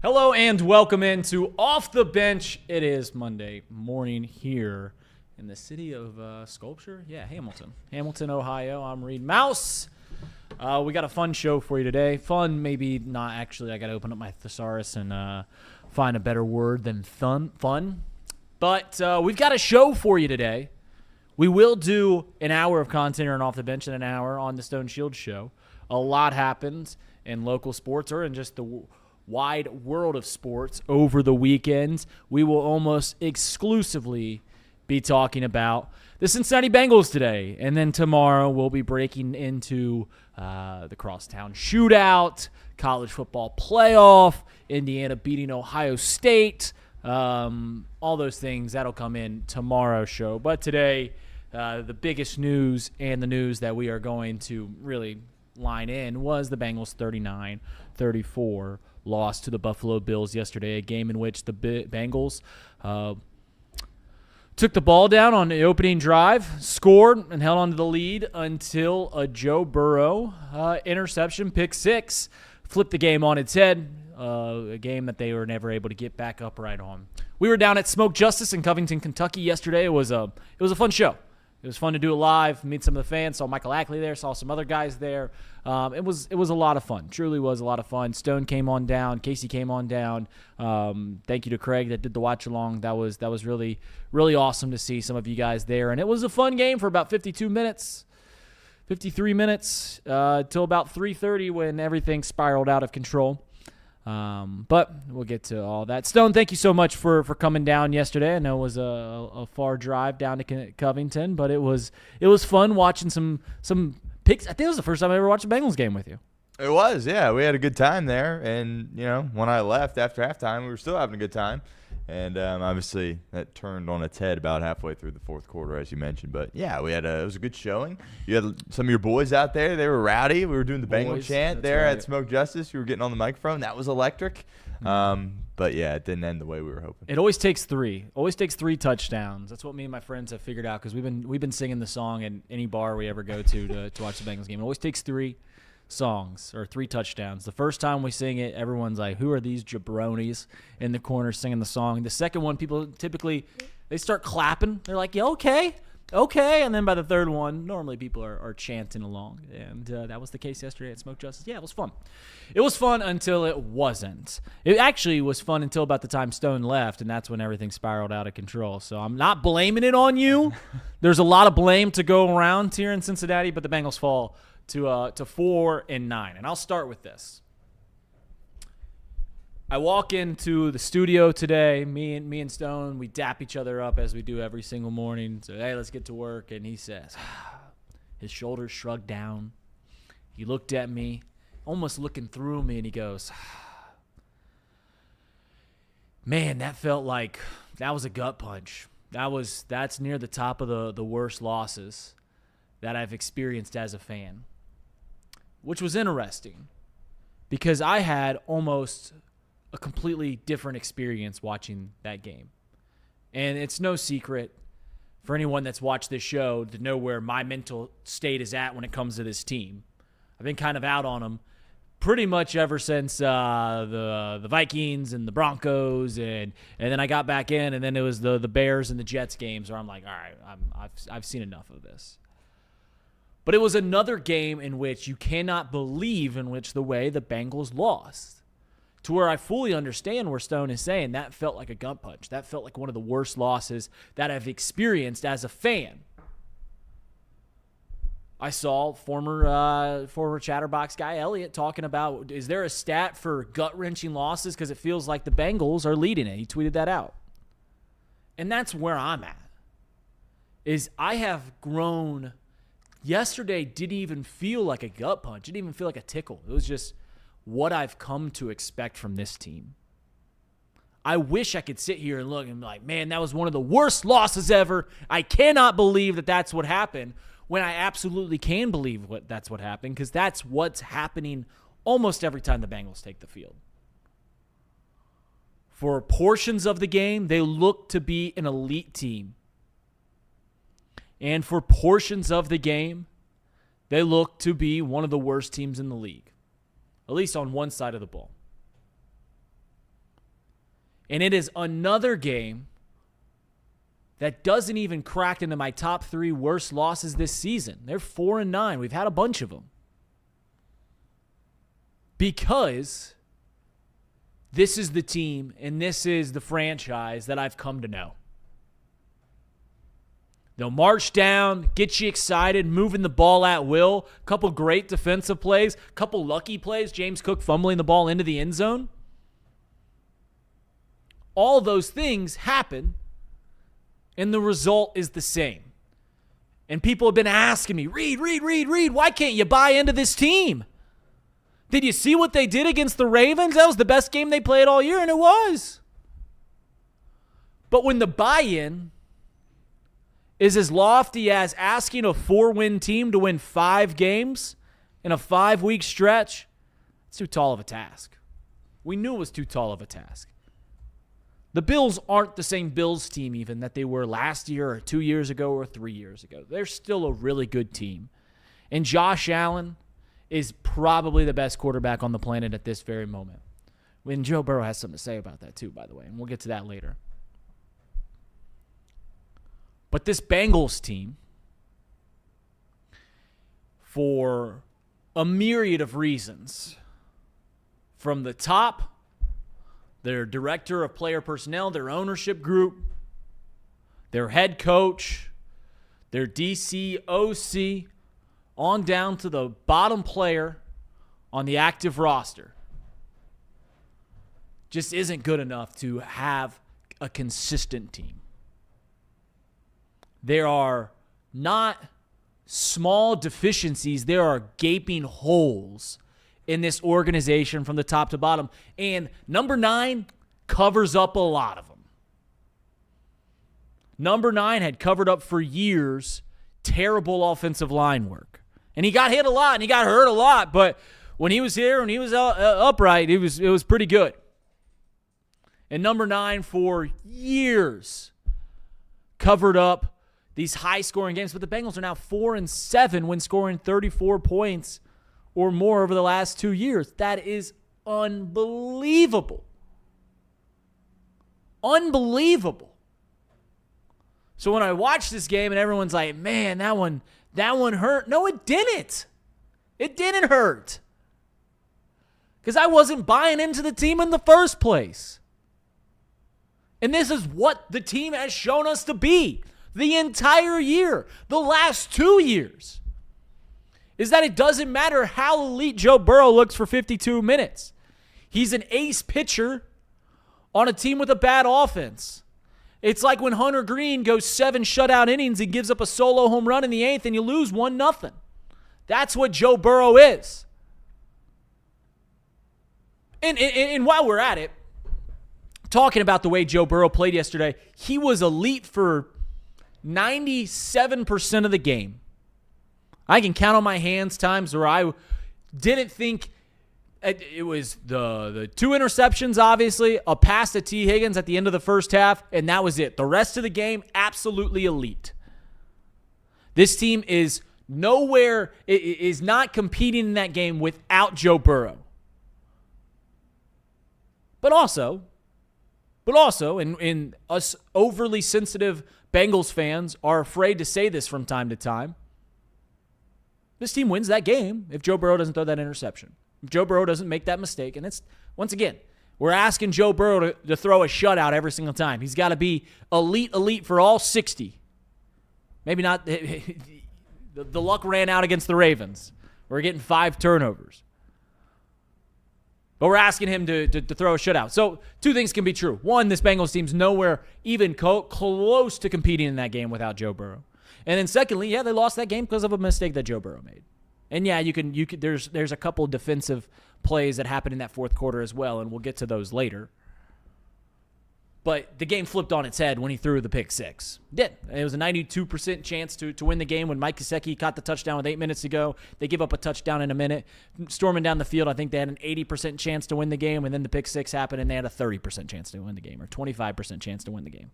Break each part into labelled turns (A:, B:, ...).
A: Hello and welcome into Off the Bench. It is Monday morning here in the city of Sculpture. Yeah, Hamilton, Ohio. I'm Reed Mouse. We got a fun show for you today. Fun, maybe not actually. I got to open up my thesaurus and find a better word than fun. But we've got a show for you today. We will do an hour of content here on Off the Bench and an hour on the Stone Shield show. A lot happened in local sports or in just the wide world of sports over the weekend. We will almost exclusively be talking about the Cincinnati Bengals today. And then tomorrow we'll be breaking into the crosstown shootout, college football playoff, Indiana beating Ohio State, all those things. That'll come in tomorrow's show. But today, the biggest news and the news that we are going to really line in was the Bengals 39-34 loss to the Buffalo Bills yesterday, a game in which the Bengals took the ball down on the opening drive, scored, and held on to the lead until a Joe Burrow interception, pick six, flipped the game on its head, a game that they were never able to get back upright on. We were down at Smoke Justice in Covington, Kentucky yesterday. It was a fun show. It was fun to do it live, meet some of the fans. Saw Michael Ackley there, saw some other guys there. It was a lot of fun. Truly was a lot of fun. Stone came on down. Casey came on down. Thank you to Craig that did the watch along. That was really, really awesome to see some of you guys there. And it was a fun game for about 53 minutes till about 3:30 when everything spiraled out of control. But we'll get to all that. Stone, thank you so much for coming down yesterday. I know it was a far drive down to Covington, but it was fun watching some picks. I think it was the first time I ever watched a Bengals game with you.
B: It was, yeah. We had a good time there, and when I left after halftime, we were still having a good time. And obviously that turned on its head about halfway through the fourth quarter, as you mentioned. But yeah, it was a good showing. You had some of your boys out there; they were rowdy. We were doing the Bengal chant there at Smoke Justice. You were getting on the microphone. That was electric. But yeah, it didn't end the way we were hoping.
A: It always takes three. Always takes 3 touchdowns. That's what me and my friends have figured out because we've been singing the song in any bar we ever go to watch the Bengals game. It always takes 3 songs or 3 touchdowns. The first time we sing it, everyone's like, who are these jabronis in the corner singing the song? The second one, people typically they start clapping. They're like, yeah, okay. And then by the third one, normally people are chanting along. And that was the case yesterday at Smoke Justice. Yeah, it was fun. It was fun until it wasn't. It actually was fun until about the time Stone left, and that's when everything spiraled out of control. So I'm not blaming it on you. There's a lot of blame to go around here in Cincinnati, but the Bengals fall to 4-9. And I'll start with this. I walk into the studio today, me and Stone, we dap each other up as we do every single morning. So, hey, let's get to work. And he says, his shoulders shrugged down. He looked at me, almost looking through me, and he goes, man, that felt like that was a gut punch. That's near the top of the worst losses that I've experienced as a fan, which was interesting because I had almost a completely different experience watching that game. And it's no secret for anyone that's watched this show to know where my mental state is at when it comes to this team. I've been kind of out on them pretty much ever since the Vikings and the Broncos, and then I got back in, and then it was the Bears and the Jets games where I'm like, all right, I've seen enough of this. But it was another game in which you cannot believe in which the way the Bengals lost. To where I fully understand where Stone is saying that felt like a gut punch. That felt like one of the worst losses that I've experienced as a fan. I saw former Chatterbox guy Elliott talking about, is there a stat for gut-wrenching losses? Because it feels like the Bengals are leading it. He tweeted that out. And that's where I'm at. Is I have grown. Yesterday didn't even feel like a gut punch. It didn't even feel like a tickle. It was just what I've come to expect from this team. I wish I could sit here and look and be like, man, that was one of the worst losses ever. I cannot believe that that's what happened, when I absolutely can believe that's what happened, because that's what's happening almost every time the Bengals take the field. For portions of the game, they look to be an elite team. And for portions of the game, they look to be one of the worst teams in the league. At least on one side of the ball. And it is another game that doesn't even crack into my top 3 worst losses this season. They're 4-9. We've had a bunch of them. Because this is the team and this is the franchise that I've come to know. They'll march down, get you excited, moving the ball at will. Couple great defensive plays, couple lucky plays. James Cook fumbling the ball into the end zone. All those things happen, and the result is the same. And people have been asking me, Reed, why can't you buy into this team? Did you see what they did against the Ravens? That was the best game they played all year, and it was. But when the buy-in is as lofty as asking a 4-win team to win 5 games in a 5-week stretch, it's too tall of a task. We knew it was too tall of a task. The Bills aren't the same Bills team even that they were last year or 2 years ago or 3 years ago. They're still a really good team. And Josh Allen is probably the best quarterback on the planet at this very moment. When Joe Burrow has something to say about that too, by the way, and we'll get to that later. But this Bengals team, for a myriad of reasons, from the top, their director of player personnel, their ownership group, their head coach, their DC, OC, on down to the bottom player on the active roster, just isn't good enough to have a consistent team. There are not small deficiencies. There are gaping holes in this organization from the top to bottom. And number 9 covers up a lot of them. Number 9 had covered up for years terrible offensive line work. And he got hit a lot and he got hurt a lot. But when he was here and he was upright, it was pretty good. And number 9 for years covered up these high-scoring games. But the Bengals are now 4-7 when scoring 34 points or more over the last 2 years. That is unbelievable. Unbelievable. So when I watch this game and everyone's like, man, that one hurt. No, it didn't. It didn't hurt. Because I wasn't buying into the team in the first place. And this is what the team has shown us to be the entire year, the last 2 years. Is that it doesn't matter how elite Joe Burrow looks for 52 minutes. He's an ace pitcher on a team with a bad offense. It's like when Hunter Green goes 7 shutout innings and gives up a solo home run in the 8th and you lose 1-0. That's what Joe Burrow is. And while we're at it, talking about the way Joe Burrow played yesterday, he was elite for 97% of the game. I can count on my hands times where I didn't think it was the 2 interceptions, obviously, a pass to T. Higgins at the end of the first half, and that was it. The rest of the game, absolutely elite. This team is nowhere, is not competing in that game without Joe Burrow. But also, and us overly sensitive Bengals fans are afraid to say this from time to time, this team wins that game if Joe Burrow doesn't throw that interception. If Joe Burrow doesn't make that mistake. And it's, once again, we're asking Joe Burrow to throw a shutout every single time. He's got to be elite for all 60. Maybe not. The luck ran out against the Ravens. We're getting 5 turnovers. But we're asking him to throw a shutout. So 2 things can be true. One, this Bengals team's nowhere even close to competing in that game without Joe Burrow. And then secondly, yeah, they lost that game because of a mistake that Joe Burrow made. And yeah, you can there's a couple defensive plays that happened in that fourth quarter as well, and we'll get to those later. But the game flipped on its head when he threw the pick 6. It did. It was a 92% chance to win the game when Mike Gesicki caught the touchdown with 8 minutes to go. They give up a touchdown in a minute. Storming down the field, I think they had an 80% chance to win the game, and then the pick 6 happened, and they had a 30% chance to win the game, or 25% chance to win the game.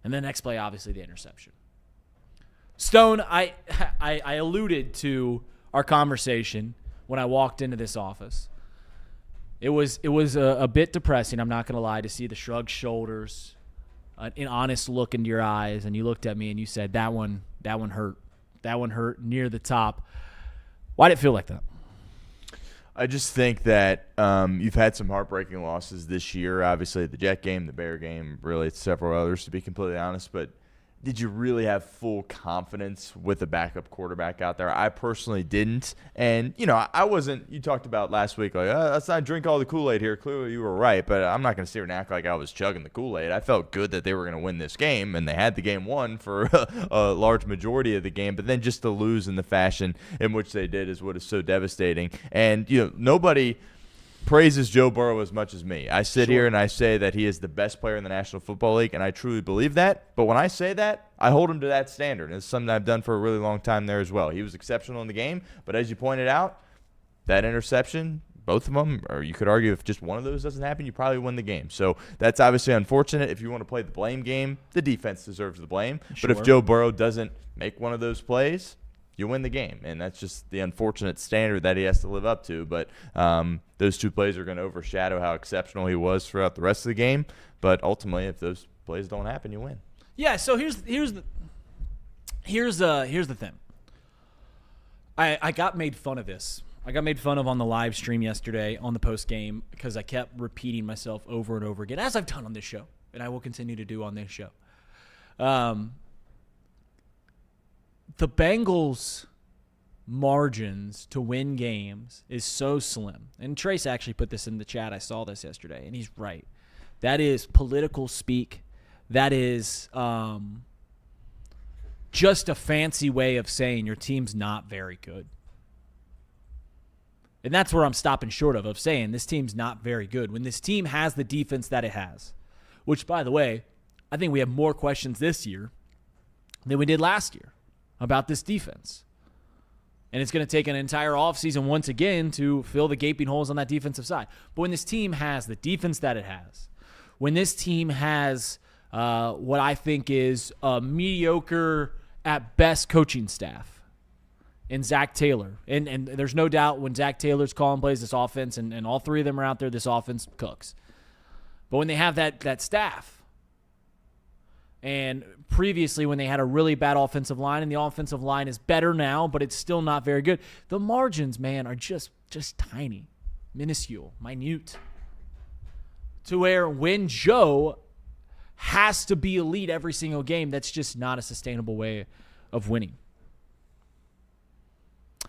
A: And the next play, obviously, the interception. Stone, I I alluded to our conversation when I walked into this office. It was a bit depressing, I'm not going to lie, to see the shrugged shoulders, an honest look into your eyes, and you looked at me and you said, that one hurt. That one hurt near the top. Why did it feel like that?
B: I just think that you've had some heartbreaking losses this year. Obviously, the Jet game, the Bear game, really several others, to be completely honest. But did you really have full confidence with a backup quarterback out there? I personally didn't. And, I wasn't – you talked about last week, like, let's not drink all the Kool-Aid here. Clearly, you were right. But I'm not going to sit here and act like I was chugging the Kool-Aid. I felt good that they were going to win this game, and they had the game won for a large majority of the game. But then just to lose in the fashion in which they did is what is so devastating. And, nobody – praises Joe Burrow as much as me. I sit here and I say that he is the best player in the National Football League, and I truly believe that. But when I say that, I hold him to that standard. And it's something I've done for a really long time there as well. He was exceptional in the game, but as you pointed out, that interception, both of them, or you could argue if just one of those doesn't happen, you probably win the game. So that's obviously unfortunate. If you want to play the blame game, the defense deserves the blame.
A: Sure.
B: But if Joe Burrow doesn't make one of those plays, you win the game, and that's just the unfortunate standard that he has to live up to. But those two plays are going to overshadow how exceptional he was throughout the rest of the game. But ultimately, if those plays don't happen, you win.
A: Yeah. So here's the thing. I got made fun of this. I got made fun of on the live stream yesterday on the post game because I kept repeating myself over and over again, as I've done on this show, and I will continue to do on this show. The Bengals' margins to win games is so slim. And Trace actually put this in the chat. I saw this yesterday, and he's right. That is political speak. That is just a fancy way of saying your team's not very good. And that's where I'm stopping short of saying this team's not very good. When this team has the defense that it has, which, by the way, I think we have more questions this year than we did last year about this defense. And it's going to take an entire offseason once again to fill the gaping holes on that defensive side. But when this team has the defense that it has, when this team has what I think is a mediocre at best coaching staff in Zach Taylor, and there's no doubt when Zach Taylor's calling plays, this offense, and all three of them are out there, this offense cooks. But when they have that staff, and previously when they had a really bad offensive line, and the offensive line is better now, but it's still not very good. The margins, man, are just tiny, minuscule, minute. To where when Joe has to be elite every single game, that's just not a sustainable way of winning.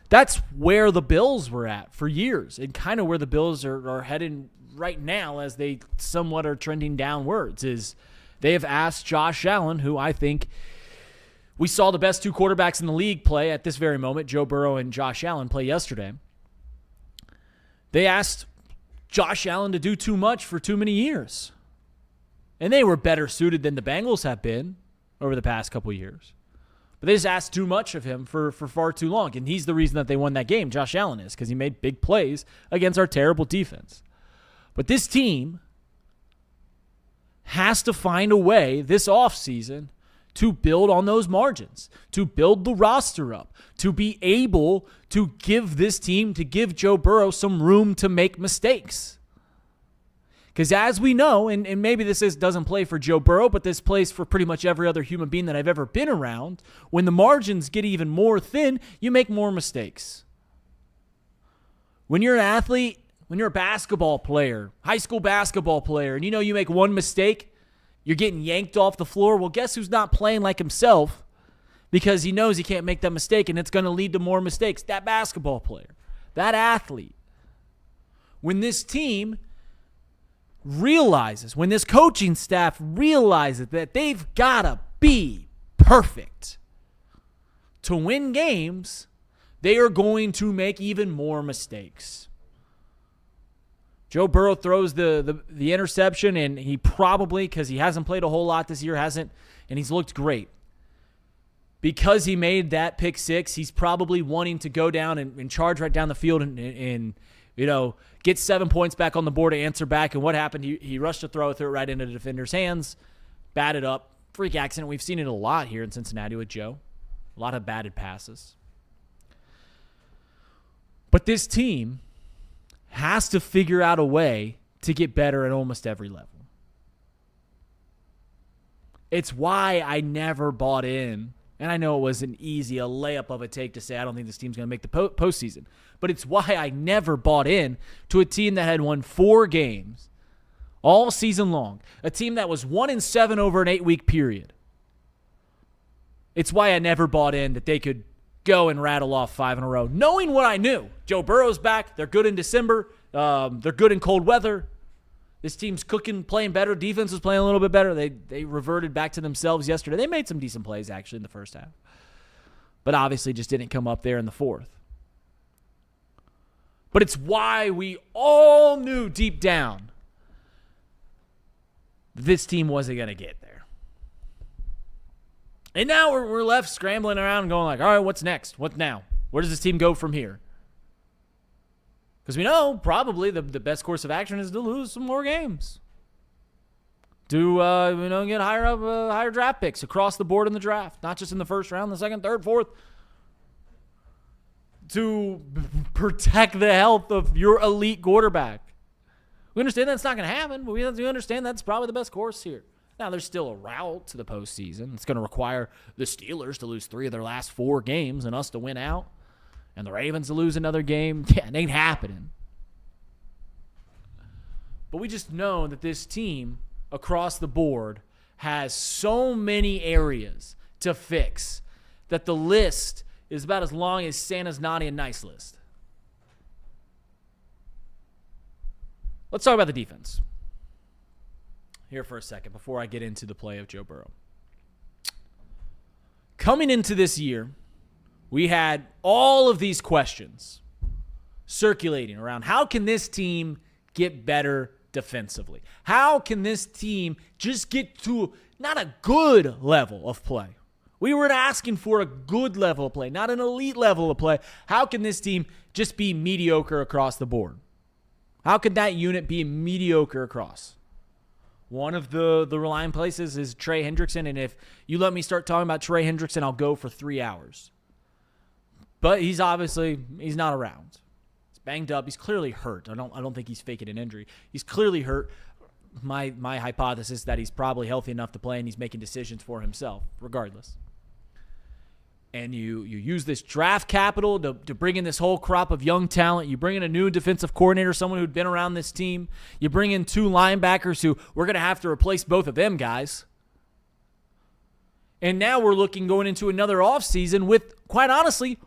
A: That's where the Bills were at for years, and kind of where the Bills are heading right now as they somewhat are trending downwards is they have asked Josh Allen, who I think we saw the best two quarterbacks in the league play at this very moment, Joe Burrow and Josh Allen, play yesterday. They asked Josh Allen to do too much for too many years. And they were better suited than the Bengals have been over the past couple years. But they just asked too much of him for far too long. And he's the reason that they won that game, Josh Allen is, because he made big plays against our terrible defense. But this team has to find a way this offseason to build on those margins, to build the roster up, to be able to give this team, to give Joe Burrow some room to make mistakes. Because as we know, and maybe this doesn't play for Joe Burrow, but this plays for pretty much every other human being that I've ever been around, when the margins get even more thin, you make more mistakes. When you're an athlete, when you're a basketball player, high school basketball player, and you make one mistake, you're getting yanked off the floor. Well, guess who's not playing like himself because he knows he can't make that mistake, and it's going to lead to more mistakes? That basketball player, that athlete. When this team realizes, when this coaching staff realizes that they've got to be perfect to win games, they are going to make even more mistakes. Joe Burrow throws the interception, and he probably, because he hasn't played a whole lot this year, and he's looked great. Because he made that pick six, he's probably wanting to go down and charge right down the field and get 7 points back on the board to answer back. And what happened? He rushed to throw it right into the defender's hands, batted up, freak accident. We've seen it a lot here in Cincinnati with Joe. A lot of batted passes. But this team has to figure out a way to get better at almost every level. It's why I never bought in, and I know it was a layup of a take to say I don't think this team's going to make the postseason, but it's why I never bought in to a team that had won 4 games all season long, a team that was 1-7 over an 8-week period. It's why I never bought in that they could go and rattle off 5 in a row, knowing what I knew. Joe Burrow's back. They're good in December. They're good in cold weather. This team's cooking, playing better. Defense was playing a little bit better. They reverted back to themselves yesterday. They made some decent plays, actually, in the first half. But obviously just didn't come up there in the fourth. But it's why we all knew deep down this team wasn't going to get there. And now we're left scrambling around and going like, all right, what's next? What now? Where does this team go from here? Because we know probably the best course of action is to lose some more games. To get higher draft picks across the board in the draft, not just in the first round, the second, third, fourth. To protect the health of your elite quarterback. We understand that's not going to happen, but we understand that's probably the best course here. Now, there's still a route to the postseason. It's going to require the Steelers to lose 3 of their last 4 games and us to win out. And the Ravens to lose another game. Yeah, it ain't happening. But we just know that this team across the board has so many areas to fix that the list is about as long as Santa's naughty and nice list. Let's talk about the defense here for a second before I get into the play of Joe Burrow. Coming into this year, we had all of these questions circulating around how can this team get better defensively? How can this team just get to not a good level of play? We were asking for a good level of play, not an elite level of play. How can this team just be mediocre across the board? How could that unit be mediocre across? One of the relying places is Trey Hendrickson, and if you let me start talking about Trey Hendrickson, I'll go for 3 hours. But he's not around. He's banged up. He's clearly hurt. I don't think he's faking an injury. He's clearly hurt. My hypothesis is that he's probably healthy enough to play and he's making decisions for himself, regardless. And you use this draft capital to bring in this whole crop of young talent. You bring in a new defensive coordinator, someone who'd been around this team. You bring in 2 linebackers who we're going to have to replace both of them guys. And now we're going into another offseason with, quite honestly,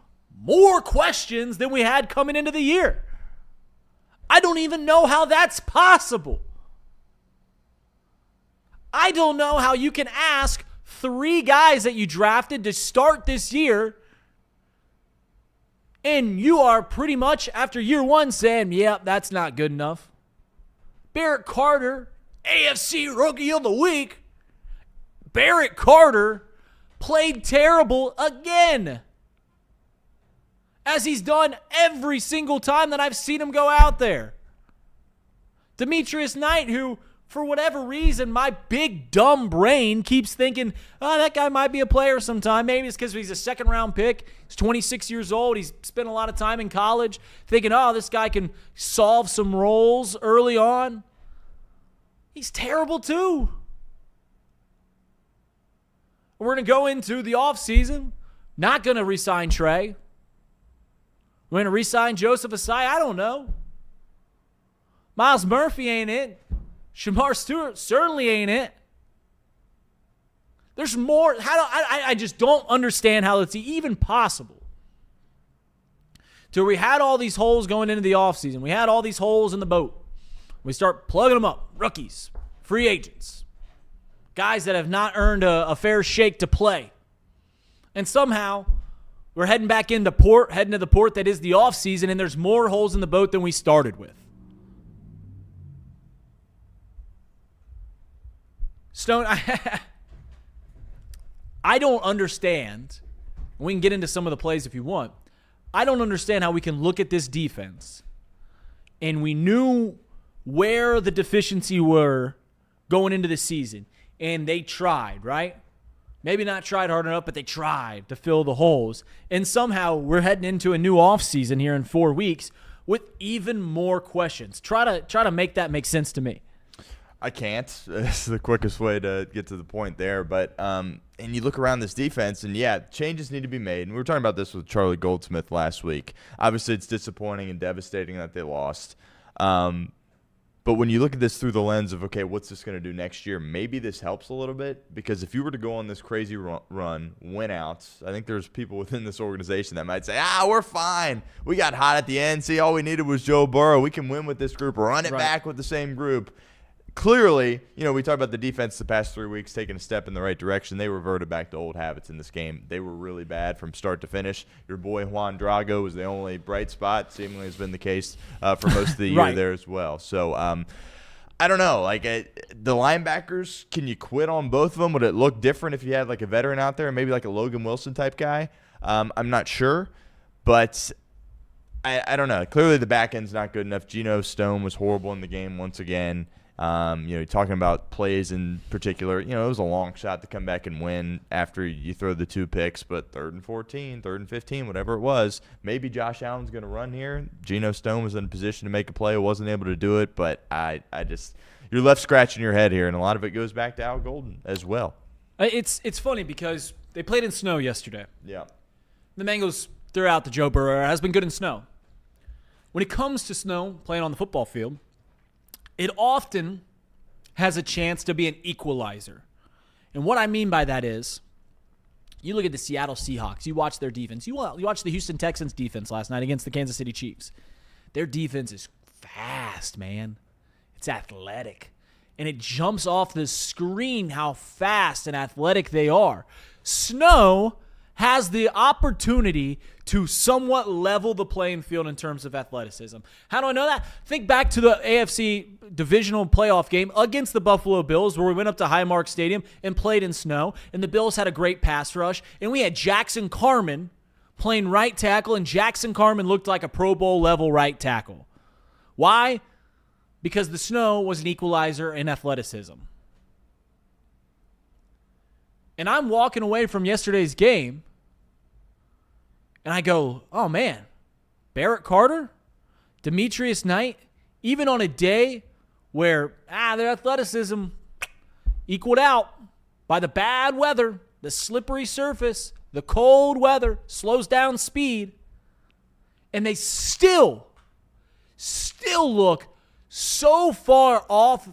A: more questions than we had coming into the year. I don't even know how that's possible. I don't know how you can ask 3 guys that you drafted to start this year, and you are pretty much, after year 1, saying, yep, that's not good enough. Barrett Carter, AFC Rookie of the Week. Barrett Carter played terrible again, as he's done every single time that I've seen him go out there. Demetrius Knight, who, for whatever reason, my big dumb brain keeps thinking, oh, that guy might be a player sometime. Maybe it's because he's a second-round pick. He's 26 years old. He's spent a lot of time in college thinking, oh, this guy can solve some roles early on. He's terrible, too. We're going to go into the offseason, not going to re-sign Trey. We're going to re-sign Joseph Asai. I don't know. Miles Murphy ain't it. Shamar Stewart certainly ain't it. There's more. I just don't understand how it's even possible. So we had all these holes going into the offseason. We had all these holes in the boat. We start plugging them up. Rookies, free agents, guys that have not earned a fair shake to play. And somehow we're heading back into heading to the port that is the offseason, and there's more holes in the boat than we started with. Stone, I don't understand. We can get into some of the plays if you want. I don't understand how we can look at this defense and we knew where the deficiency were going into the season, and they tried, right? Maybe not tried hard enough, but they tried to fill the holes. And somehow we're heading into a new offseason here in 4 weeks with even more questions. Try to make that make sense to me.
B: I can't. It's the quickest way to get to the point there. But and you look around this defense, and yeah, changes need to be made. And we were talking about this with Charlie Goldsmith last week. Obviously, it's disappointing and devastating that they lost. But when you look at this through the lens of, okay, what's this going to do next year? Maybe this helps a little bit, because if you were to go on this crazy run, win out, I think there's people within this organization that might say, we're fine. We got hot at the end. See, all we needed was Joe Burrow. We can win with this group. Run it back with the same group. Clearly, we talked about the defense the past 3 weeks taking a step in the right direction. They reverted back to old habits in this game. They were really bad from start to finish. Your boy Juan Drago was the only bright spot. Seemingly has been the case for most of the year there as well. So, I don't know. The linebackers, can you quit on both of them? Would it look different if you had a veteran out there, maybe like a Logan Wilson type guy? I'm not sure, but I don't know. Clearly the back end's not good enough. Geno Stone was horrible in the game once again. Talking about plays in particular, it was a long shot to come back and win after you throw the 2 picks, but 3rd and 14, 3rd and 15, whatever it was, maybe Josh Allen's going to run here. Geno Stone was in a position to make a play, wasn't able to do it, but you're left scratching your head here, and a lot of it goes back to Al Golden as well.
A: It's funny because they played in snow yesterday.
B: Yeah.
A: The Bengals threw out the Joe Burrow era, has been good in snow. When it comes to snow, playing on the football field, it often has a chance to be an equalizer. And what I mean by that is, you look at the Seattle Seahawks, you watch their defense. You watch the Houston Texans defense last night against the Kansas City Chiefs. Their defense is fast, man. It's athletic. And it jumps off the screen how fast and athletic they are. Snow has the opportunity to somewhat level the playing field in terms of athleticism. How do I know that? Think back to the AFC divisional playoff game against the Buffalo Bills, where we went up to Highmark Stadium and played in snow, and the Bills had a great pass rush, and we had Jackson Carman playing right tackle, and Jackson Carman looked like a Pro Bowl level right tackle. Why? Because the snow was an equalizer in athleticism. And I'm walking away from yesterday's game, and I go, oh, man, Barrett Carter, Demetrius Knight, even on a day where their athleticism equaled out by the bad weather, the slippery surface, the cold weather slows down speed, and they still look so far off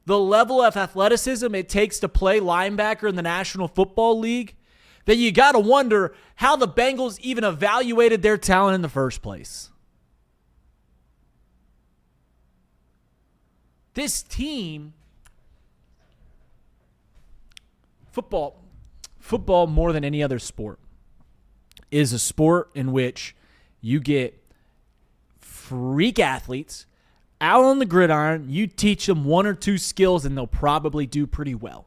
A: the level of athleticism it takes to play linebacker in the National Football League, that you got to wonder how the Bengals even evaluated their talent in the first place. This team, football more than any other sport, is a sport in which you get freak athletes out on the gridiron, you teach them 1 or 2 skills, and they'll probably do pretty well.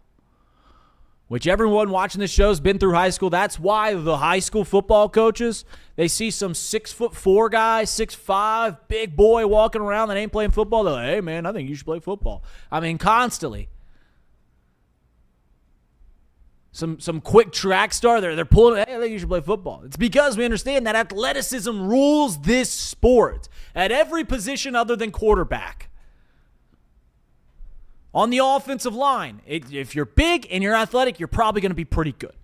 A: Which everyone watching this show has been through high school. That's why the high school football coaches, they see some 6'4" guy, 6'5", big boy walking around that ain't playing football. They're like, hey, man, I think you should play football. I mean, constantly. Some quick track star, they're pulling, hey, I think you should play football. It's because we understand that athleticism rules this sport at every position other than quarterback. On the offensive line, if you're big and you're athletic, you're probably going to be pretty good.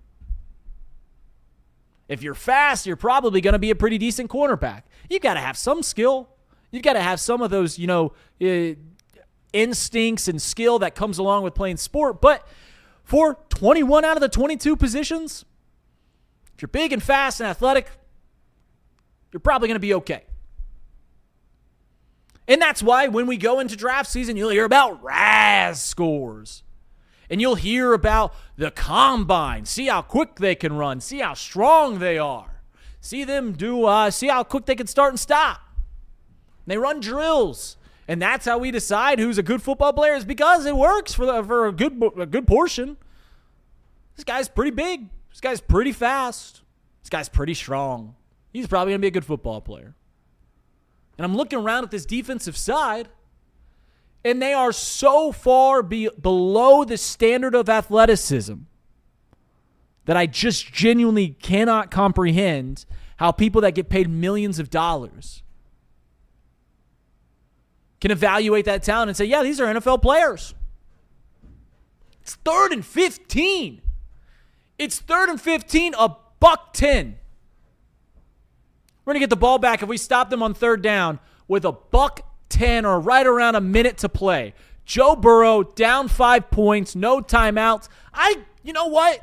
A: If you're fast, you're probably going to be a pretty decent cornerback. You've got to have some skill. You've got to have some of those, instincts and skill that comes along with playing sport. But for 21 out of the 22 positions, if you're big and fast and athletic, you're probably going to be okay. And that's why when we go into draft season, you'll hear about RAS scores. And you'll hear about the combine. See how quick they can run. See how strong they are. See how quick they can start and stop. They run drills. And that's how we decide who's a good football player, is because it works for a good portion. This guy's pretty big. This guy's pretty fast. This guy's pretty strong. He's probably going to be a good football player. And I'm looking around at this defensive side, and they are so far below the standard of athleticism that I just genuinely cannot comprehend how people that get paid millions of dollars can evaluate that talent and say, yeah, these are NFL players. It's 3rd and 15. It's 3rd and 15, a $1.10. We're going to get the ball back if we stop them on 3rd down with a $1.10 or right around a minute to play. Joe Burrow down 5 points, no timeouts. You know what?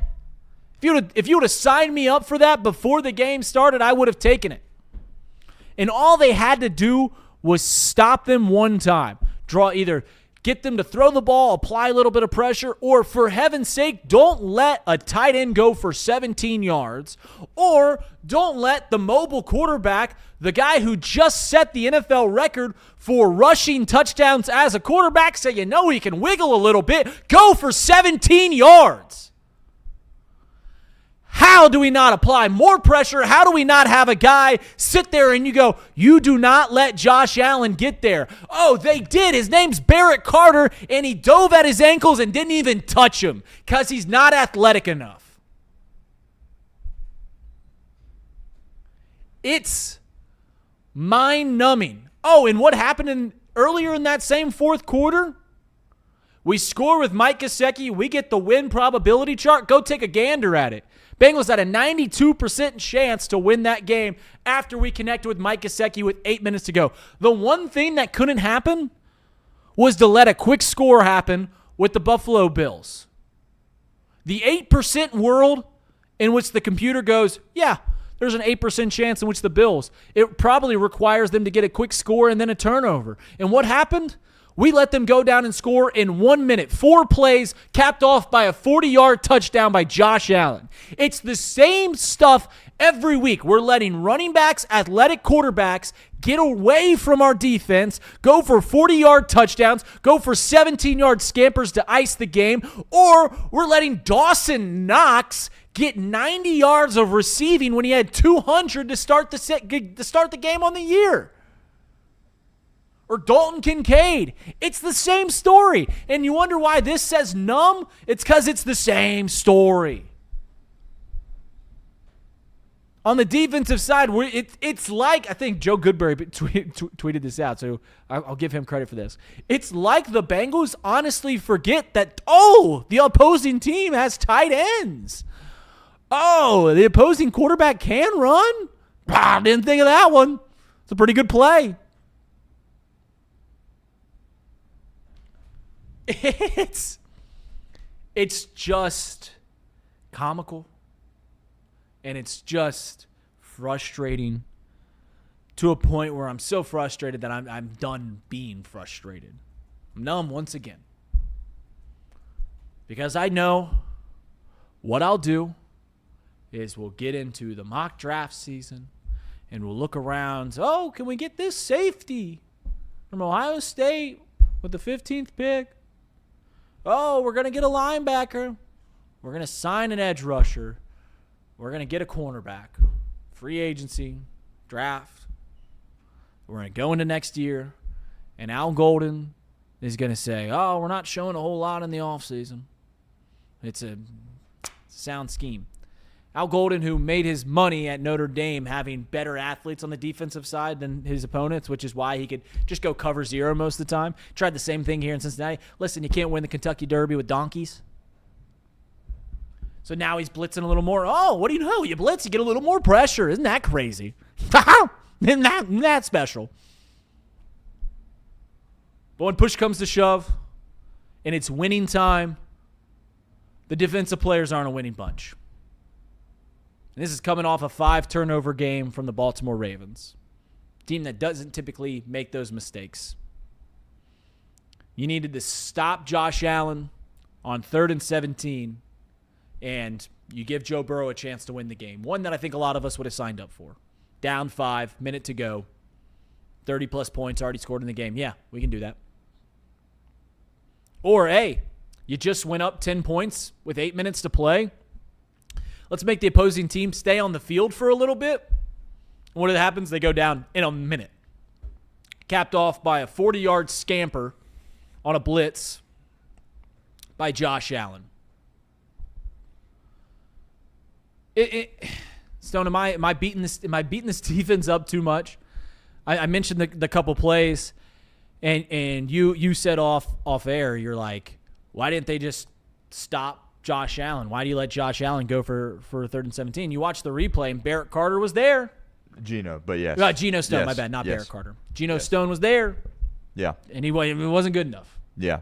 A: If you would have signed me up for that before the game started, I would have taken it. And all they had to do was stop them one time. Get them to throw the ball, apply a little bit of pressure, or for heaven's sake, don't let a tight end go for 17 yards, or don't let the mobile quarterback, the guy who just set the NFL record for rushing touchdowns as a quarterback, say, he can wiggle a little bit, go for 17 yards. How do we not apply more pressure? How do we not have a guy sit there and you go, you do not let Josh Allen get there? Oh, they did. His name's Barrett Carter, and he dove at his ankles and didn't even touch him because he's not athletic enough. It's mind-numbing. Oh, and what happened earlier in that same 4th quarter? We score with Mike Gesicki. We get the win probability chart. Go take a gander at it. Bengals had a 92% chance to win that game after we connected with Mike Gesicki with 8 minutes to go. The one thing that couldn't happen was to let a quick score happen with the Buffalo Bills. The 8% world in which the computer goes, yeah, there's an 8% chance in which the Bills, it probably requires them to get a quick score and then a turnover. And what happened? We let them go down and score in 1 minute. 4 plays capped off by a 40-yard touchdown by Josh Allen. It's the same stuff every week. We're letting running backs, athletic quarterbacks get away from our defense, go for 40-yard touchdowns, go for 17-yard scampers to ice the game, or we're letting Dawson Knox get 90 yards of receiving when he had 200 to start the game on the year. Or Dalton Kincaid. It's the same story. And you wonder why this says numb? It's because it's the same story. On the defensive side, it's like, I think Joe Goodberry tweeted this out, so I'll give him credit for this. It's like the Bengals honestly forget that, the opposing team has tight ends. The opposing quarterback can run? I didn't think of that one. It's a pretty good play. It's just comical, and it's just frustrating to a point where I'm so frustrated that I'm done being frustrated. I'm numb once again. Because I know what I'll do is we'll get into the mock draft season, and we'll look around. Can we get this safety from Ohio State with the 15th pick? We're going to get a linebacker. We're going to sign an edge rusher. We're going to get a cornerback. Free agency, draft. We're going to go into next year, and Al Golden is going to say, we're not showing a whole lot in the offseason. It's a sound scheme. Al Golden, who made his money at Notre Dame having better athletes on the defensive side than his opponents, which is why he could just go cover zero most of the time. Tried the same thing here in Cincinnati. Listen, you can't win the Kentucky Derby with donkeys. So now he's blitzing a little more. What do you know? You blitz, you get a little more pressure. Isn't that crazy? Isn't that special? But when push comes to shove and it's winning time, the defensive players aren't a winning bunch. And this is coming off a 5-turnover game from the Baltimore Ravens, team that doesn't typically make those mistakes. You needed to stop Josh Allen on 3rd and 17, and you give Joe Burrow a chance to win the game. One that I think a lot of us would have signed up for. Down 5, minute to go, 30-plus points already scored in the game. Yeah, we can do that. Or, you just went up 10 points with 8 minutes to play. Let's make the opposing team stay on the field for a little bit. And what happens? They go down in a minute. Capped off by a 40-yard scamper on a blitz by Josh Allen. Stone, am I beating this defense up too much? I mentioned the couple plays, And you said off air, you're like, why didn't they just stop Josh Allen? Why do you let Josh Allen go for 3rd and 17? You watch the replay, and Barrett Carter was there.
B: Geno, but yes.
A: Geno Stone,
B: yes.
A: my bad, not
B: yes.
A: Barrett Carter. Geno Stone was there.
B: Yeah.
A: And it wasn't good enough.
B: Yeah.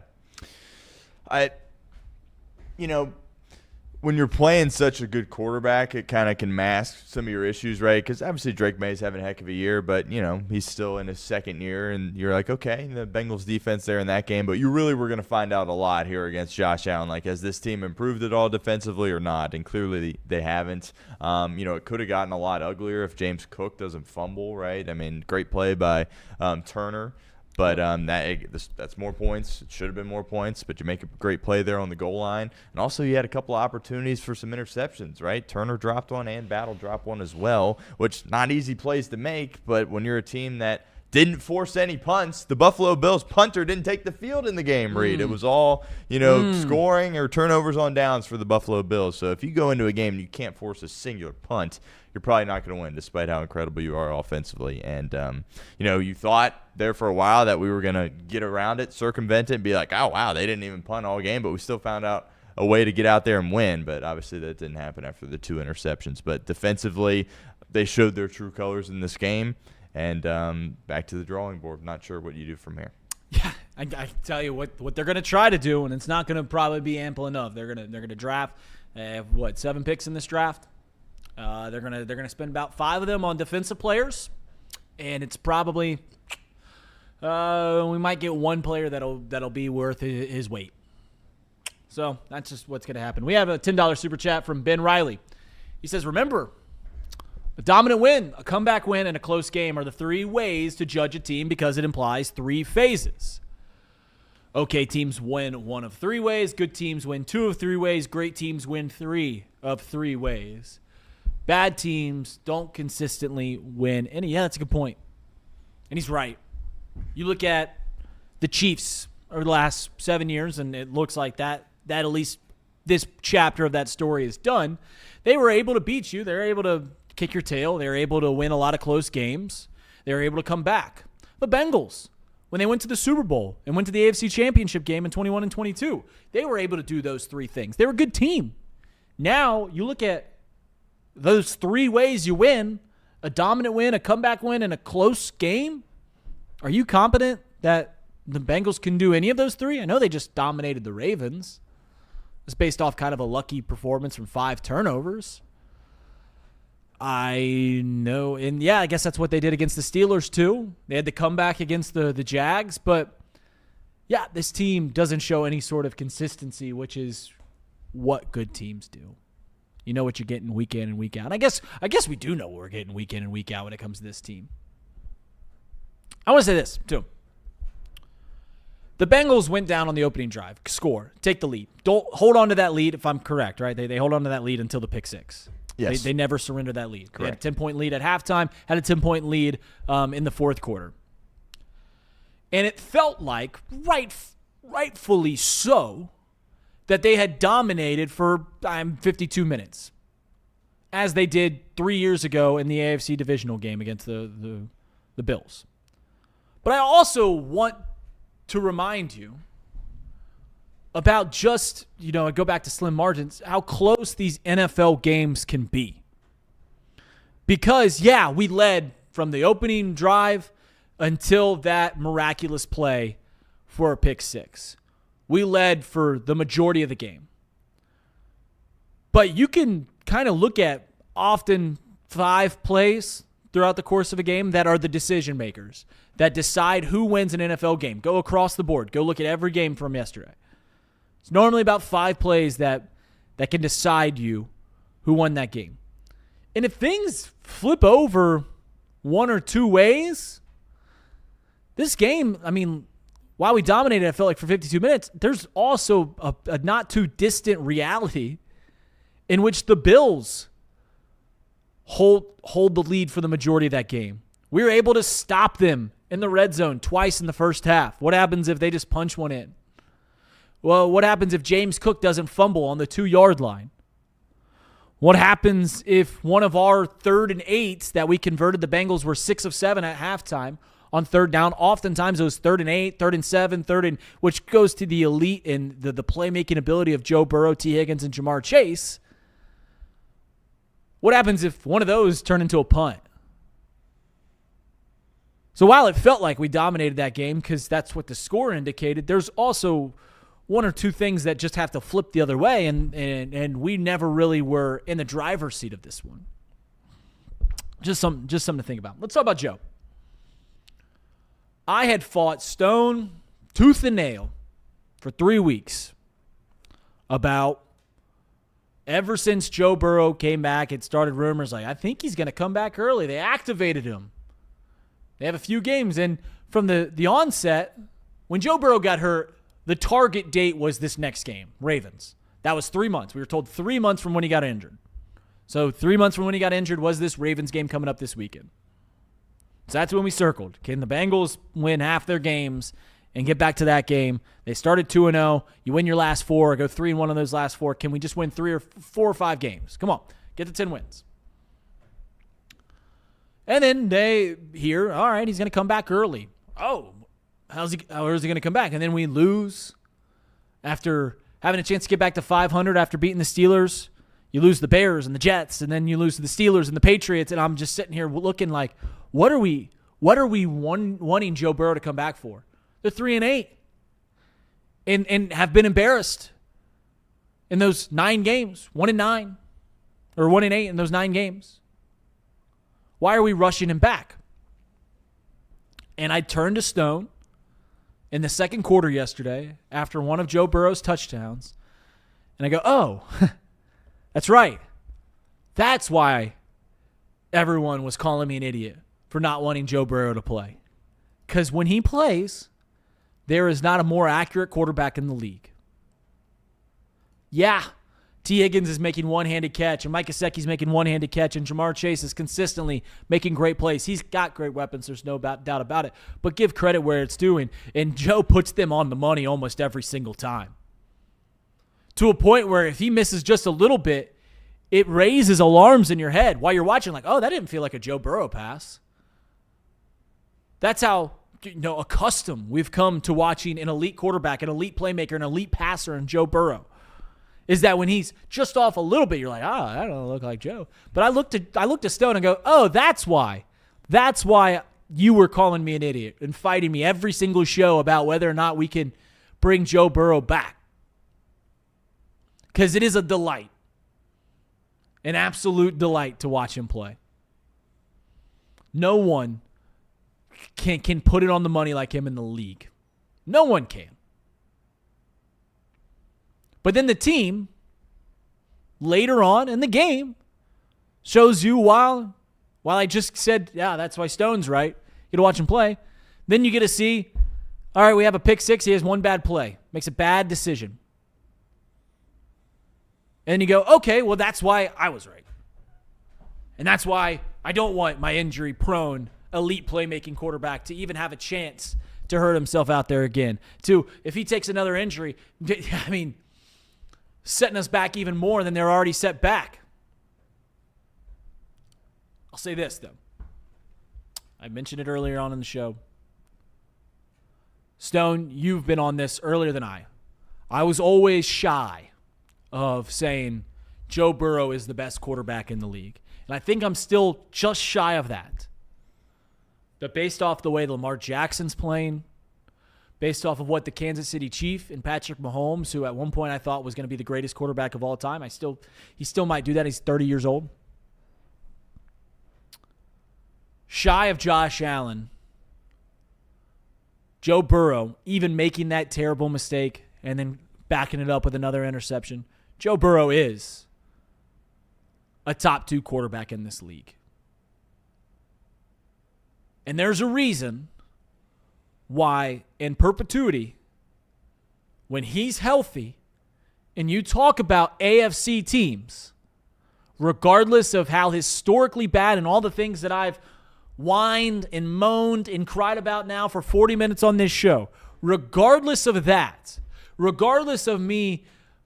B: When you're playing such a good quarterback, it kind of can mask some of your issues, right? Because obviously Drake May's having a heck of a year, but, he's still in his second year, and you're like, okay, the Bengals defense there in that game, but you really were going to find out a lot here against Josh Allen. Like, has this team improved at all defensively or not? And clearly they haven't. It could have gotten a lot uglier if James Cook doesn't fumble, right? I mean, great play by Turner. But that's more points. It should have been more points, but you make a great play there on the goal line. And also you had a couple of opportunities for some interceptions, right? Turner dropped one and Battle dropped one as well, which not easy plays to make. But when you're a team that didn't force any punts, the Buffalo Bills punter didn't take the field in the game, Reed. It was all, scoring or turnovers on downs for the Buffalo Bills. So if you go into a game and you can't force a singular punt, you're probably not going to win, despite how incredible you are offensively. And, you thought there for a while that we were going to get around it, circumvent it, and be like, oh, wow, they didn't even punt all game, but we still found out a way to get out there and win. But obviously that didn't happen after the 2 interceptions. But defensively, they showed their true colors in this game. And back to the drawing board. Not sure what you do from here.
A: Yeah, I tell you what they're going to try to do, and it's not going to probably be ample enough. They're going to draft 7 picks in this draft. They're gonna spend about 5 of them on defensive players, and it's probably we might get 1 player that'll be worth his weight. So that's just what's gonna happen. We have a $10 super chat from Ben Riley. He says, "Remember, a dominant win, a comeback win, and a close game are the 3 ways to judge a team because it implies 3 phases. Okay, teams win 1 of 3 ways. Good teams win 2 of 3 ways. Great teams win 3 of 3 ways. Bad teams don't consistently win any." Yeah, that's a good point. And he's right. You look at the Chiefs over the last 7 years, and it looks like that at least this chapter of that story is done. They were able to beat you. They were able to kick your tail. They were able to win a lot of close games. They were able to come back. The Bengals, when they went to the Super Bowl and went to the AFC Championship game in 21 and 22, they were able to do those 3 things. They were a good team. Now you look at those 3 ways you win: a dominant win, a comeback win, and a close game. Are you confident that the Bengals can do any of those 3? I know they just dominated the Ravens. It's based off kind of a lucky performance from 5 turnovers. I know, and yeah, I guess that's what they did against the Steelers too. They had the comeback against the Jags, but yeah, this team doesn't show any sort of consistency, which is what good teams do. You know what you're getting week in and week out. And I guess we do know what we're getting week in and week out when it comes to this team. I want to say this, too. The Bengals went down on the opening drive, score, take the lead. Don't hold on to that lead if I'm correct, right? They hold on to that lead until the pick 6.
B: Yes.
A: They never surrender that lead.
B: Correct.
A: They had a 10-point lead at halftime, had a 10-point lead in the 4th quarter. And it felt like, rightfully so, that they had dominated for 52 minutes, as they did 3 years ago in the AFC divisional game against the Bills. But I also want to remind you about just, go back to slim margins, how close these NFL games can be. Because, yeah, we led from the opening drive until that miraculous play for a pick 6. We led for the majority of the game. But you can kind of look at often 5 plays throughout the course of a game that are the decision makers, that decide who wins an NFL game. Go across the board. Go look at every game from yesterday. It's normally about 5 plays that can decide you who won that game. And if things flip over 1 or 2 ways, this game, while we dominated, I felt like for 52 minutes, there's also a not too distant reality in which the Bills hold the lead for the majority of that game. We were able to stop them in the red zone twice in the first half. What happens if they just punch one in? Well, what happens if James Cook doesn't fumble on the 2-yard line? What happens if one of our 3rd and 8s that we converted, the Bengals were 6 of 7 at halftime, on third down. Oftentimes those 3rd and 8, 3rd and 7, which goes to the elite and the playmaking ability of Joe Burrow, T. Higgins, and Jamar Chase. What happens if one of those turn into a punt? So while it felt like we dominated that game because that's what the score indicated, there's also one or two things that just have to flip the other way, and we never really were in the driver's seat of this one. Just something to think about. Let's talk about Joe. I had fought stone, tooth and nail for 3 weeks about ever since Joe Burrow came back, it started rumors like, I think he's going to come back early. They activated him. They have a few games. And from the onset, when Joe Burrow got hurt, the target date was this next game, Ravens. That was 3 months. We were told 3 months from when he got injured. So 3 months from when he got injured was this Ravens game coming up this weekend. So that's when we circled. Can the Bengals win half their games and get back to that game? They started 2-0. You win your last 4, go 3-1 on those last 4. Can we just win 3 or 4 or 5 games? Come on, get to 10 wins. And then they hear, all right, he's going to come back early. Oh, how is he going to come back? And then we lose after having a chance to get back to 500 after beating the Steelers. You lose the Bears and the Jets, and then you lose to the Steelers and the Patriots, and I'm just sitting here looking like, what are we wanting Joe Burrow to come back for? They're 3-8 and have been embarrassed in those 9 games, 1-9 or 1-8 in those 9 games. Why are we rushing him back? And I turned to stone in the second quarter yesterday after one of Joe Burrow's touchdowns, and I go, oh, that's right. That's why everyone was calling me an idiot for not wanting Joe Burrow to play. Because when he plays, there is not a more accurate quarterback in the league. Yeah, T. Higgins is making one-handed catch, and Mike Gesicki's making one-handed catch, and Jamar Chase is consistently making great plays. He's got great weapons. There's no doubt about it. But give credit where it's due, and Joe puts them on the money almost every single time. To a point where if he misses just a little bit, it raises alarms in your head while you're watching, like, oh, that didn't feel like a Joe Burrow pass. That's how accustomed we've come to watching an elite quarterback, an elite playmaker, an elite passer in Joe Burrow. Is that when he's just off a little bit, you're like, I don't look like Joe. But I looked at Stone and go, oh, that's why. That's why you were calling me an idiot and fighting me every single show about whether or not we can bring Joe Burrow back. Because it is a delight. An absolute delight to watch him play. No one can put it on the money like him in the league. No one can. But then the team, later on in the game, shows you while I just said, yeah, that's why Stone's right. You get to watch him play. Then you get to see, all right, we have a pick 6. He has one bad play. Makes a bad decision. And you go, okay, well, that's why I was right. And that's why I don't want my injury-prone, elite playmaking quarterback to even have a chance to hurt himself out there again. If he takes another injury, I mean, setting us back even more than they're already set back. I'll say this, though. I mentioned it earlier on in the show. Stone, you've been on this earlier than I. I was always shy of saying Joe Burrow is the best quarterback in the league. And I think I'm still just shy of that. But based off the way Lamar Jackson's playing, based off of what the Kansas City Chief and Patrick Mahomes, who at one point I thought was going to be the greatest quarterback of all time, he still might do that. He's 30 years old. Shy of Josh Allen, Joe Burrow, even making that terrible mistake and then backing it up with another interception, Joe Burrow is a top 2 quarterback in this league. And there's a reason why, in perpetuity, when he's healthy and you talk about AFC teams, regardless of how historically bad and all the things that I've whined and moaned and cried about now for 40 minutes on this show, regardless of that, regardless of me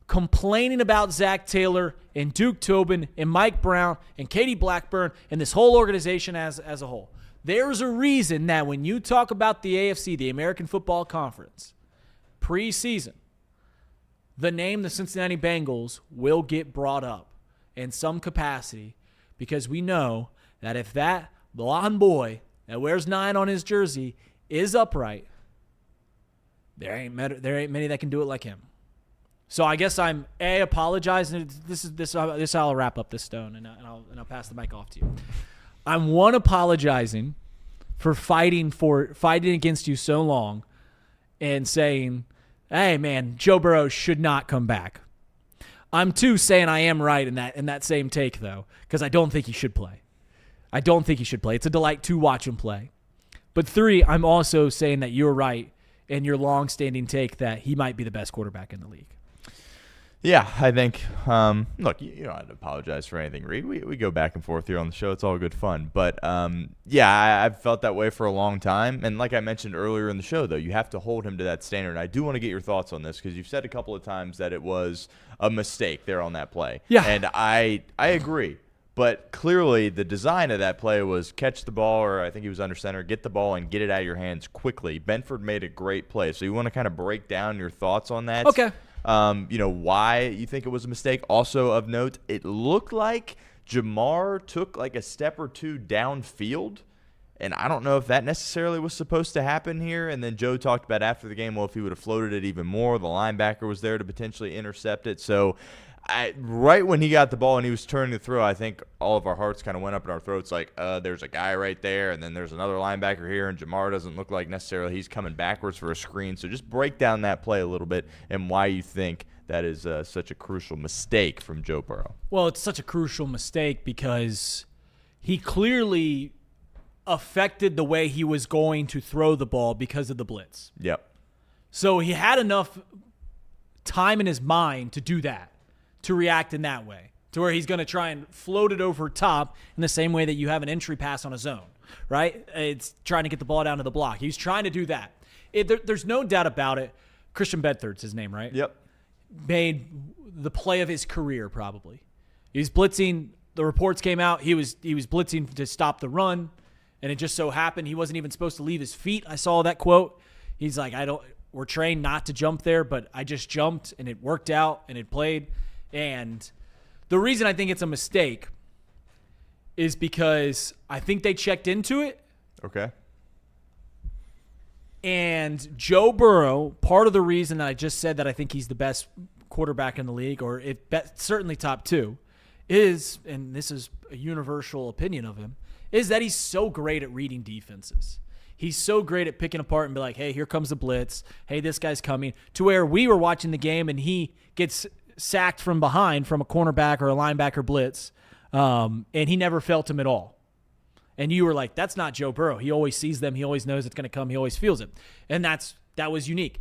A: complaining about Zach Taylor and Duke Tobin and Mike Brown and Katie Blackburn and this whole organization as a whole. There's a reason that when you talk about the AFC, the American Football Conference, preseason, the name the Cincinnati Bengals will get brought up in some capacity because we know that if that blonde boy that wears 9 on his jersey is upright, there ain't many that can do it like him. So I guess I'm apologizing. This I'll wrap up this stone and I'll pass the mic off to you. I'm apologizing for fighting against you so long and saying, hey man, Joe Burrow should not come back. I'm 2 saying I am right in that same take though, because I don't think he should play. It's a delight to watch him play. But 3, I'm also saying that you're right in your long-standing take that he might be the best quarterback in the league.
B: Yeah, I think, look, you don't have to apologize for anything, Reed. We go back and forth here on the show. It's all good fun. But, yeah, I've felt that way for a long time. And like I mentioned earlier in the show, though, you have to hold him to that standard. And I do want to get your thoughts on this because you've said a couple of times that it was a mistake there on that play.
A: Yeah.
B: And I agree. But clearly the design of that play was catch the ball, or I think he was under center, get the ball and get it out of your hands quickly. Benford made a great play. So you want to kind of break down your thoughts on that?
A: Okay.
B: Why you think it was a mistake. Also of note, it looked like Jamar took like a step or 2 downfield, and I don't know if that necessarily was supposed to happen here. And then Joe talked about after the game, well, if he would have floated it even more, the linebacker was there to potentially intercept it. So right when he got the ball and he was turning to throw, I think all of our hearts kind of went up in our throats like, there's a guy right there, and then there's another linebacker here, and Jamar doesn't look like necessarily he's coming backwards for a screen. So just break down that play a little bit and why you think that is such a crucial mistake from Joe Burrow.
A: Well, it's such a crucial mistake because he clearly affected the way he was going to throw the ball because of the blitz.
B: Yep.
A: So he had enough time in his mind to do that, to react in that way, to where he's going to try and float it over top in the same way that you have an entry pass on a zone, right? It's trying to get the ball down to the block. He's trying to do that. There's no doubt about it. Christian Bedford's his name, right?
B: Yep.
A: Made the play of his career probably. He was blitzing. The reports came out. He was blitzing to stop the run, and it just so happened he wasn't even supposed to leave his feet. I saw that quote. He's like, we're trained not to jump there, but I just jumped, and it worked out, and it played. And the reason I think it's a mistake is because I think they checked into it.
B: Okay.
A: And Joe Burrow, part of the reason that I just said that I think he's the best quarterback in the league, or certainly top 2, is, and this is a universal opinion of him, is that he's so great at reading defenses. He's so great at picking apart and be like, hey, here comes the blitz. Hey, this guy's coming. To where we were watching the game and he gets sacked from behind from a cornerback or a linebacker blitz, and he never felt him at all. And you were like, that's not Joe Burrow. He always sees them. He always knows it's going to come. He always feels it. And that was unique.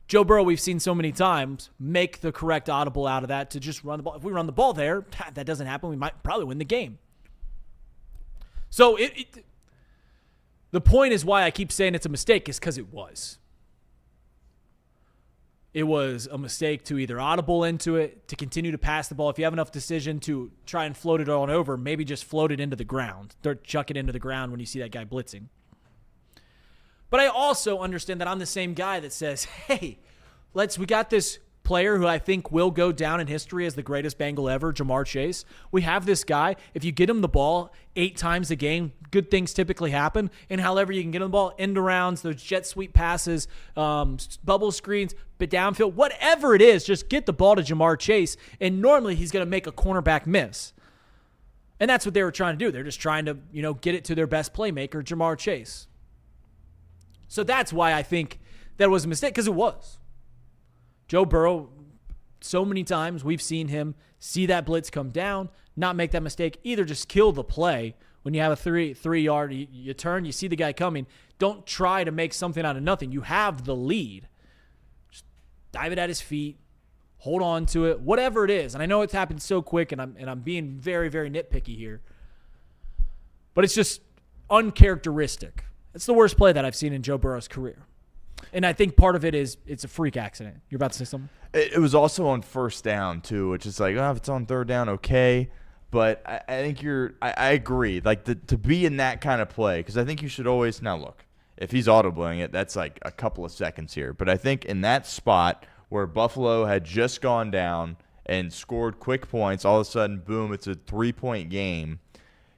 A: Joe Burrow, we've seen so many times make the correct audible out of that to just run the ball. If we run the ball there, that doesn't happen. We might probably win the game. So the point is why I keep saying it's a mistake is because it was. It was a mistake to either audible into it, to continue to pass the ball. If you have enough decision to try and float it on over, maybe just float it into the ground. Chuck it into the ground when you see that guy blitzing. But I also understand that I'm the same guy that says, hey, we got this player who I think will go down in history as the greatest Bengal ever, Jamar Chase. We have this guy. If you get him the ball 8 times a game, good things typically happen. And however you can get him the ball, end arounds, those jet sweep passes, bubble screens, but downfield, whatever it is, just get the ball to Jamar Chase. And normally he's going to make a cornerback miss. And that's what they were trying to do. They're just trying to, get it to their best playmaker, Jamar Chase. So that's why I think that was a mistake, because it was. Joe Burrow, so many times we've seen him see that blitz come down, not make that mistake, either just kill the play. When you have a 3-yard, you turn, you see the guy coming. Don't try to make something out of nothing. You have the lead. Just dive it at his feet, hold on to it, whatever it is. And I know it's happened so quick, and I'm being very, very nitpicky here. But it's just uncharacteristic. It's the worst play that I've seen in Joe Burrow's career. And I think part of it is it's a freak accident. You're about to say something?
B: It was also on first down, too, which is like, if it's on third down, okay. But I think I agree. Like, to be in that kind of play, because I think you should always – now, look, if he's audibling it, that's like a couple of seconds here. But I think in that spot where Buffalo had just gone down and scored quick points, all of a sudden, boom, it's a 3-point game.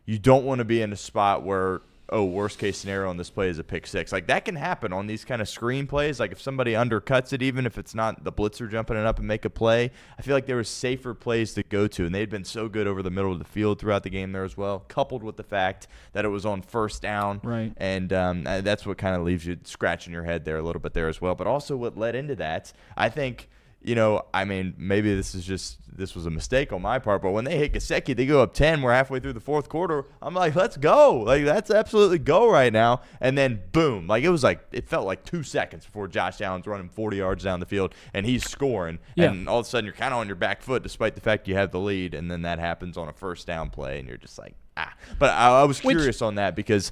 B: You don't want to be in a spot where – worst case scenario on this play is a pick six. Like, that can happen on these kind of screen plays. Like, if somebody undercuts it, even if it's not the blitzer jumping it up and make a play, I feel like there were safer plays to go to, and they'd been so good over the middle of the field throughout the game there as well, coupled with the fact that it was on first down.
A: Right.
B: And that's what kind of leaves you scratching your head there a little bit there as well. But also what led into that, I think – maybe this was a mistake on my part, but when they hit Gesicki, they go up 10. We're halfway through the fourth quarter. I'm like, let's go. Like, that's absolutely go right now. And then, boom. Like, it felt like 2 seconds before Josh Allen's running 40 yards down the field, and he's scoring. Yeah. And all of a sudden, you're kind of on your back foot despite the fact you have the lead, and then that happens on a first down play, and you're just like, ah. But I was curious on that because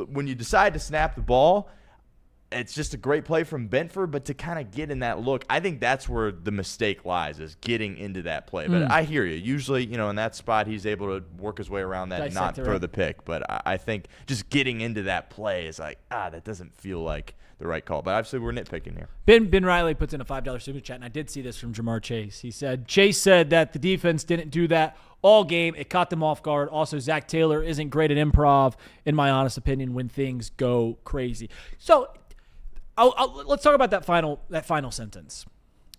B: when you decide to snap the ball – it's just a great play from Benford, but to kind of get in that look, I think that's where the mistake lies, is getting into that play. But I hear you. Usually, in that spot, he's able to work his way around that and not throw the pick. But I think just getting into that play is like, that doesn't feel like the right call. But obviously, we're nitpicking here.
A: Ben Riley puts in a $5 super chat, and I did see this from Jamar Chase. He said, Chase said that the defense didn't do that all game. It caught them off guard. Also, Zach Taylor isn't great at improv, in my honest opinion, when things go crazy. So let's talk about that final sentence.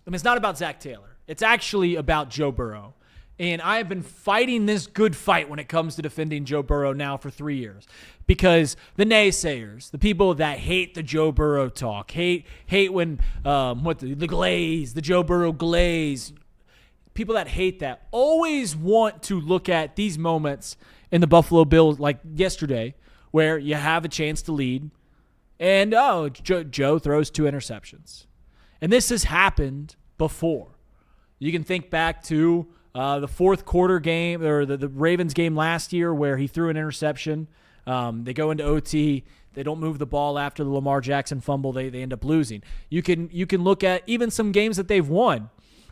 A: I mean, it's not about Zach Taylor. It's actually about Joe Burrow. And I have been fighting this good fight when it comes to defending Joe Burrow now for 3 years. Because the naysayers, the people that hate the Joe Burrow talk, hate when the glaze, the Joe Burrow glaze, people that hate that always want to look at these moments in the Buffalo Bills, like yesterday, where you have a chance to lead, and Joe throws 2 interceptions. And this has happened before. You can think back to the fourth quarter game, or the Ravens game last year, where he threw an interception. They go into OT. They don't move the ball after the Lamar Jackson fumble. They end up losing. You can look at even some games that they've won,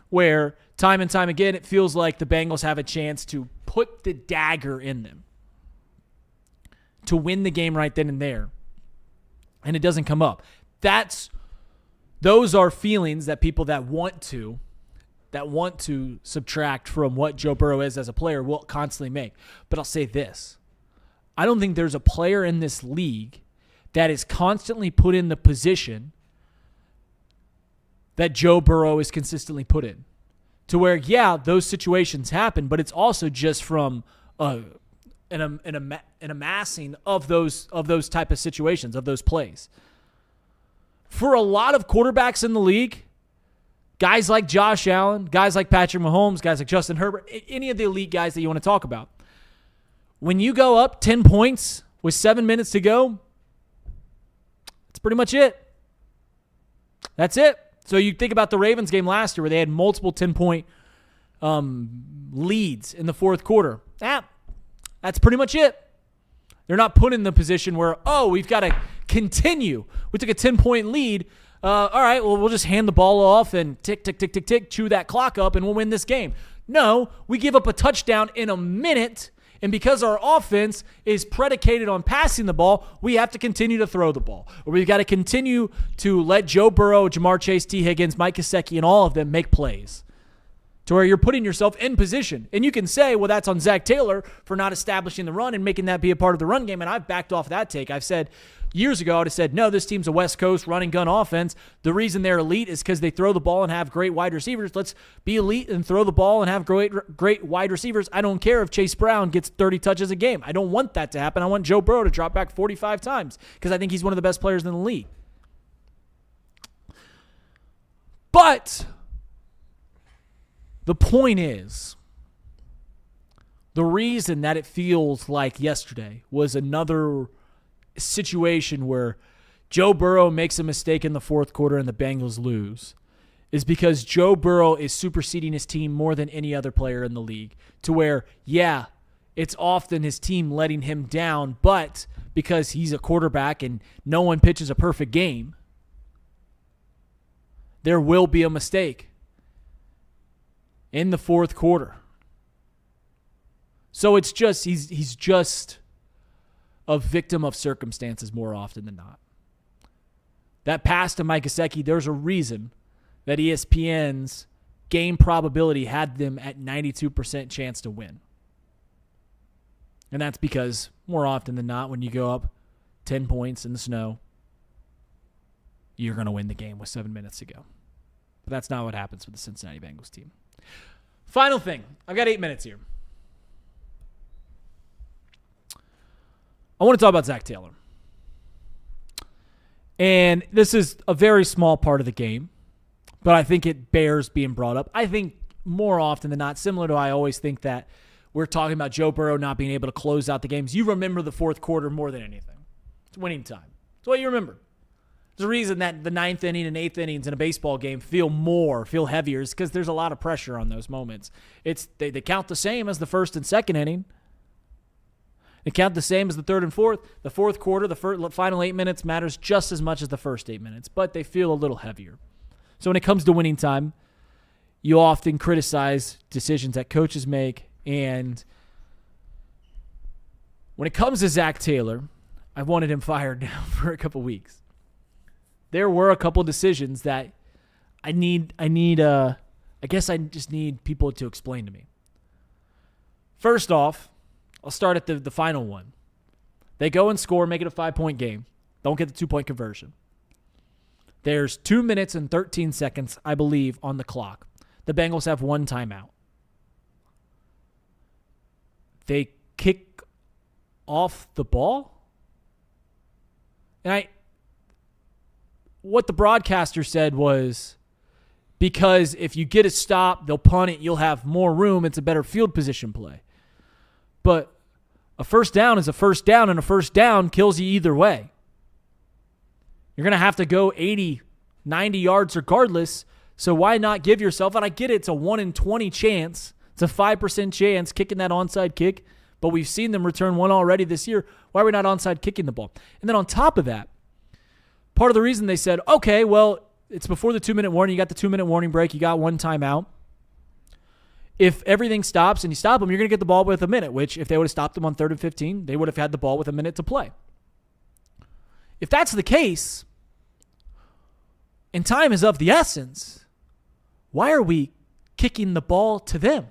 A: where time and time again it feels like the Bengals have a chance to put the dagger in them to win the game right then and there, and it doesn't come up. Those are feelings that people that want to subtract from what Joe Burrow is as a player will constantly make. But I'll say this. I don't think there's a player in this league that is constantly put in the position that Joe Burrow is consistently put in. To where, yeah, those situations happen, but it's also just from an amassing of those type of situations, of those plays. For a lot of quarterbacks in the league, guys like Josh Allen, guys like Patrick Mahomes, guys like Justin Herbert, any of the elite guys that you want to talk about, when you go up 10 points with 7 minutes to go, that's pretty much it. That's it. So you think about the Ravens game last year where they had multiple 10-point leads in the fourth quarter. That's pretty much it. They're not put in the position where, we've got to continue. We took a 10-point lead. All right, well, we'll just hand the ball off and tick, tick, tick, tick, tick, chew that clock up, and we'll win this game. No, we give up a touchdown in a minute, and because our offense is predicated on passing the ball, we have to continue to throw the ball. Or we've got to continue to let Joe Burrow, Jamar Chase, T. Higgins, Mike Gesicki, and all of them make plays to where you're putting yourself in position. And you can say, well, that's on Zach Taylor for not establishing the run and making that be a part of the run game, and I've backed off that take. I've said years ago, I would have said, no, this team's a West Coast running gun offense. The reason they're elite is because they throw the ball and have great wide receivers. Let's be elite and throw the ball and have great wide receivers. I don't care if Chase Brown gets 30 touches a game. I don't want that to happen. I want Joe Burrow to drop back 45 times because I think he's one of the best players in the league. But the point is, the reason that it feels like yesterday was another situation where Joe Burrow makes a mistake in the fourth quarter and the Bengals lose is because Joe Burrow is superseding his team more than any other player in the league, to where, yeah, it's often his team letting him down, but because he's a quarterback and no one pitches a perfect game, there will be a mistake in the fourth quarter. So it's just, he's just a victim of circumstances more often than not. That pass to Mike Gesicki, there's a reason that ESPN's game probability had them at 92% chance to win. And that's because more often than not, when you go up 10 points in the snow, you're going to win the game with 7 minutes to go. But that's not what happens with the Cincinnati Bengals team. Final thing. I've got 8 minutes here. I want to talk about Zach Taylor. And this is a very small part of the game, but I think it bears being brought up. I think more often than not, similar to I always think that we're talking about Joe Burrow not being able to close out the games. You remember the fourth quarter more than anything. It's winning time. It's what you remember. There's a reason that the ninth inning and eighth innings in a baseball game feel heavier, is because there's a lot of pressure on those moments. They count the same as the first and second inning. They count the same as the third and fourth. The fourth quarter, the final 8 minutes matters just as much as the first 8 minutes, but they feel a little heavier. So when it comes to winning time, you often criticize decisions that coaches make. And when it comes to Zach Taylor, I've wanted him fired now for a couple weeks. There were a couple decisions that I guess I just need people to explain to me. First off, I'll start at the final one. They go and score, make it a 5-point game. Don't get the 2-point conversion. There's 2 minutes and 13 seconds, I believe, on the clock. The Bengals have one timeout. They kick off the ball. And what the broadcaster said was, because if you get a stop, they'll punt it, you'll have more room, it's a better field position play. But a first down is a first down, and a first down kills you either way. You're going to have to go 80, 90 yards regardless, so why not give yourself, and I get it, it's a 1 in 20 chance, it's a 5% chance kicking that onside kick, but we've seen them return one already this year. Why are we not onside kicking the ball? And then on top of that, part of the reason they said, okay, well, it's before the 2-minute warning, you got the 2-minute warning break, you got one timeout. If everything stops and you stop them, you're going to get the ball with a minute, which if they would have stopped them on 3rd and 15, they would have had the ball with a minute to play. If that's the case, and time is of the essence, why are we kicking the ball to them?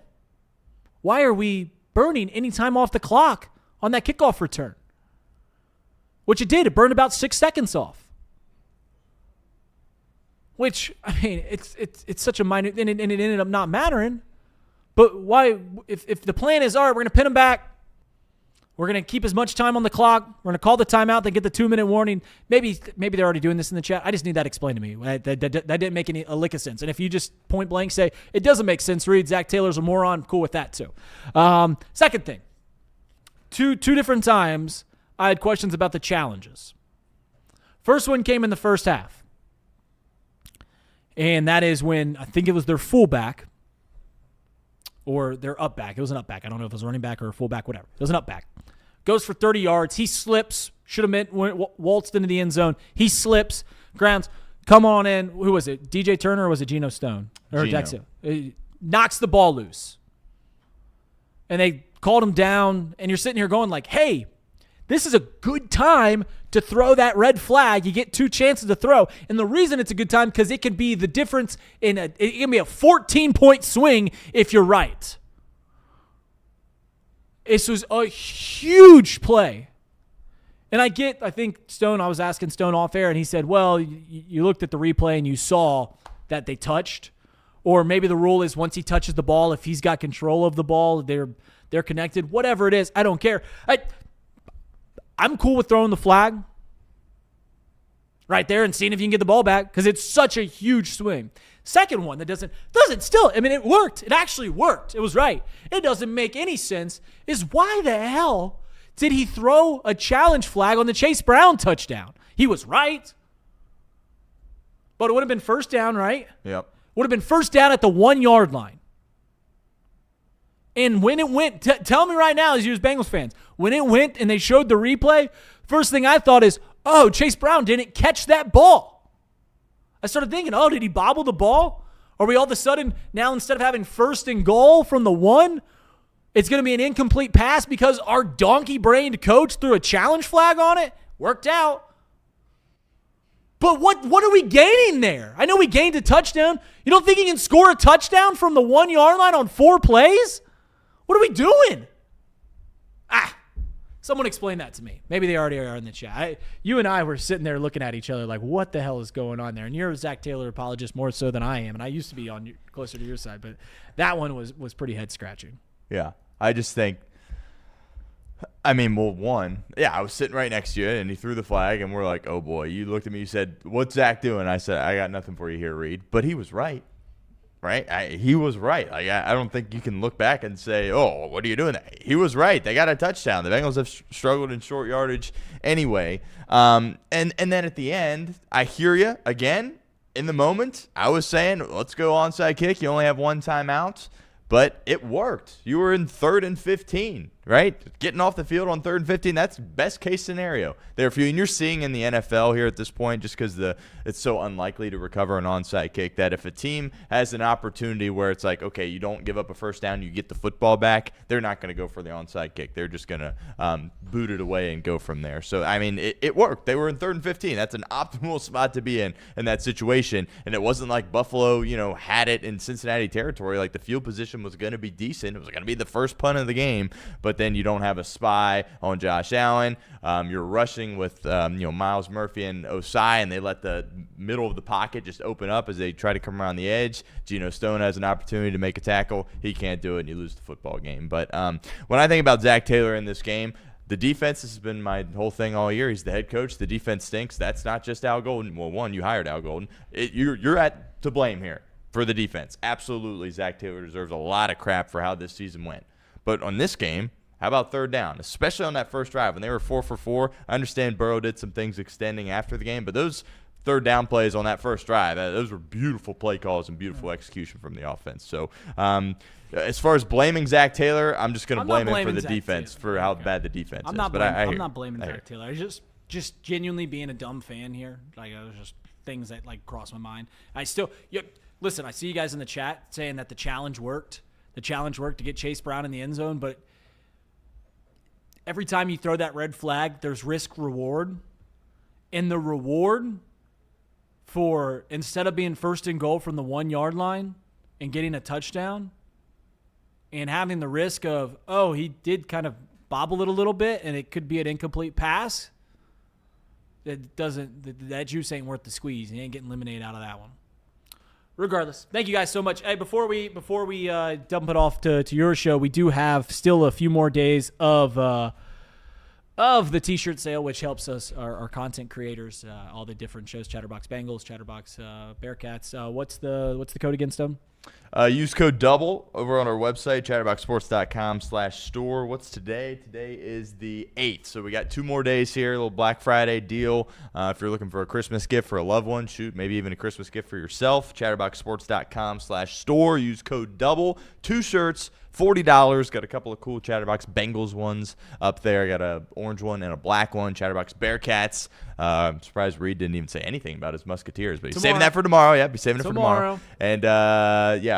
A: Why are we burning any time off the clock on that kickoff return? Which it did. It burned about 6 seconds off. Which, I mean, it's such a minor, and it ended up not mattering. But why, if the plan is, all right, we're going to pin them back, we're going to keep as much time on the clock, we're going to call the timeout, then get the 2-minute warning. Maybe they're already doing this in the chat. I just need that explained to me. That didn't make a lick of sense. And if you just point blank say, it doesn't make sense, Reed, Zach Taylor's a moron, I'm cool with that too. Second thing, two different times I had questions about the challenges. First one came in the first half. And that is when, I think it was their fullback, or their up back. It was an up back. I don't know if it was a running back or a fullback, whatever. It was an up back. Goes for 30 yards. He slips. Should have waltzed into the end zone. He slips. Grounds. Come on in. Who was it? DJ Turner or was it Geno Stone? Or Dexter. Knocks the ball loose. And they called him down. And you're sitting here going like, hey, this is a good time to throw that red flag. You get 2 chances to throw. And the reason it's a good time, because it can be the difference it can be a 14-point swing if you're right. This was a huge play. And I think Stone, I was asking Stone off air, and he said, well, you looked at the replay and you saw that they touched. Or maybe the rule is once he touches the ball, if he's got control of the ball, they're connected. Whatever it is, I don't care. I'm cool with throwing the flag right there and seeing if you can get the ball back, because it's such a huge swing. Second one that doesn't still, I mean, it worked. It actually worked. It was right. It doesn't make any sense is why the hell did he throw a challenge flag on the Chase Brown touchdown? He was right. But it would have been first down, right?
B: Yep.
A: Would have been first down at the 1-yard line. And when it went, tell me right now, as you as Bengals fans, when it went and they showed the replay, first thing I thought is, oh, Chase Brown didn't catch that ball. I started thinking, oh, did he bobble the ball? Are we all of a sudden now, instead of having 1st and goal from the 1, it's going to be an incomplete pass because our donkey-brained coach threw a challenge flag on it? Worked out. But what are we gaining there? I know we gained a touchdown. You don't think he can score a touchdown from the 1-yard line on 4 plays? What are we doing? Someone explain that to me. Maybe they already are in the chat. You and I were sitting there looking at each other like, what the hell is going on there? And you're a Zach Taylor apologist more so than I am. And I used to be closer to your side. But that one was pretty head-scratching.
B: Yeah. I just think, I mean, well, one, yeah, I was sitting right next to you, and he threw the flag, and we're like, oh, boy. You looked at me, you said, what's Zach doing? I said, I got nothing for you here, Reed. But he was right. Right? He was right. Like I don't think you can look back and say, oh, what are you doing? He was right. They got a touchdown. The Bengals have struggled in short yardage anyway. And then at the end, I hear you again. In the moment, I was saying, let's go onside kick. You only have 1 timeout. But it worked. You were in 3rd and 15, right? Getting off the field on 3rd and 15, that's best case scenario. There for you. And you're seeing in the NFL here at this point, just because it's so unlikely to recover an onside kick, that if a team has an opportunity where it's like, okay, you don't give up a first down, you get the football back, they're not going to go for the onside kick. They're just going to boot it away and go from there. So, I mean, it worked. They were in 3rd and 15. That's an optimal spot to be in that situation. And it wasn't like Buffalo, had it in Cincinnati territory. Like the field position was going to be decent. It was going to be the first punt of the game, but then you don't have a spy on Josh Allen. You're rushing with Miles Murphy and Osai, and they let the middle of the pocket just open up as they try to come around the edge. Geno Stone has an opportunity to make a tackle. He can't do it, and you lose the football game. But when I think about Zach Taylor in this game, the defense has been my whole thing all year. He's the head coach. The defense stinks. That's not just Al Golden. Well, one, you hired Al Golden. You're to blame here for the defense. Absolutely, Zach Taylor deserves a lot of crap for how this season went. But on this game, how about 3rd down, especially on that first drive when they were 4 for 4? I understand Burrow did some things extending after the game, but those 3rd down plays on that first drive, those were beautiful play calls and beautiful execution from the offense. So as far as blaming Zach Taylor, I'm just going to blame him for the defense, for how bad the defense is.
A: I'm not blaming Zach Taylor. I just genuinely being a dumb fan here. Like, it was just things that crossed my mind. Listen, I see you guys in the chat saying that the challenge worked. The challenge worked to get Chase Brown in the end zone, but every time you throw that red flag, there's risk-reward. And the reward for, instead of being 1st and goal from the 1-yard line and getting a touchdown and having the risk of, oh, he did kind of bobble it a little bit and it could be an incomplete pass, that juice ain't worth the squeeze. He ain't getting eliminated out of that one. Regardless, thank you guys so much. Hey, before we dump it off to your show, we do have still a few more days of the T-shirt sale, which helps us, our content creators, all the different shows, Chatterbox Bengals, Chatterbox Bearcats. What's the code against them?
B: Use code DOUBLE over on our website, chatterboxsports.com/store. What's today? Today is the 8th. So we got 2 more days here, a little Black Friday deal. If you're looking for a Christmas gift for a loved one, shoot, maybe even a Christmas gift for yourself, chatterboxsports.com/store. Use code DOUBLE. 2 shirts, $40. Got a couple of cool Chatterbox Bengals ones up there. Got a orange one and a black one, Chatterbox Bearcats. I'm surprised Reed didn't even say anything about his Musketeers, but he's saving that for tomorrow. Yeah, he's saving it for tomorrow. And,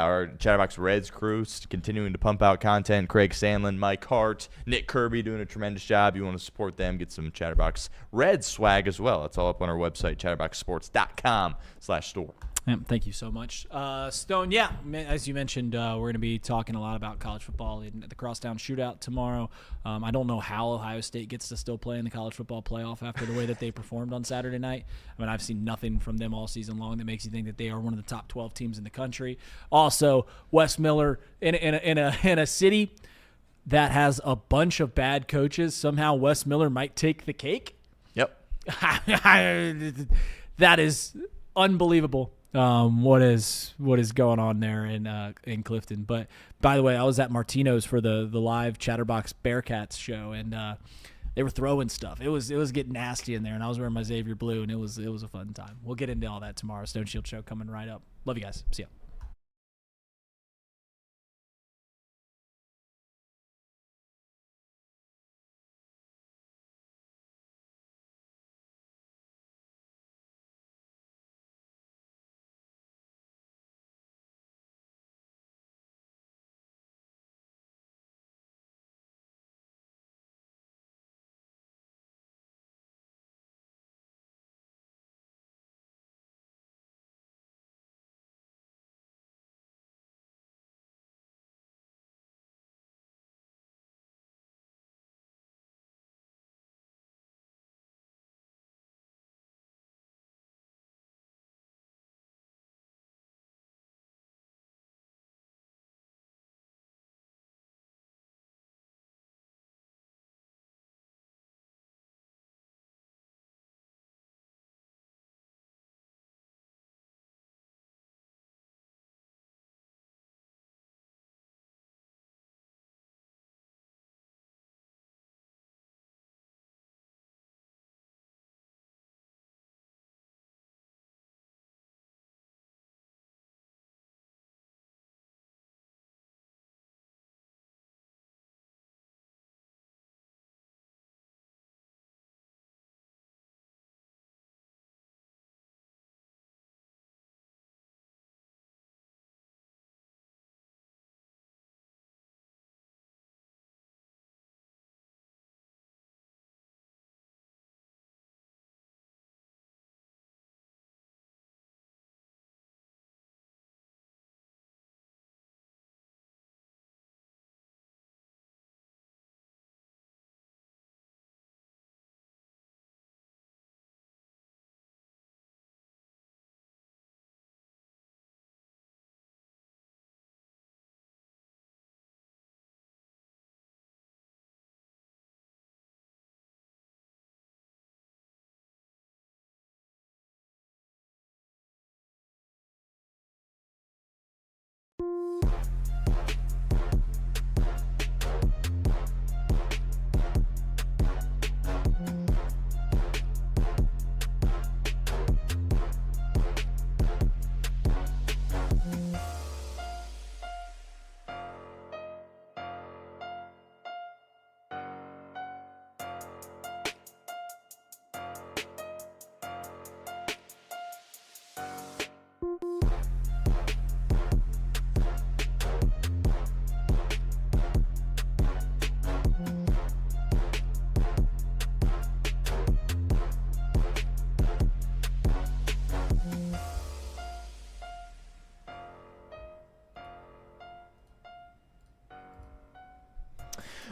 B: our Chatterbox Reds crew continuing to pump out content. Craig Sandlin, Mike Hart, Nick Kirby doing a tremendous job. You want to support them, get some Chatterbox Reds swag as well. It's all up on our website, chatterboxsports.com/store.
A: Yeah, thank you so much. Stone, yeah, as you mentioned, we're going to be talking a lot about college football in the Crosstown Shootout tomorrow. I don't know how Ohio State gets to still play in the college football playoff after the way that they performed on Saturday night. I mean, I've seen nothing from them all season long that makes you think that they are one of the top 12 teams in the country. Also, Wes Miller in a city that has a bunch of bad coaches. Somehow Wes Miller might take the cake.
B: Yep.
A: That is unbelievable. What is going on there in Clifton? But by the way, I was at Martino's for the live Chatterbox Bearcats show, and they were throwing stuff. It was getting nasty in there, and I was wearing my Xavier blue, and it was a fun time. We'll get into all that tomorrow. Stone Shield show coming right up. Love you guys. See ya.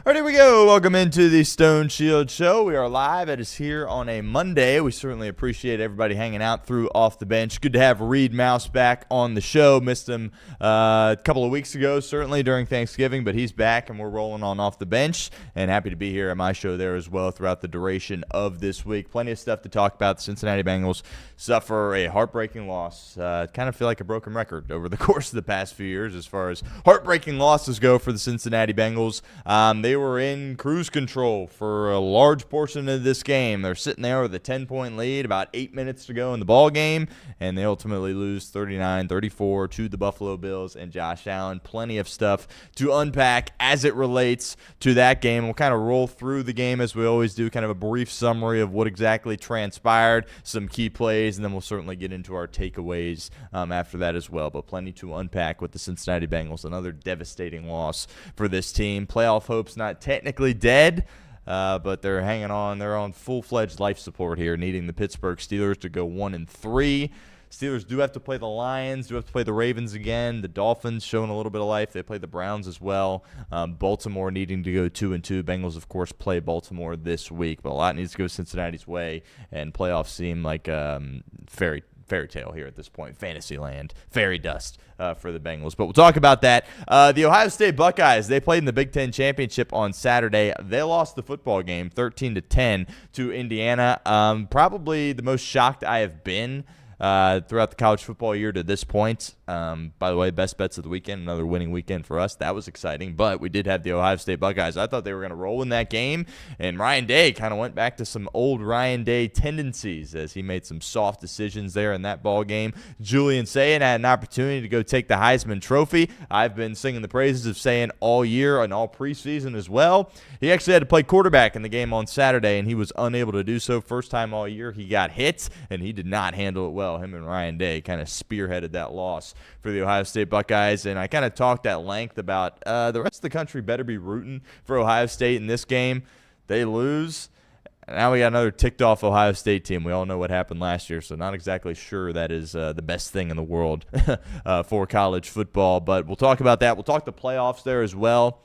B: All right, here we go. Welcome into the Stone Shield Show. We are live. It is here on a Monday. We certainly appreciate everybody hanging out through Off the Bench. Good to have Reed Mouse back on the show. Missed him a couple of weeks ago, certainly during Thanksgiving, but he's back, and we're rolling on Off the Bench. And happy to be here at my show there as well throughout the duration of this week. Plenty of stuff to talk about. The Cincinnati Bengals suffer a heartbreaking loss. Kind of feel like a broken record over the course of the past few years as far as heartbreaking losses go for the Cincinnati Bengals. They were in cruise control for a large portion of this game. They're sitting there with a 10-point lead, about 8 minutes to go in the ball game, and they ultimately lose 39-34 to the Buffalo Bills and Josh Allen. Plenty of stuff to unpack as it relates to that game. We'll kind of roll through the game as we always do, kind of a brief summary of what exactly transpired, some key plays, and then we'll certainly get into our takeaways after that as well. But plenty to unpack with the Cincinnati Bengals. Another devastating loss for this team. Playoff hopes not technically dead, but they're hanging on. They're on full-fledged life support here, needing the Pittsburgh Steelers to go 1-3. Steelers do have to play the Lions, do have to play the Ravens again. The Dolphins showing a little bit of life. They play the Browns as well. Baltimore needing to go 2-2. Bengals, of course, play Baltimore this week, but a lot needs to go Cincinnati's way, and playoffs seem like fairy tale here at this point. Fantasyland, fairy dust for the Bengals. But we'll talk about that. The Ohio State Buckeyes, they played in the Big Ten Championship on Saturday. They lost the football game 13-10 to Indiana. Probably the most shocked I have been throughout the college football year to this point. By the way, best bets of the weekend, another winning weekend for us. That was exciting, but we did have the Ohio State Buckeyes. I thought they were going to roll in that game, and Ryan Day kind of went back to some old Ryan Day tendencies as he made some soft decisions there in that ball game. Julian Sayin had an opportunity to go take the Heisman Trophy. I've been singing the praises of Sayin all year and all preseason as well. He actually had to play quarterback in the game on Saturday, and he was unable to do so. First time all year he got hit, and he did not handle it well. Him and Ryan Day kind of spearheaded that loss for the Ohio State Buckeyes, and I kind of talked at length about the rest of the country better be rooting for Ohio State in this game. They lose. Now we got another ticked-off Ohio State team. We all know what happened last year, so not exactly sure that is the best thing in the world for college football, but we'll talk about that. We'll talk the playoffs there as well.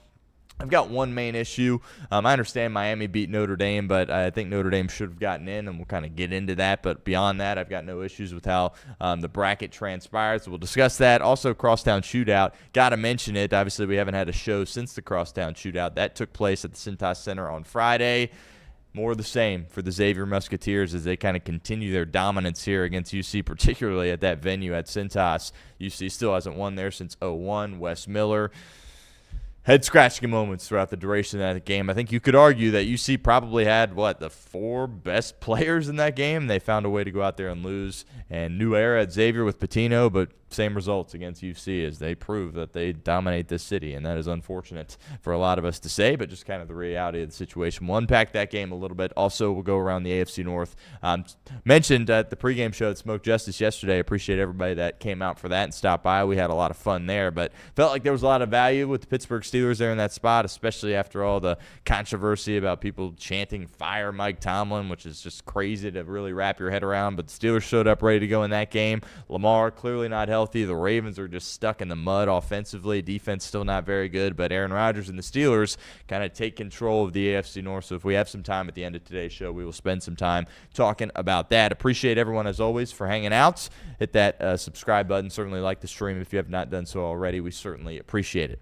B: I've got one main issue. I understand Miami beat Notre Dame, but I think Notre Dame should have gotten in, and we'll kind of get into that. But beyond that, I've got no issues with how the bracket transpires. So we'll discuss that. Also, Crosstown Shootout. Got to mention it. Obviously, we haven't had a show since the Crosstown Shootout. That took place at the Cintas Center on Friday. More of the same for the Xavier Musketeers as they kind of continue their dominance here against UC, particularly at that venue at Cintas. UC still hasn't won there since 2001. Wes Miller. Head-scratching moments throughout the duration of that game. I think you could argue that UC probably had, the 4 best players in that game. They found a way to go out there and lose. And new era at Xavier with Patino, but same results against UC as they prove that they dominate this city. And that is unfortunate for a lot of us to say, but just kind of the reality of the situation. We'll unpack that game a little bit. Also, we'll go around the AFC North. Mentioned at the pregame show at Smoke Justice yesterday. Appreciate everybody that came out for that and stopped by. We had a lot of fun there, but felt like there was a lot of value with the Pittsburgh Steelers there in that spot, especially after all the controversy about people chanting "Fire Mike Tomlin," which is just crazy to really wrap your head around. But the Steelers showed up ready to go in that game. Lamar clearly not healthy. The Ravens are just stuck in the mud offensively. Defense still not very good, but Aaron Rodgers and the Steelers kind of take control of the AFC North. So if we have some time at the end of today's show, we will spend some time talking about that. Appreciate everyone, as always, for hanging out. Hit that subscribe button. Certainly like the stream if you have not done so already. We certainly appreciate it.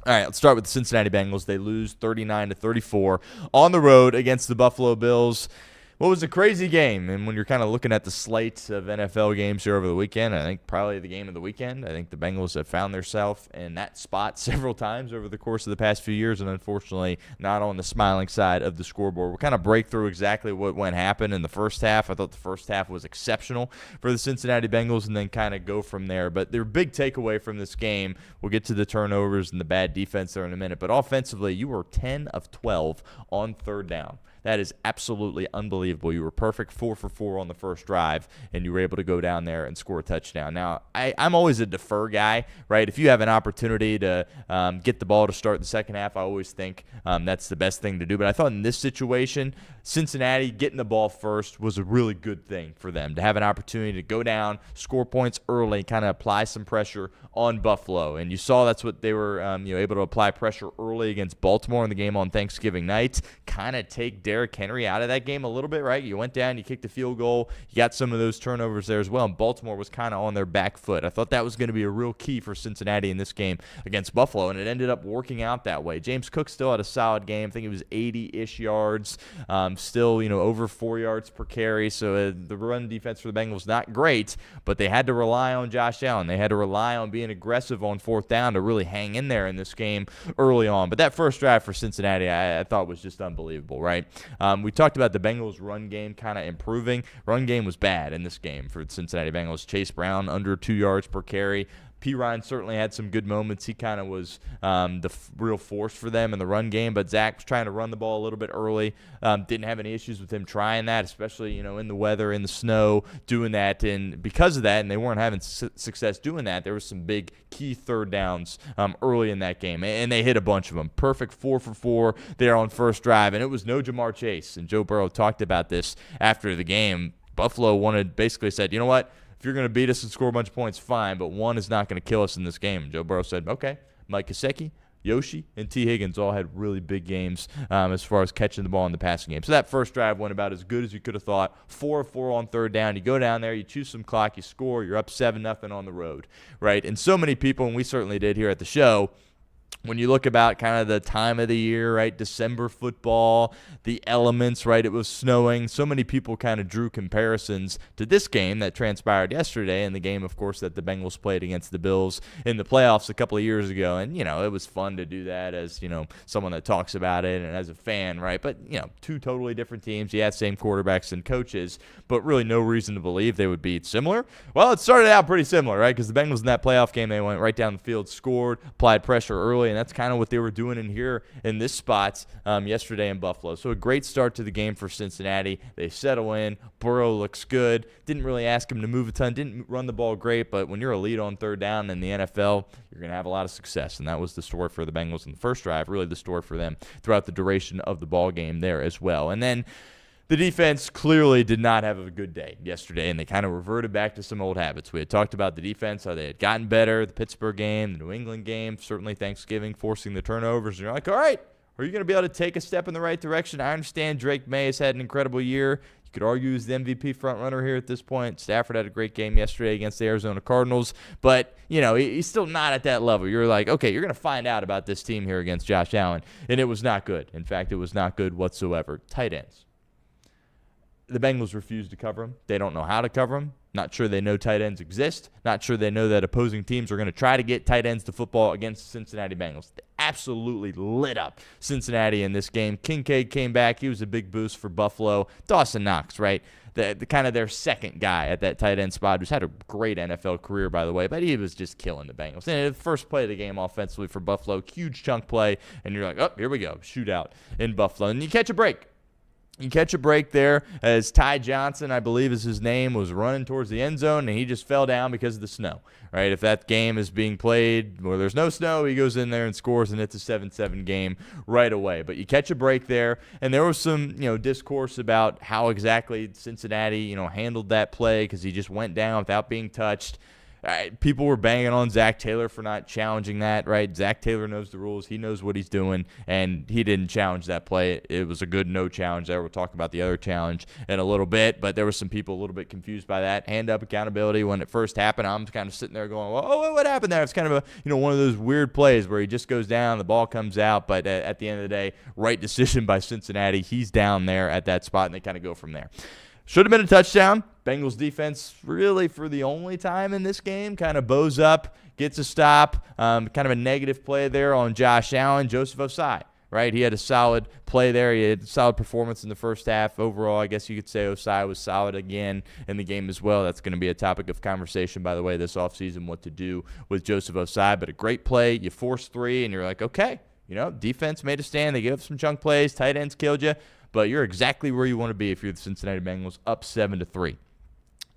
B: All right, let's start with the Cincinnati Bengals. They lose 39-34 on the road against the Buffalo Bills. Well, it was a crazy game, and when you're kind of looking at the slate of NFL games here over the weekend, I think probably the game of the weekend. I think the Bengals have found themselves in that spot several times over the course of the past few years, and unfortunately not on the smiling side of the scoreboard. We'll kind of break through exactly what happened in the first half. I thought the first half was exceptional for the Cincinnati Bengals, and then kind of go from there. But their big takeaway from this game, we'll get to the turnovers and the bad defense there in a minute, but offensively, you were 10 of 12 on third down. That is absolutely unbelievable. You were perfect 4 for 4 on the first drive, and you were able to go down there and score a touchdown. Now, I'm always a defer guy, right? If you have an opportunity to get the ball to start the second half, I always think that's the best thing to do. But I thought in this situation, Cincinnati getting the ball first was a really good thing for them, to have an opportunity to go down, score points early, kind of apply some pressure on Buffalo. And you saw that's what they were able to apply pressure early against Baltimore in the game on Thanksgiving night, kind of take Derrick Henry out of that game a little bit, right? You went down, you kicked a field goal, you got some of those turnovers there as well, and Baltimore was kind of on their back foot. I thought that was going to be a real key for Cincinnati in this game against Buffalo, and it ended up working out that way. James Cook still had a solid game. I think it was 80-ish yards, still over 4 yards per carry, so the run defense for the Bengals not great, but they had to rely on Josh Allen. They had to rely on being aggressive on fourth down to really hang in there in this game early on. But that first drive for Cincinnati I thought was just unbelievable, right? We talked about the Bengals run game kind of improving. Run game was bad in this game for the Cincinnati Bengals. Chase Brown under 2 yards per carry. P. Ryan certainly had some good moments. He kind of was the real force for them in the run game, but Zach was trying to run the ball a little bit early. Didn't have any issues with him trying that, especially in the weather, in the snow, doing that. And because of that, and they weren't having success doing that, there was some big key third downs early in that game, and they hit a bunch of them. Perfect 4 for 4 there on first drive, and it was no Jamar Chase. And Joe Burrow talked about this after the game. Buffalo basically said, you know what? If you're going to beat us and score a bunch of points, fine, but one is not going to kill us in this game. And Joe Burrow said, okay. Mike Gesicki, Yoshi, and T. Higgins all had really big games as far as catching the ball in the passing game. So that first drive went about as good as you could have thought. 4 of 4 on third down. You go down there, you choose some clock, you score, you're up 7-0 on the road, right? And so many people, and we certainly did here at the show, when you look about kind of the time of the year, right, December football, the elements, right, it was snowing. So many people kind of drew comparisons to this game that transpired yesterday, and the game, of course, that the Bengals played against the Bills in the playoffs a couple of years ago. And, it was fun to do that as, someone that talks about it and as a fan, right? But, two totally different teams. Yeah, same quarterbacks and coaches, but really no reason to believe they would be similar. Well, it started out pretty similar, right? Because the Bengals in that playoff game, they went right down the field, scored, applied pressure early, and that's kind of what they were doing in this spot yesterday in Buffalo. So a great start to the game for Cincinnati. They settle in. Burrow looks good. Didn't really ask him to move a ton. Didn't run the ball great, but when you're a lead on third down in the NFL, you're going to have a lot of success, and that was the story for the Bengals in the first drive, really the story for them throughout the duration of the ball game there as well. And then the defense clearly did not have a good day yesterday, and they kind of reverted back to some old habits. We had talked about the defense, how they had gotten better, the Pittsburgh game, the New England game, certainly Thanksgiving, forcing the turnovers. And you're like, all right, are you going to be able to take a step in the right direction? I understand Drake May has had an incredible year. You could argue he's the MVP frontrunner here at this point. Stafford had a great game yesterday against the Arizona Cardinals, but, he's still not at that level. You're like, okay, you're going to find out about this team here against Josh Allen, and it was not good. In fact, it was not good whatsoever. Tight ends. The Bengals refuse to cover them. They don't know how to cover them. Not sure they know tight ends exist. Not sure they know that opposing teams are going to try to get tight ends to football against the Cincinnati Bengals. They absolutely lit up Cincinnati in this game. Kincaid came back. He was a big boost for Buffalo. Dawson Knox, right? The kind of their second guy at that tight end spot, who's had a great NFL career, by the way, but he was just killing the Bengals. And the first play of the game offensively for Buffalo, huge chunk play, and you're like, oh, here we go, shootout in Buffalo. And you catch a break. You catch a break there as Ty Johnson, I believe is his name, was running towards the end zone, and he just fell down because of the snow, right? If that game is being played where there's no snow, he goes in there and scores, and it's a 7-7 game right away. But you catch a break there, and there was some, discourse about how exactly Cincinnati, handled that play because he just went down without being touched. People were banging on Zach Taylor for not challenging that, right? Zach Taylor knows the rules. He knows what he's doing, and he didn't challenge that play. It was a good no challenge there. We'll talk about the other challenge in a little bit, but there were some people a little bit confused by that. Hand up accountability when it first happened. I'm kind of sitting there going, well, what happened there? It's kind of one of those weird plays where he just goes down, the ball comes out, but at the end of the day, right decision by Cincinnati. He's down there at that spot, and they kind of go from there. Should have been a touchdown. Bengals defense really for the only time in this game kind of bows up, gets a stop, kind of a negative play there on Josh Allen. Joseph Osai, right? He had a solid play there. He had a solid performance in the first half. Overall, I guess you could say Osai was solid again in the game as well. That's going to be a topic of conversation, by the way, this offseason, what to do with Joseph Osai. But a great play. You force 3, and you're like, okay, defense made a stand. They gave up some chunk plays. Tight ends killed you. but you're exactly where you want to be if you're the Cincinnati Bengals, up 7-3.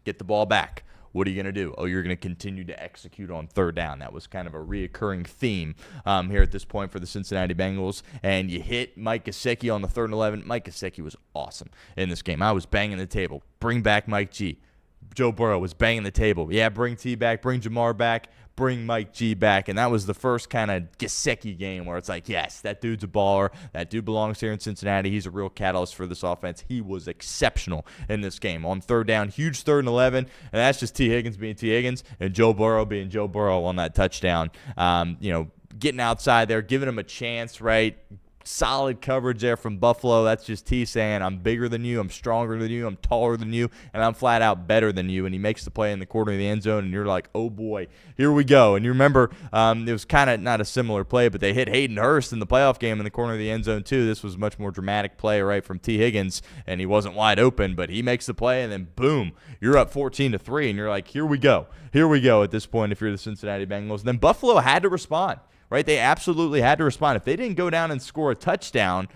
B: Get the ball back. What are you going to do? Oh, you're going to continue to execute on third down. That was kind of a reoccurring theme here at this point for the Cincinnati Bengals. And you hit Mike Gesicki on the 3rd and 11. Mike Gesicki was awesome in this game. I was banging the table. Bring back Mike G. Joe Burrow was banging the table. Yeah, bring T back, bring Jamar back, bring Mike G back. And that was the first kind of Gesicki game where it's like, yes, that dude's a baller. That dude belongs here in Cincinnati. He's a real catalyst for this offense. He was exceptional in this game. On third down, huge 3rd and 11. And that's just T. Higgins being T. Higgins and Joe Burrow being Joe Burrow on that touchdown. Getting outside there, giving him a chance, right? Solid coverage there from Buffalo. That's just T saying, I'm bigger than you, I'm stronger than you, I'm taller than you, and I'm flat out better than you. And he makes the play in the corner of the end zone, and you're like, oh boy, here we go. And you remember it was kind of not a similar play, but they hit Hayden Hurst in the playoff game in the corner of the end zone too. This was a much more dramatic play, right, from T. Higgins, and he wasn't wide open, but he makes the play, and then boom, you're up 14-3, and you're like, here we go at this point if you're the Cincinnati Bengals. And then Buffalo had to respond. Right, they absolutely had to respond. If they didn't go down and score a touchdown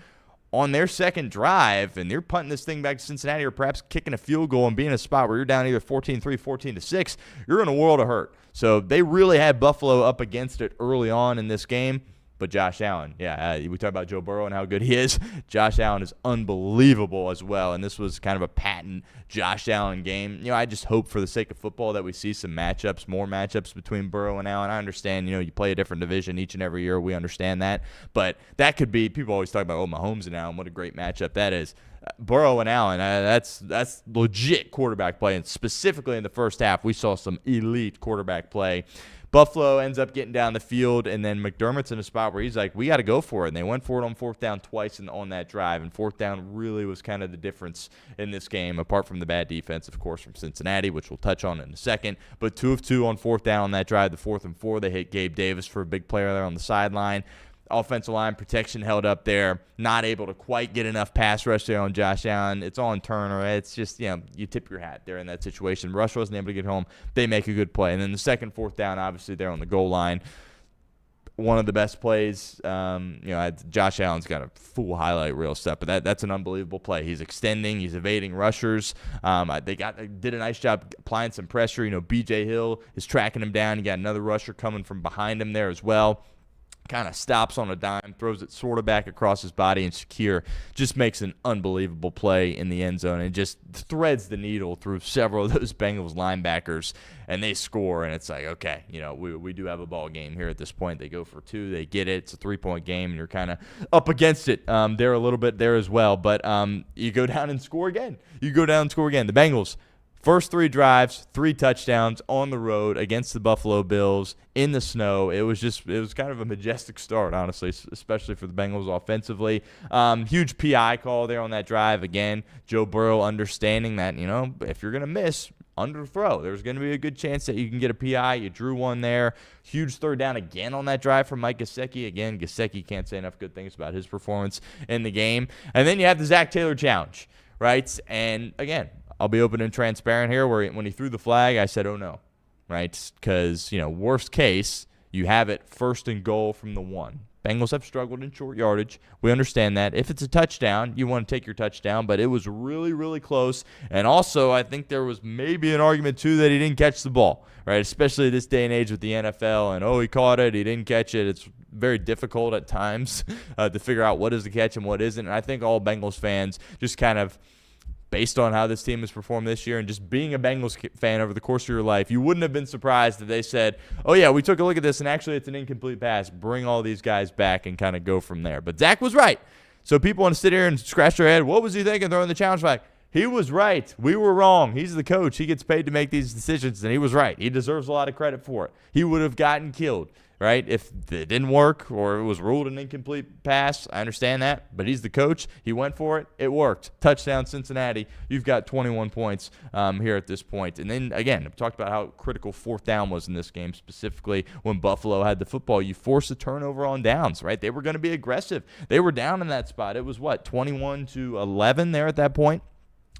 B: on their second drive, and you're punting this thing back to Cincinnati, or perhaps kicking a field goal and being in a spot where you're down either 14-3, 14-6, you're in a world of hurt. So they really had Buffalo up against it early on in this game. But Josh Allen, we talk about Joe Burrow and how good he is. Josh Allen is unbelievable as well, and this was kind of a patent Josh Allen game. I just hope for the sake of football that we see some more matchups between Burrow and Allen. I understand, you play a different division each and every year. We understand that. But that could be, people always talk about, Mahomes and Allen, what a great matchup that is. Burrow and Allen, that's legit quarterback play, and specifically in the first half, we saw some elite quarterback play. Buffalo ends up getting down the field, and then McDermott's in a spot where he's like, we got to go for it. And they went for it on 4th down twice on that drive, and 4th down really was kind of the difference in this game, apart from the bad defense, of course, from Cincinnati, which we'll touch on in a second. But 2 of 2 on 4th down on that drive, the 4th and 4. They hit Gabe Davis for a big player there on the sideline. Offensive line protection held up there, not able to quite get enough pass rush there on Josh Allen. It's on Turner. It's just, you tip your hat there in that situation. Rush wasn't able to get home. They make a good play. And then the second 4th down, obviously, they're on the goal line. One of the best plays, Josh Allen's got a full highlight reel stuff, but that's an unbelievable play. He's extending, he's evading rushers. They did a nice job applying some pressure. B.J. Hill is tracking him down. You got another rusher coming from behind him there as well. Kind of stops on a dime, throws it sort of back across his body, and Shakir just makes an unbelievable play in the end zone and just threads the needle through several of those Bengals linebackers, and they score. And it's like, okay, we do have a ball game here at this point. They go for 2, they get it. It's a 3-point game, and you're kind of up against it there a little bit there as well. But you go down and score again. The Bengals, first 3 drives, 3 touchdowns on the road against the Buffalo Bills in the snow. It was kind of a majestic start, honestly, especially for the Bengals offensively. Huge PI call there on that drive. Again, Joe Burrow understanding that, if you're going to miss, underthrow. There's going to be a good chance that you can get a PI. You drew one there. Huge 3rd down again on that drive from Mike Gesicki. Again, Gesicki can't say enough good things about his performance in the game. And then you have the Zach Taylor challenge, right? And again, I'll be open and transparent here. When he threw the flag, I said, oh no, right? Because, worst case, you have it 1st and goal from the 1. Bengals have struggled in short yardage. We understand that. If it's a touchdown, you want to take your touchdown, but it was really, really close. And also, I think there was maybe an argument, too, that he didn't catch the ball, right? Especially this day and age with the NFL. And, he caught it, he didn't catch it. It's very difficult at times to figure out what is the catch and what isn't. And I think all Bengals fans just kind of, based on how this team has performed this year and just being a Bengals fan over the course of your life, you wouldn't have been surprised if they said, oh, yeah, we took a look at this, and actually it's an incomplete pass. Bring all these guys back and kind of go from there. But Zach was right. So people want to sit here and scratch their head. What was he thinking throwing the challenge flag? He was right. We were wrong. He's the coach. He gets paid to make these decisions, and he was right. He deserves a lot of credit for it. He would have gotten killed, right, if it didn't work or it was ruled an incomplete pass. I understand that, but he's the coach. He went for it. It worked. Touchdown, Cincinnati. You've got 21 points here at this point. And then, again, I've talked about how critical 4th down was in this game, specifically when Buffalo had the football. You force a turnover on downs, right? They were going to be aggressive. They were down in that spot. It was, 21-11 there at that point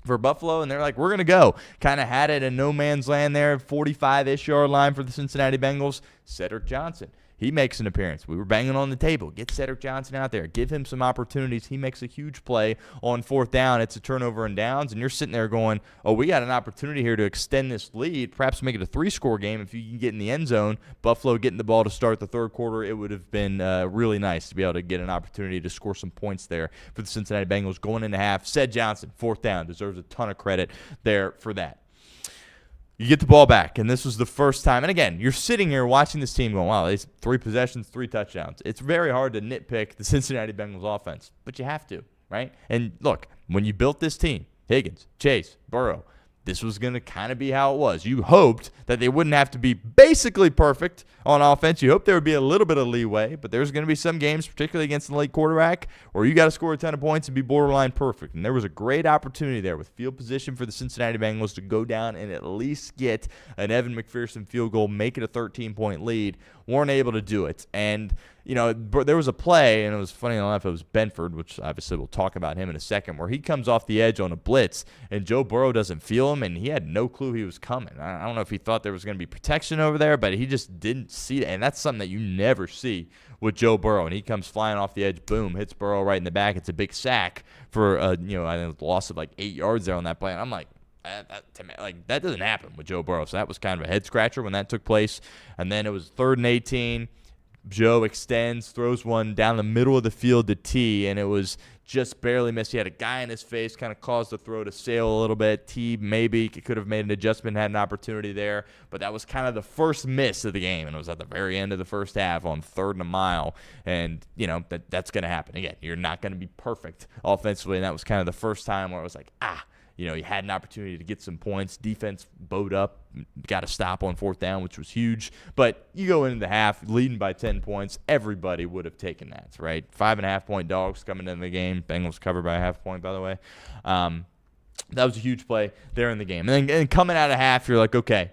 B: for Buffalo, and they're like, we're going to go. Kind of had it in no man's land there, 45-ish yard line for the Cincinnati Bengals. Cedric Johnson. he makes an appearance. We were banging on the table. Get Cedric Johnson out there. Give him some opportunities. He makes a huge play on 4th down. It's a turnover and downs, and you're sitting there going, oh, we got an opportunity here to extend this lead, perhaps make it a 3-score game if you can get in the end zone. Buffalo getting the ball to start the 3rd quarter, it would have been really nice to be able to get an opportunity to score some points there for the Cincinnati Bengals going into half. Ced Johnson, 4th down, deserves a ton of credit there for that. You get the ball back, and this was the first time. And again, you're sitting here watching this team going, wow, these 3 possessions, 3 touchdowns. It's very hard to nitpick the Cincinnati Bengals offense, but you have to, right? And look, when you built this team, Higgins, Chase, Burrow, this was going to kind of be how it was. You hoped that they wouldn't have to be basically perfect on offense. You hoped there would be a little bit of leeway, but there's going to be some games, particularly against the late quarterback, where you got to score a ton of points and be borderline perfect. And there was a great opportunity there with field position for the Cincinnati Bengals to go down and at least get an Evan McPherson field goal, make it a 13-point lead. Weren't able to do it. And, you know, there was a play, and it was funny enough, it was Benford, which obviously we'll talk about him in a second, where he comes off the edge on a blitz, and Joe Burrow doesn't feel him, and he had no clue he was coming. I don't know if he thought there was going to be protection over there, but he just didn't see it. And that's something that you never see with Joe Burrow. And he comes flying off the edge, boom, hits Burrow right in the back. It's a big sack for, I think a loss of like 8 yards there on that play. And I'm like, that doesn't happen with Joe Burrow. So that was kind of a head scratcher when that took place. And then it was 3rd and 18. Joe extends, throws one down the middle of the field to T, and it was just barely missed. He had a guy in his face, kind of caused the throw to sail a little bit. T maybe could have made an adjustment, had an opportunity there, but that was kind of the first miss of the game, and it was at the very end of the first half on 3rd and a mile, and, that's going to happen. Again, you're not going to be perfect offensively, and that was kind of the first time where it was like, you had an opportunity to get some points. Defense bowed up, got a stop on 4th down, which was huge. But you go into the half leading by 10 points. Everybody would have taken that, right? 5.5-point dogs coming into the game. Bengals covered by a half point, by the way. That was a huge play there in the game. And then coming out of half, you're like, okay,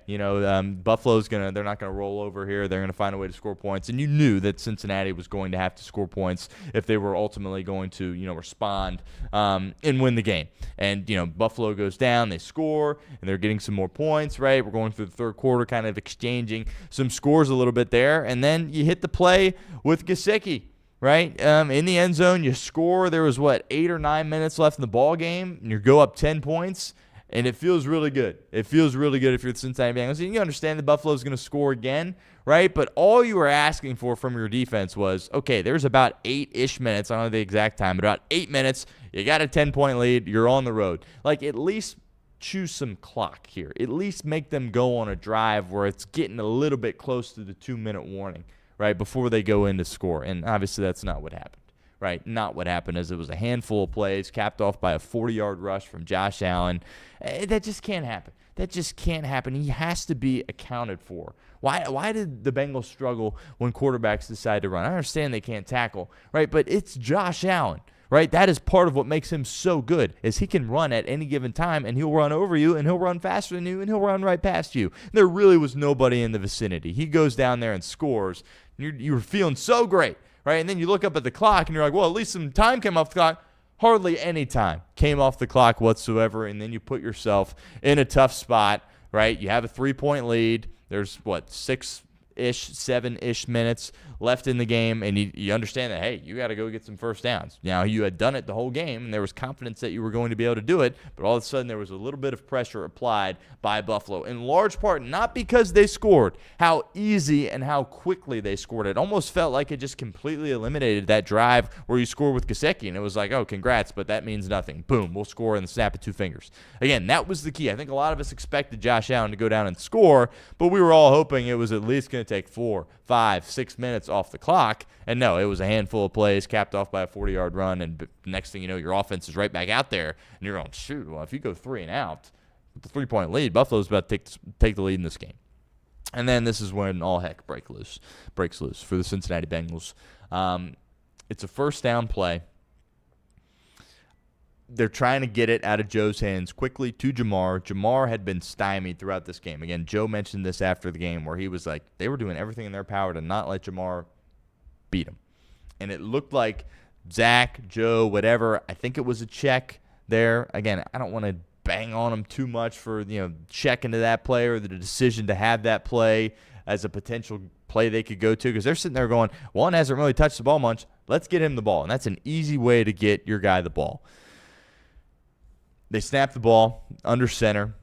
B: Buffalo's they're not going to roll over here. They're going to find a way to score points. And you knew that Cincinnati was going to have to score points if they were ultimately going to, respond and win the game. And, Buffalo goes down, they score, and they're getting some more points, right? We're going through the 3rd quarter, kind of exchanging some scores a little bit there. And then you hit the play with Gesicki. Right? In the end zone, you score. There was, 8 or 9 minutes left in the ball game, and you go up 10 points, and it feels really good. It feels really good if you're the Cincinnati Bengals. And you understand that Buffalo's going to score again, right? But all you were asking for from your defense was, okay, there's about 8-ish minutes. I don't know the exact time, but about 8 minutes. You got a 10-point lead. You're on the road. At least choose some clock here. At least make them go on a drive where it's getting a little bit close to the 2-minute warning, right, before they go in to score. And obviously that's not what happened, right? Not what happened, as it was a handful of plays capped off by a 40-yard rush from Josh Allen. That just can't happen. That just can't happen. He has to be accounted for. Why did the Bengals struggle when quarterbacks decide to run? I understand they can't tackle, right? But it's Josh Allen, right? That is part of what makes him so good, is he can run at any given time, and he'll run over you, and he'll run faster than you, and he'll run right past you. There really was nobody in the vicinity. He goes down there and scores. You were feeling so great, right? And then you look up at the clock, and you're like, well, at least some time came off the clock. Hardly any time came off the clock whatsoever, and then you put yourself in a tough spot, right? You have a 3-point lead. There's, 6-ish, 7-ish minutes left in the game, and you understand that, hey, you got to go get some first downs. Now, you had done it the whole game, and there was confidence that you were going to be able to do it, but all of a sudden there was a little bit of pressure applied by Buffalo, in large part not because they scored, how easy and how quickly they scored. It almost felt like it just completely eliminated that drive where you score with Gesicki, and it was like, oh, congrats, but that means nothing. Boom, we'll score in the snap of 2 fingers. Again, that was the key. I think a lot of us expected Josh Allen to go down and score, but we were all hoping it was at least going to take 4, 5, 6 minutes off the clock. And no, it was a handful of plays capped off by a 40-yard run, and next thing you know, your offense is right back out there, and you're going, shoot, well, if you go 3 and out with the 3-point lead, Buffalo's about to take the lead in this game. And then this is when all heck breaks loose for the Cincinnati Bengals. It's a first down play. They're trying to get it out of Joe's hands quickly to Jamar. Jamar had been stymied throughout this game. Again, Joe mentioned this after the game, where he was like, they were doing everything in their power to not let Jamar beat him. And it looked like Zach, Joe, whatever, I think it was a check there. Again, I don't want to bang on him too much for, check into that play or the decision to have that play. as a potential play they could go to, because they're sitting there going, one hasn't really touched the ball much. Let's get him the ball. And that's an easy way to get your guy the ball. They snap the ball under center,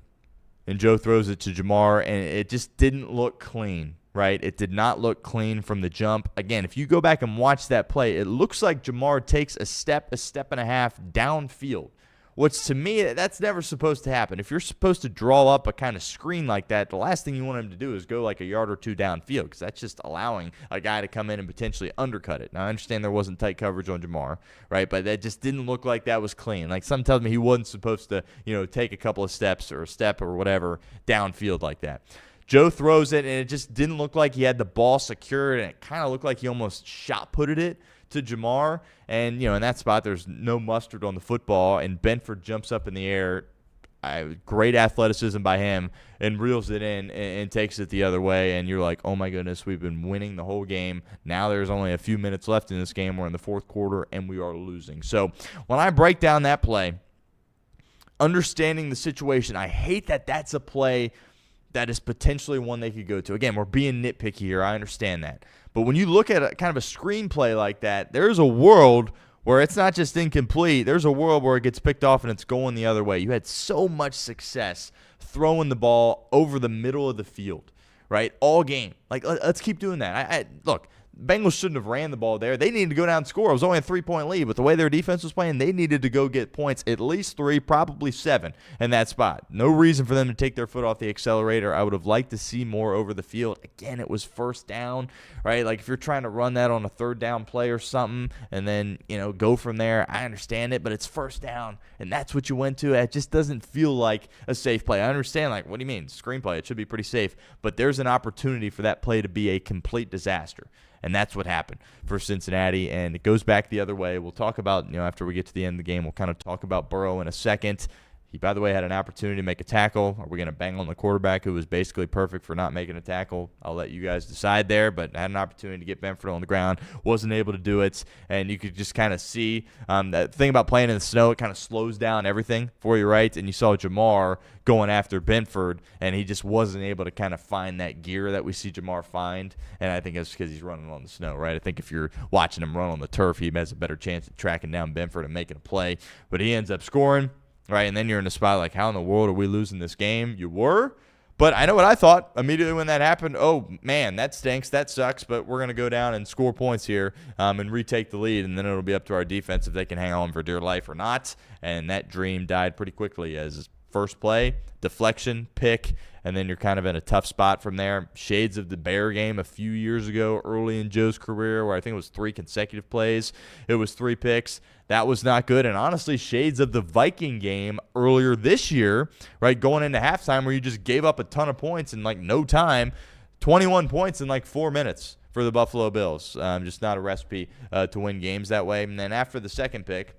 B: and Joe throws it to Jamar, and it just didn't look clean, right? It did not look clean from the jump. Again, if you go back and watch that play, it looks like Jamar takes a step and a half downfield, which to me, that's never supposed to happen. If you're supposed to draw up a kind of screen like that, the last thing you want him to do is go like a yard or two downfield, because that's just allowing a guy to come in and potentially undercut it. Now, I understand there wasn't tight coverage on Jamar, right? But that just didn't look like that was clean. Like, something tells me he wasn't supposed to, take a couple of steps or a step or whatever downfield like that. Joe throws it, and it just didn't look like he had the ball secured, and it kind of looked like he almost shot-putted it to Jamar. And, in that spot, there's no mustard on the football, and Benford jumps up in the air. Great athleticism by him, and reels it in and takes it the other way. And you're like, oh, my goodness, we've been winning the whole game. Now there's only a few minutes left in this game. We're in the fourth quarter, and we are losing. So when I break down that play, understanding the situation, I hate that that's a play that is potentially one they could go to. Again, we're being nitpicky here. I understand that. But when you look at a kind of a screenplay like that, there's a world where it's not just incomplete. There's a world where it gets picked off and it's going the other way. You had so much success throwing the ball over the middle of the field, right? All game. Like, let's keep doing that. Look, Bengals shouldn't have ran the ball there. They needed to go down and score. It was only a 3-point lead, but the way their defense was playing, they needed to go get points, at least 3, probably 7 in that spot. No reason for them to take their foot off the accelerator. I would have liked to see more over the field. Again, it was first down, right? Like, if you're trying to run that on a third down play or something and then, go from there, I understand it, but it's first down, and that's what you went to. It just doesn't feel like a safe play. I understand, like, what do you mean? Screenplay, it should be pretty safe, but there's an opportunity for that play to be a complete disaster. And that's what happened for Cincinnati, and it goes back the other way. We'll talk about, after we get to the end of the game, we'll kind of talk about Burrow in a second. He, by the way, had an opportunity to make a tackle. Are we going to bang on the quarterback, who was basically perfect for not making a tackle? I'll let you guys decide there, but had an opportunity to get Benford on the ground. Wasn't able to do it, and you could just kind of see that thing about playing in the snow. It kind of slows down everything for you, right? And you saw Jamar going after Benford, and he just wasn't able to kind of find that gear that we see Jamar find, and I think that's because he's running on the snow, right? I think if you're watching him run on the turf, he has a better chance of tracking down Benford and making a play, but he ends up scoring. Right, and then you're in a spot like, how in the world are we losing this game? You were, but I know what I thought immediately when that happened. Oh, man, that stinks. That sucks, but we're going to go down and score points here and retake the lead, and then it'll be up to our defense if they can hang on for dear life or not. And that dream died pretty quickly as first play, deflection, pick, and then you're kind of in a tough spot from there. Shades of the Bear game a few years ago early in Joe's career where I think it was 3 consecutive plays. It was 3 picks. That was not good. And honestly, shades of the Viking game earlier this year, right, going into halftime where you just gave up a ton of points in like no time, 21 points in like 4 minutes for the Buffalo Bills. Just not a recipe to win games that way. And then after the second pick,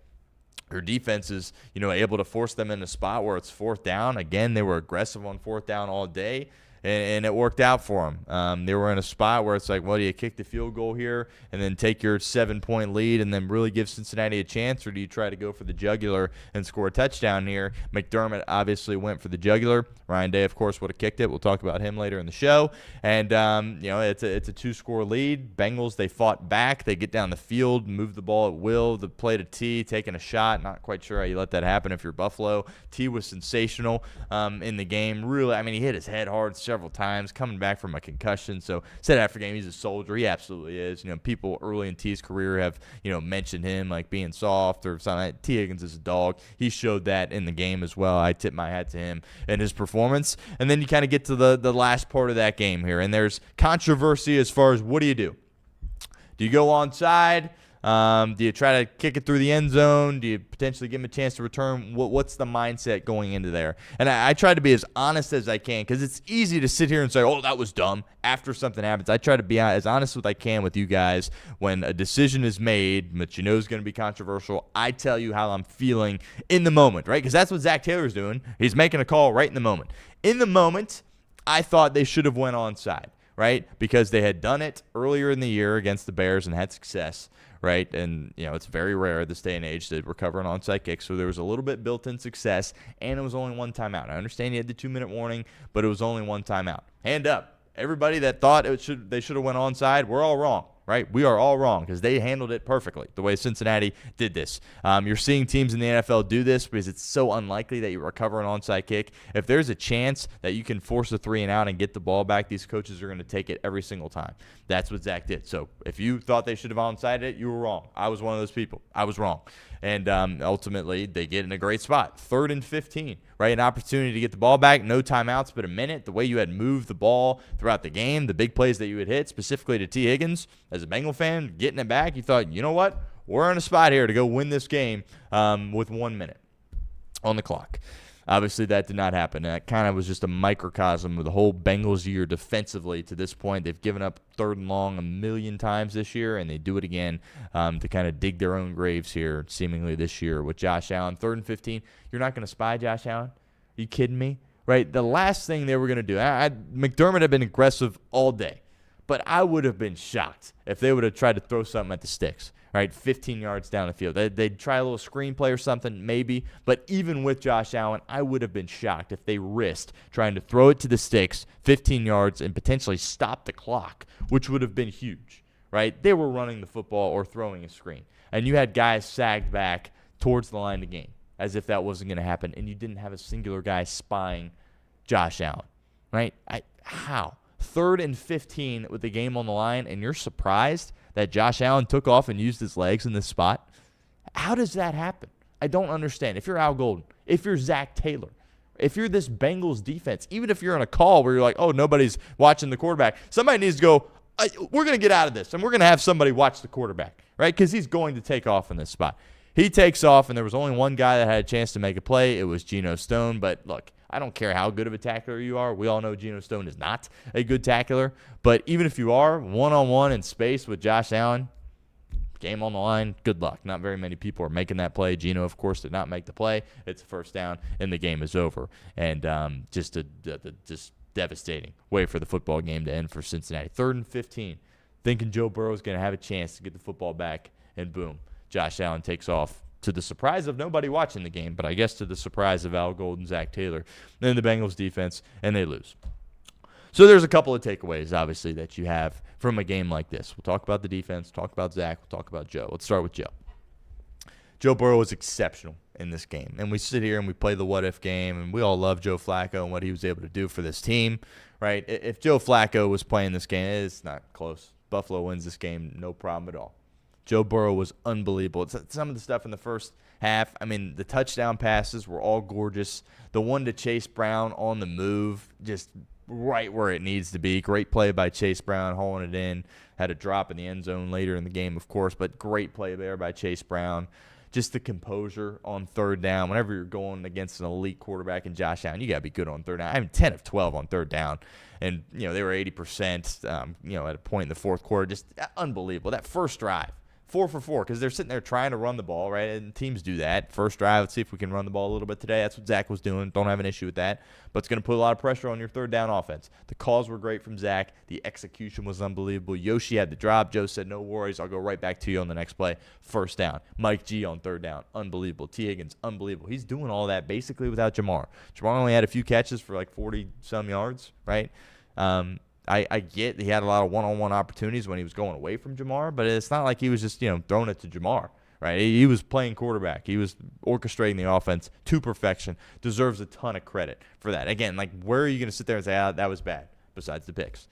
B: your defense is, able to force them in a spot where it's fourth down. Again, they were aggressive on fourth down all day, and it worked out for them. They were in a spot where it's like, well, do you kick the field goal here and then take your 7-point lead and then really give Cincinnati a chance, or do you try to go for the jugular and score a touchdown here? McDermott obviously went for the jugular. Ryan Day, of course, would have kicked it. We'll talk about him later in the show. And, it's a 2-score lead. Bengals, they fought back. They get down the field, move the ball at will. The play to T, taking a shot. Not quite sure how you let that happen if you're Buffalo. T was sensational in the game. Really, he hit his head hard several times, coming back from a concussion. So said after game, he's a soldier. He absolutely is. People early in T's career have, mentioned him like being soft or something. T. Higgins is a dog. He showed that in the game as well. I tip my hat to him and his performance. And then you kind of get to the last part of that game here, and there's controversy as far as what do you do? Do you go onside? Do you try to kick it through the end zone? Do you potentially give him a chance to return? What's the mindset going into there? And I try to be as honest as I can, because it's easy to sit here and say, oh, that was dumb after something happens. I try to be as honest as I can with you guys when a decision is made, but is going to be controversial. I tell you how I'm feeling in the moment, right? Because that's what Zach Taylor's doing. He's making a call right in the moment. In the moment, I thought they should have went onside, right? Because they had done it earlier in the year against the Bears and had success. Right, and it's very rare this day and age to recover an onside kick, so there was a little bit built-in success, and it was only one timeout. I understand you had the 2-minute warning, but it was only one timeout. Hand up. Everybody that thought they should have went onside, we're all wrong. Right? We are all wrong because they handled it perfectly the way Cincinnati did this. You're seeing teams in the NFL do this because it's so unlikely that you recover an onside kick. If there's a chance that you can force a 3-and-out and get the ball back, these coaches are going to take it every single time. That's what Zach did. So if you thought they should have onside it, you were wrong. I was one of those people. I was wrong. And ultimately, they get in a great spot. 3rd and 15, right? An opportunity to get the ball back. No timeouts, but a minute. The way you had moved the ball throughout the game, the big plays that you had hit, specifically to T. Higgins, as a Bengal fan, getting it back, you thought, you know what? We're in a spot here to go win this game with 1 minute on the clock. Obviously, that did not happen. That kind of was just a microcosm of the whole Bengals year defensively to this point. They've given up 3rd and long a million times this year, and they do it again to kind of dig their own graves here, seemingly this year with Josh Allen. 3rd and 15. You're not going to spy Josh Allen? Are you kidding me? Right? The last thing they were going to do, McDermott had been aggressive all day, but I would have been shocked if they would have tried to throw something at the sticks. Right, 15 yards down the field. They'd try a little screenplay or something, maybe. But even with Josh Allen, I would have been shocked if they risked trying to throw it to the sticks 15 yards and potentially stop the clock, which would have been huge. Right? They were running the football or throwing a screen. And you had guys sagged back towards the line of the game as if that wasn't going to happen. And you didn't have a singular guy spying Josh Allen. Right? How? 3rd and 15 with the game on the line, and you're surprised that Josh Allen took off and used his legs in this spot? How does that happen? I don't understand. If you're Al Golden, if you're Zach Taylor, if you're this Bengals defense, even if you're on a call where you're like, oh, nobody's watching the quarterback, somebody needs to go, we're going to get out of this, and we're going to have somebody watch the quarterback, right? Because he's going to take off in this spot. He takes off, and there was only one guy that had a chance to make a play. It was Geno Stone. But, look, I don't care how good of a tackler you are. We all know Geno Stone is not a good tackler. But even if you are one-on-one in space with Josh Allen, game on the line, good luck. Not very many people are making that play. Geno, of course, did not make the play. It's a first down, and the game is over. And just devastating way for the football game to end for Cincinnati. 3rd and 15, thinking Joe Burrow is going to have a chance to get the football back, and boom. Josh Allen takes off to the surprise of nobody watching the game, but I guess to the surprise of Al Golden, Zach Taylor, and the Bengals defense, and they lose. So there's a couple of takeaways, obviously, that you have from a game like this. We'll talk about the defense, talk about Zach, we'll talk about Joe. Let's start with Joe. Joe Burrow was exceptional in this game, and we sit here and we play the what-if game, and we all love Joe Flacco and what he was able to do for this team, right? If Joe Flacco was playing this game, it's not close. Buffalo wins this game, no problem at all. Joe Burrow was unbelievable. Some of the stuff in the first half, I mean, the touchdown passes were all gorgeous. The one to Chase Brown on the move, just right where it needs to be. Great play by Chase Brown, hauling it in. Had a drop in the end zone later in the game, of course, but great play there by Chase Brown. Just the composure on 3rd down. Whenever you're going against an elite quarterback in Josh Allen, you got to be good on 3rd down. I mean, 10 of 12 on 3rd down. And, they were 80%, at a point in the 4th quarter. Just unbelievable. That first drive. 4 for 4 because they're sitting there trying to run the ball, right? And teams do that. First drive, let's see if we can run the ball a little bit today. That's what Zach was doing. Don't have an issue with that. But it's going to put a lot of pressure on your 3rd down offense. The calls were great from Zach. The execution was unbelievable. Yoshi had the drop. Joe said, no worries. I'll go right back to you on the next play. First down. Mike G on 3rd down. Unbelievable. T. Higgins, unbelievable. He's doing all that basically without Jamar. Jamar only had a few catches for like 40-some yards, right? I get he had a lot of one-on-one opportunities when he was going away from Jamar, but it's not like he was just, throwing it to Jamar, right? He was playing quarterback. He was orchestrating the offense to perfection. Deserves a ton of credit for that. Again, like, where are you going to sit there and say, that was bad, besides the picks?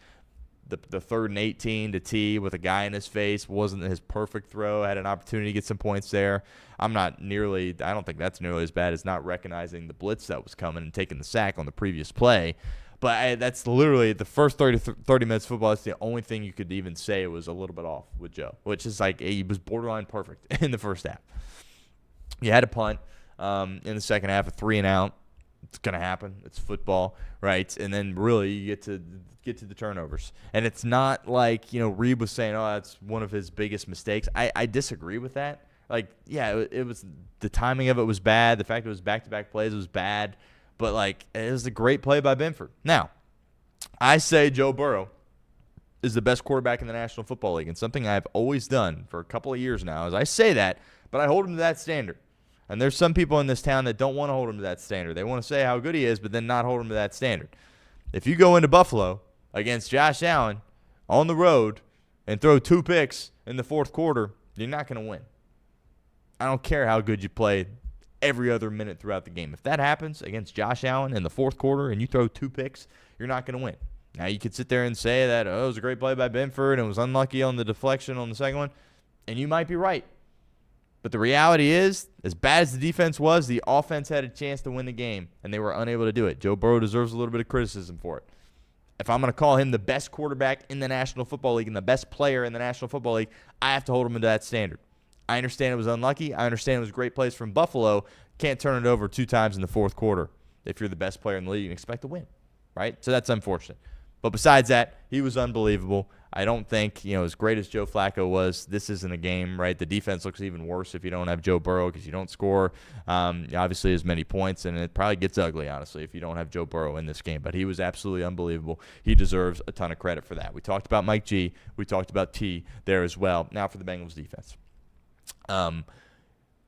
B: The 3rd and 18 to T with a guy in his face wasn't his perfect throw. Had an opportunity to get some points there. I don't think that's nearly as bad as not recognizing the blitz that was coming and taking the sack on the previous play. But that's literally the first 30 minutes of football. That's the only thing you could even say was a little bit off with Joe, which is like he was borderline perfect in the first half. You had a punt in the second half, a 3-and-out. It's going to happen. It's football, right? And then really you get to the turnovers. And it's not like, Reed was saying, that's one of his biggest mistakes. I disagree with that. Like, yeah, it was the timing of it was bad. The fact it was back-to-back plays was bad. But, like, it was a great play by Benford. Now, I say Joe Burrow is the best quarterback in the National Football League, and something I've always done for a couple of years now is I say that, but I hold him to that standard. And there's some people in this town that don't want to hold him to that standard. They want to say how good he is, but then not hold him to that standard. If you go into Buffalo against Josh Allen on the road and throw 2 picks in the fourth quarter, you're not going to win. I don't care how good you play every other minute throughout the game. If that happens against Josh Allen in the fourth quarter and you throw 2 picks, you're not going to win. Now, you could sit there and say that, it was a great play by Benford and it was unlucky on the deflection on the second one, and you might be right. But the reality is, as bad as the defense was, the offense had a chance to win the game, and they were unable to do it. Joe Burrow deserves a little bit of criticism for it. If I'm going to call him the best quarterback in the National Football League and the best player in the National Football League, I have to hold him to that standard. I understand it was unlucky. I understand it was great plays from Buffalo. Can't turn it over 2 times in the fourth quarter if you're the best player in the league and expect to win, right? So that's unfortunate. But besides that, he was unbelievable. I don't think, as great as Joe Flacco was, this isn't a game, right? The defense looks even worse if you don't have Joe Burrow because you don't score, obviously, as many points, and it probably gets ugly, honestly, if you don't have Joe Burrow in this game. But he was absolutely unbelievable. He deserves a ton of credit for that. We talked about Mike G. We talked about T there as well. Now for the Bengals defense.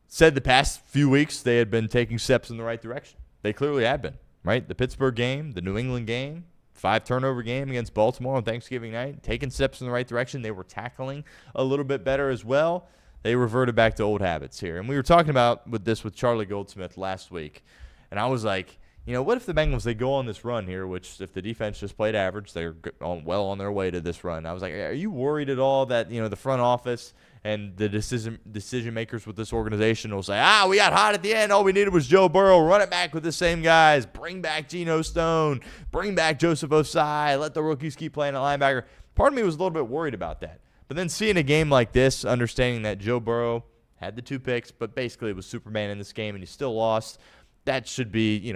B: Said the past few weeks they had been taking steps in the right direction. They clearly have been, right? The Pittsburgh game, the New England game, 5-turnover game against Baltimore on Thanksgiving night, taking steps in the right direction. They were tackling a little bit better as well. They reverted back to old habits here. And we were talking about with Charlie Goldsmith last week, and I was like, what if the Bengals, they go on this run here, which if the defense just played average, they're well on their way to this run. I was like, are you worried at all that, the front office and the decision makers with this organization will say, we got hot at the end. All we needed was Joe Burrow. Run it back with the same guys. Bring back Geno Stone. Bring back Joseph Osai. Let the rookies keep playing at linebacker. Part of me was a little bit worried about that. But then seeing a game like this, understanding that Joe Burrow had the 2 picks, but basically it was Superman in this game and he still lost, that should be,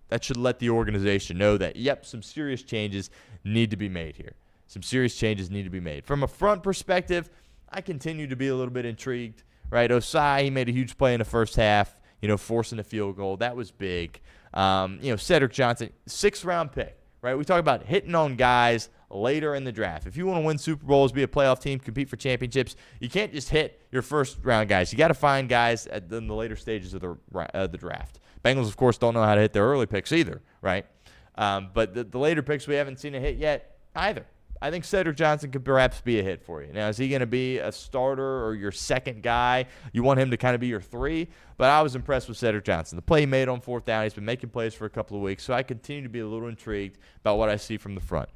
B: that should let the organization know that, some serious changes need to be made here. Some serious changes need to be made. From a front perspective, I continue to be a little bit intrigued, right? Osai, he made a huge play in the first half, forcing a field goal. That was big. Cedric Johnson, 6th-round pick, right? We talk about hitting on guys later in the draft. If you want to win Super Bowls, be a playoff team, compete for championships, you can't just hit your first-round guys. You got to find guys in the later stages of the draft. Bengals, of course, don't know how to hit their early picks either, right? But the later picks, we haven't seen a hit yet either. I think Cedric Johnson could perhaps be a hit for you. Now, is he going to be a starter or your second guy? You want him to kind of be your 3? But I was impressed with Cedric Johnson. The play he made on 4th down, he's been making plays for a couple of weeks, so I continue to be a little intrigued about what I see from the front.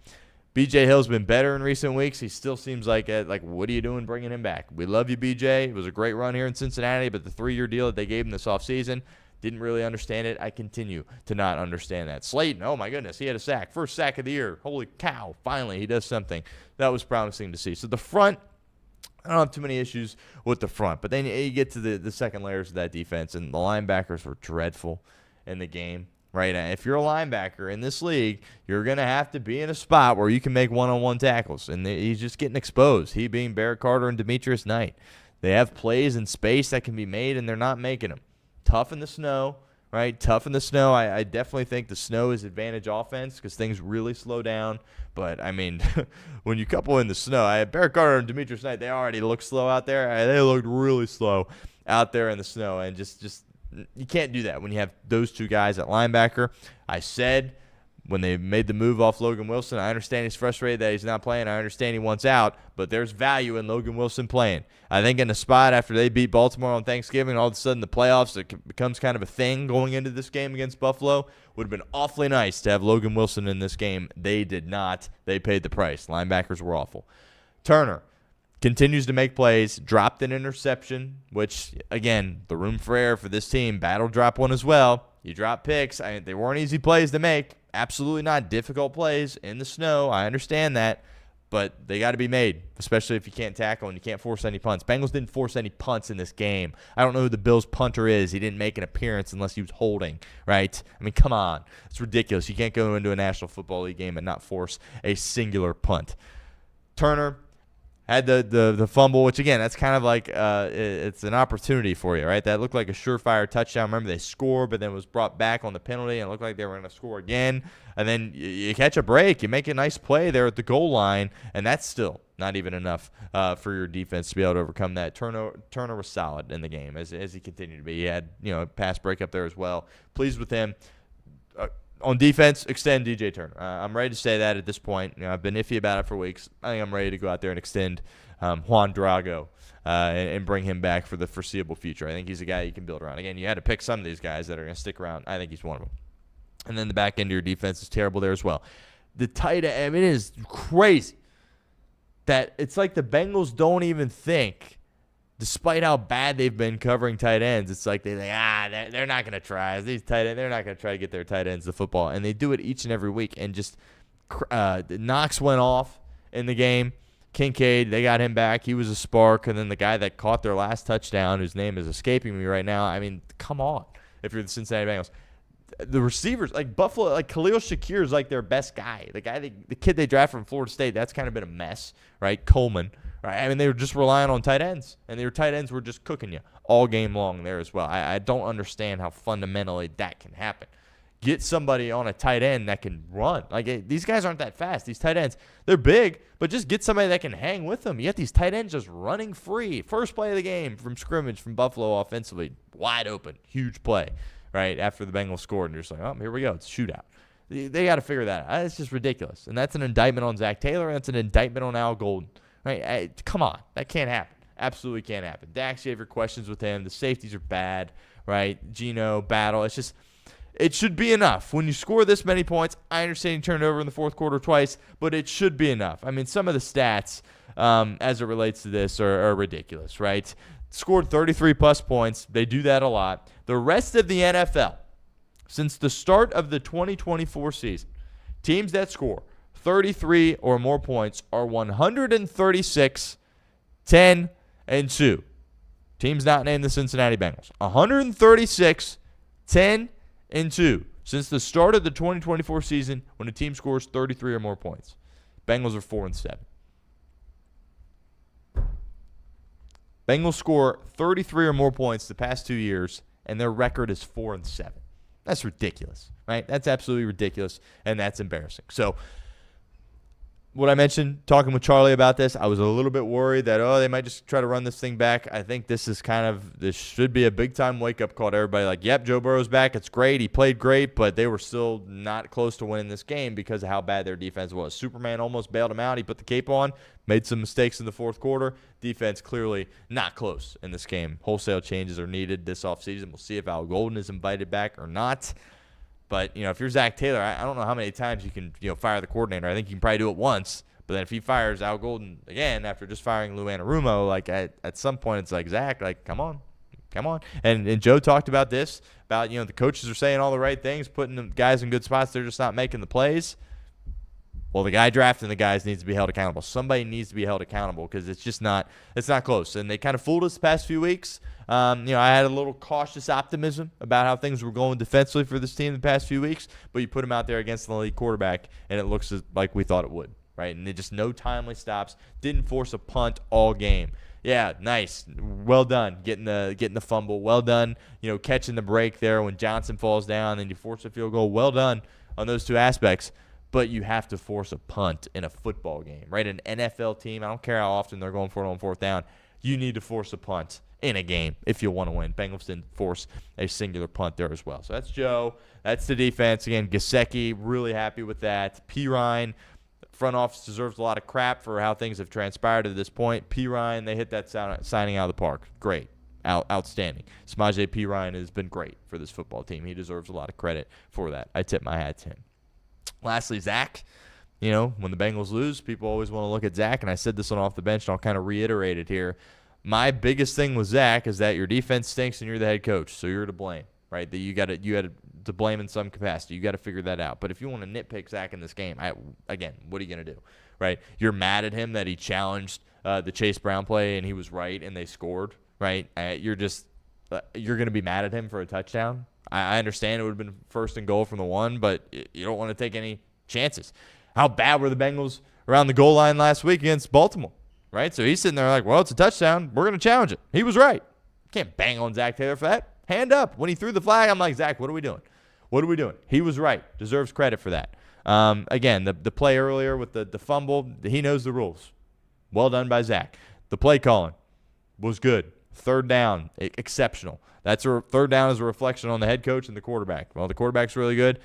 B: B.J. Hill's been better in recent weeks. He still seems like, what are you doing bringing him back? We love you, B.J. It was a great run here in Cincinnati, but the 3-year deal that they gave him this offseason, didn't really understand it. I continue to not understand that. Slayton, oh my goodness, he had a sack. First sack of the year. Holy cow, finally he does something. That was promising to see. So the front, I don't have too many issues with the front, but then you get to the second layers of that defense, and the linebackers were dreadful in the game. Right, if you're a linebacker in this league, you're going to have to be in a spot where you can make one-on-one tackles, and he's just getting exposed, he being Barrett Carter and Demetrius Knight. They have plays in space that can be made, and they're not making them. Tough in the snow, right? Tough in the snow. I definitely think the snow is advantage offense because things really slow down. But, I mean, when you couple in the snow, Barrett Carter and Demetrius Knight, they already look slow out there. They looked really slow out there in the snow, and just you can't do that when you have those 2 guys at linebacker. I said when they made the move off Logan Wilson, I understand he's frustrated that he's not playing. I understand he wants out, but there's value in Logan Wilson playing. I think in the spot after they beat Baltimore on Thanksgiving, all of a sudden the playoffs, it becomes kind of a thing going into this game against Buffalo. Would have been awfully nice to have Logan Wilson in this game. They did not. They paid the price. Linebackers were awful. Turner continues to make plays, dropped an interception, which, again, the room for error for this team. Battle drop one as well. You drop picks. They weren't easy plays to make. Absolutely not difficult plays in the snow. I understand that, but they got to be made, especially if you can't tackle and you can't force any punts. Bengals didn't force any punts in this game. I don't know who the Bills punter is. He didn't make an appearance unless he was holding, right? I mean, come on. It's ridiculous. You can't go into a National Football League game and not force a singular punt. Turner had the fumble, which, again, that's kind of like it's an opportunity for you, right? That looked like a surefire touchdown. Remember, they scored, but then was brought back on the penalty, and it looked like they were going to score again. And then you catch a break. You make a nice play there at the goal line, and that's still not even enough for your defense to be able to overcome that. Turner was solid in the game, as he continued to be. He had a pass breakup there as well. Pleased with him. On defense, extend DJ Turner. I'm ready to say that at this point. I've been iffy about it for weeks. I think I'm ready to go out there and extend Juan Drago and bring him back for the foreseeable future. I think he's a guy you can build around. Again, you had to pick some of these guys that are going to stick around. I think he's one of them. And then the back end of your defense is terrible there as well. The tight end, I mean, it is crazy that it's like the Bengals don't even think, despite how bad they've been covering tight ends, it's like they think, they're not going to try. These tight ends, they're not going to try to get their tight ends the football. And they do it each and every week. And just Knox went off in the game. Kincaid, they got him back. He was a spark. And then the guy that caught their last touchdown, whose name is escaping me right now, I mean, come on, if you're the Cincinnati Bengals. The receivers, like Buffalo, like Khalil Shakir is like their best guy. The kid they drafted from Florida State, that's kind of been a mess, right? Coleman, right? I mean, they were just relying on tight ends, and their tight ends were just cooking you all game long there as well. I don't understand how fundamentally that can happen. Get somebody on a tight end that can run. Like, these guys aren't that fast. These tight ends, they're big, but just get somebody that can hang with them. You got these tight ends just running free. First play of the game from scrimmage from Buffalo offensively, wide open, huge play. Right after the Bengals scored, and you're just like, oh, here we go. It's a shootout. They got to figure that out. It's just ridiculous. And that's an indictment on Zach Taylor, and that's an indictment on Al Golden. Right? Come on. That can't happen. Absolutely can't happen. Dax, you have your questions with him. The safeties are bad. Right? Geno, Battle. It's just, it should be enough. When you score this many points, I understand you turned over in the fourth quarter twice, but it should be enough. I mean, some of the stats as it relates to this are ridiculous, right? Scored 33-plus points. They do that a lot. The rest of the NFL, since the start of the 2024 season, teams that score 33 or more points are 136, 10, and 2. Teams not named the Cincinnati Bengals. 136, 10, and 2 since the start of the 2024 season when a team scores 33 or more points. Bengals are 4 and 7. Bengals score 33 or more points the past 2 years, and their record is 4 and 7. That's ridiculous, right? That's absolutely ridiculous, and that's embarrassing. So, what I mentioned, talking with Charlie about this, I was a little bit worried that, they might just try to run this thing back. I think this should be a big-time wake-up call to everybody. Like, yep, Joe Burrow's back. It's great. He played great, but they were still not close to winning this game because of how bad their defense was. Superman almost bailed him out. He put the cape on, made some mistakes in the fourth quarter. Defense clearly not close in this game. Wholesale changes are needed this offseason. We'll see if Al Golden is invited back or not. But, if you're Zach Taylor, I don't know how many times you can, fire the coordinator. I think you can probably do it once. But then if he fires Al Golden again after just firing Lou Anarumo, like at some point it's like, Zach, like, come on. And Joe talked about this, about, the coaches are saying all the right things, putting the guys in good spots. They're just not making the plays. Well, the guy drafting the guys needs to be held accountable. Somebody needs to be held accountable because it's not close. And they kind of fooled us the past few weeks. I had a little cautious optimism about how things were going defensively for this team the past few weeks, but you put them out there against an elite quarterback, and it looks like we thought it would, right? And they just no timely stops, didn't force a punt all game. Yeah, nice. Well done getting the fumble. Well done, catching the break there when Johnson falls down and you force a field goal. Well done on those two aspects. But you have to force a punt in a football game, right? An NFL team, I don't care how often they're going for it on fourth down, you need to force a punt in a game if you want to win. Bengals didn't force a singular punt there as well. So that's Joe. That's the defense. Again, Gesicki, really happy with that. Pirine, front office deserves a lot of crap for how things have transpired to this point. Pirine, they hit that signing out of the park. Great. Outstanding. Samaje Pirine has been great for this football team. He deserves a lot of credit for that. I tip my hat to him. Lastly, Zach, when the Bengals lose, people always want to look at Zach, and I said this on Off the Bench, and I'll kind of reiterate it here. My biggest thing with Zach is that your defense stinks and you're the head coach, so you're to blame, right? That you had to blame in some capacity. You got to figure that out. But if you want to nitpick Zach in this game, again, what are you going to do, right? You're mad at him that he challenged the Chase Brown play and he was right and they scored, right? You're going to be mad at him for a touchdown. I understand it would have been first and goal from the 1, but you don't want to take any chances. How bad were the Bengals around the goal line last week against Baltimore, right? So he's sitting there like, well, it's a touchdown. We're going to challenge it. He was right. Can't bang on Zach Taylor for that. Hand up. When he threw the flag, I'm like, Zach, what are we doing? He was right. Deserves credit for that. Again, the play earlier with the fumble, he knows the rules. Well done by Zach. The play calling was good. Third down, exceptional. Third down is a reflection on the head coach and the quarterback. Well, the quarterback's really good.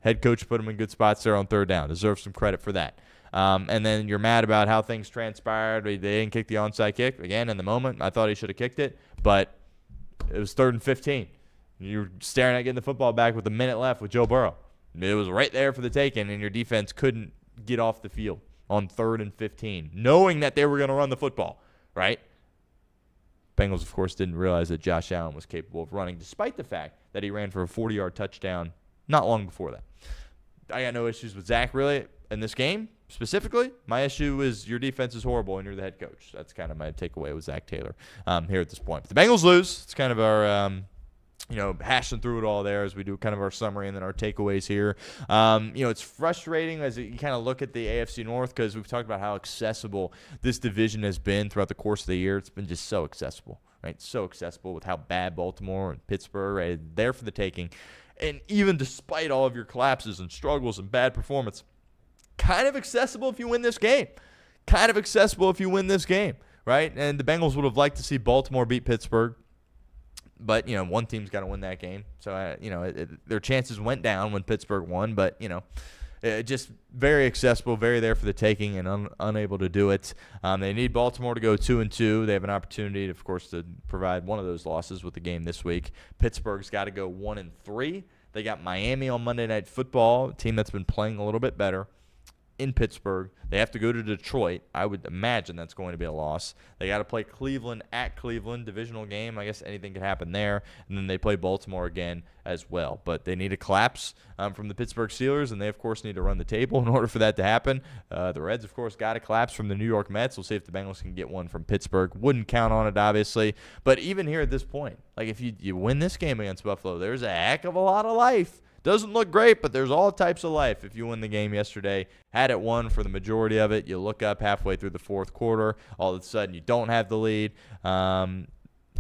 B: Head coach put him in good spots there on third down. Deserves some credit for that. And then you're mad about how things transpired. They didn't kick the onside kick. Again, in the moment, I thought he should have kicked it, but it was 3rd and 15. You're staring at getting the football back with a minute left with Joe Burrow. It was right there for the taking, and your defense couldn't get off the field on 3rd and 15, knowing that they were going to run the football, right? Bengals, of course, didn't realize that Josh Allen was capable of running, despite the fact that he ran for a 40-yard touchdown not long before that. I got no issues with Zach, really, in this game specifically. My issue is your defense is horrible, and you're the head coach. That's kind of my takeaway with Zach Taylor here at this point. But the Bengals lose. It's kind of our hashing through it all there as we do kind of our summary and then our takeaways here. It's frustrating as you kind of look at the AFC North because we've talked about how accessible this division has been throughout the course of the year. It's been just so accessible, right? So accessible with how bad Baltimore and Pittsburgh are there for the taking. And even despite all of your collapses and struggles and bad performance, kind of accessible if you win this game. Kind of accessible if you win this game, right? And the Bengals would have liked to see Baltimore beat Pittsburgh. But, one team's got to win that game. So, their chances went down when Pittsburgh won. But, just very accessible, very there for the taking and unable to do it. They need Baltimore to go 2-2. They have an opportunity, of course, to provide one of those losses with the game this week. Pittsburgh's got to go 1-3. They got Miami on Monday Night Football, a team that's been playing a little bit better in Pittsburgh. They have to go to Detroit. I would imagine that's going to be a loss. They got to play Cleveland at Cleveland, divisional game. I guess anything could happen there. And then they play Baltimore again as well. But they need a collapse from the Pittsburgh Steelers, and they, of course, need to run the table in order for that to happen. The Reds, of course, got a collapse from the New York Mets. We'll see if the Bengals can get one from Pittsburgh. Wouldn't count on it, obviously. But even here at this point, like if you win this game against Buffalo, there's a heck of a lot of life. Doesn't look great, but there's all types of life. If you win the game yesterday, had it won for the majority of it, you look up halfway through the fourth quarter, all of a sudden you don't have the lead.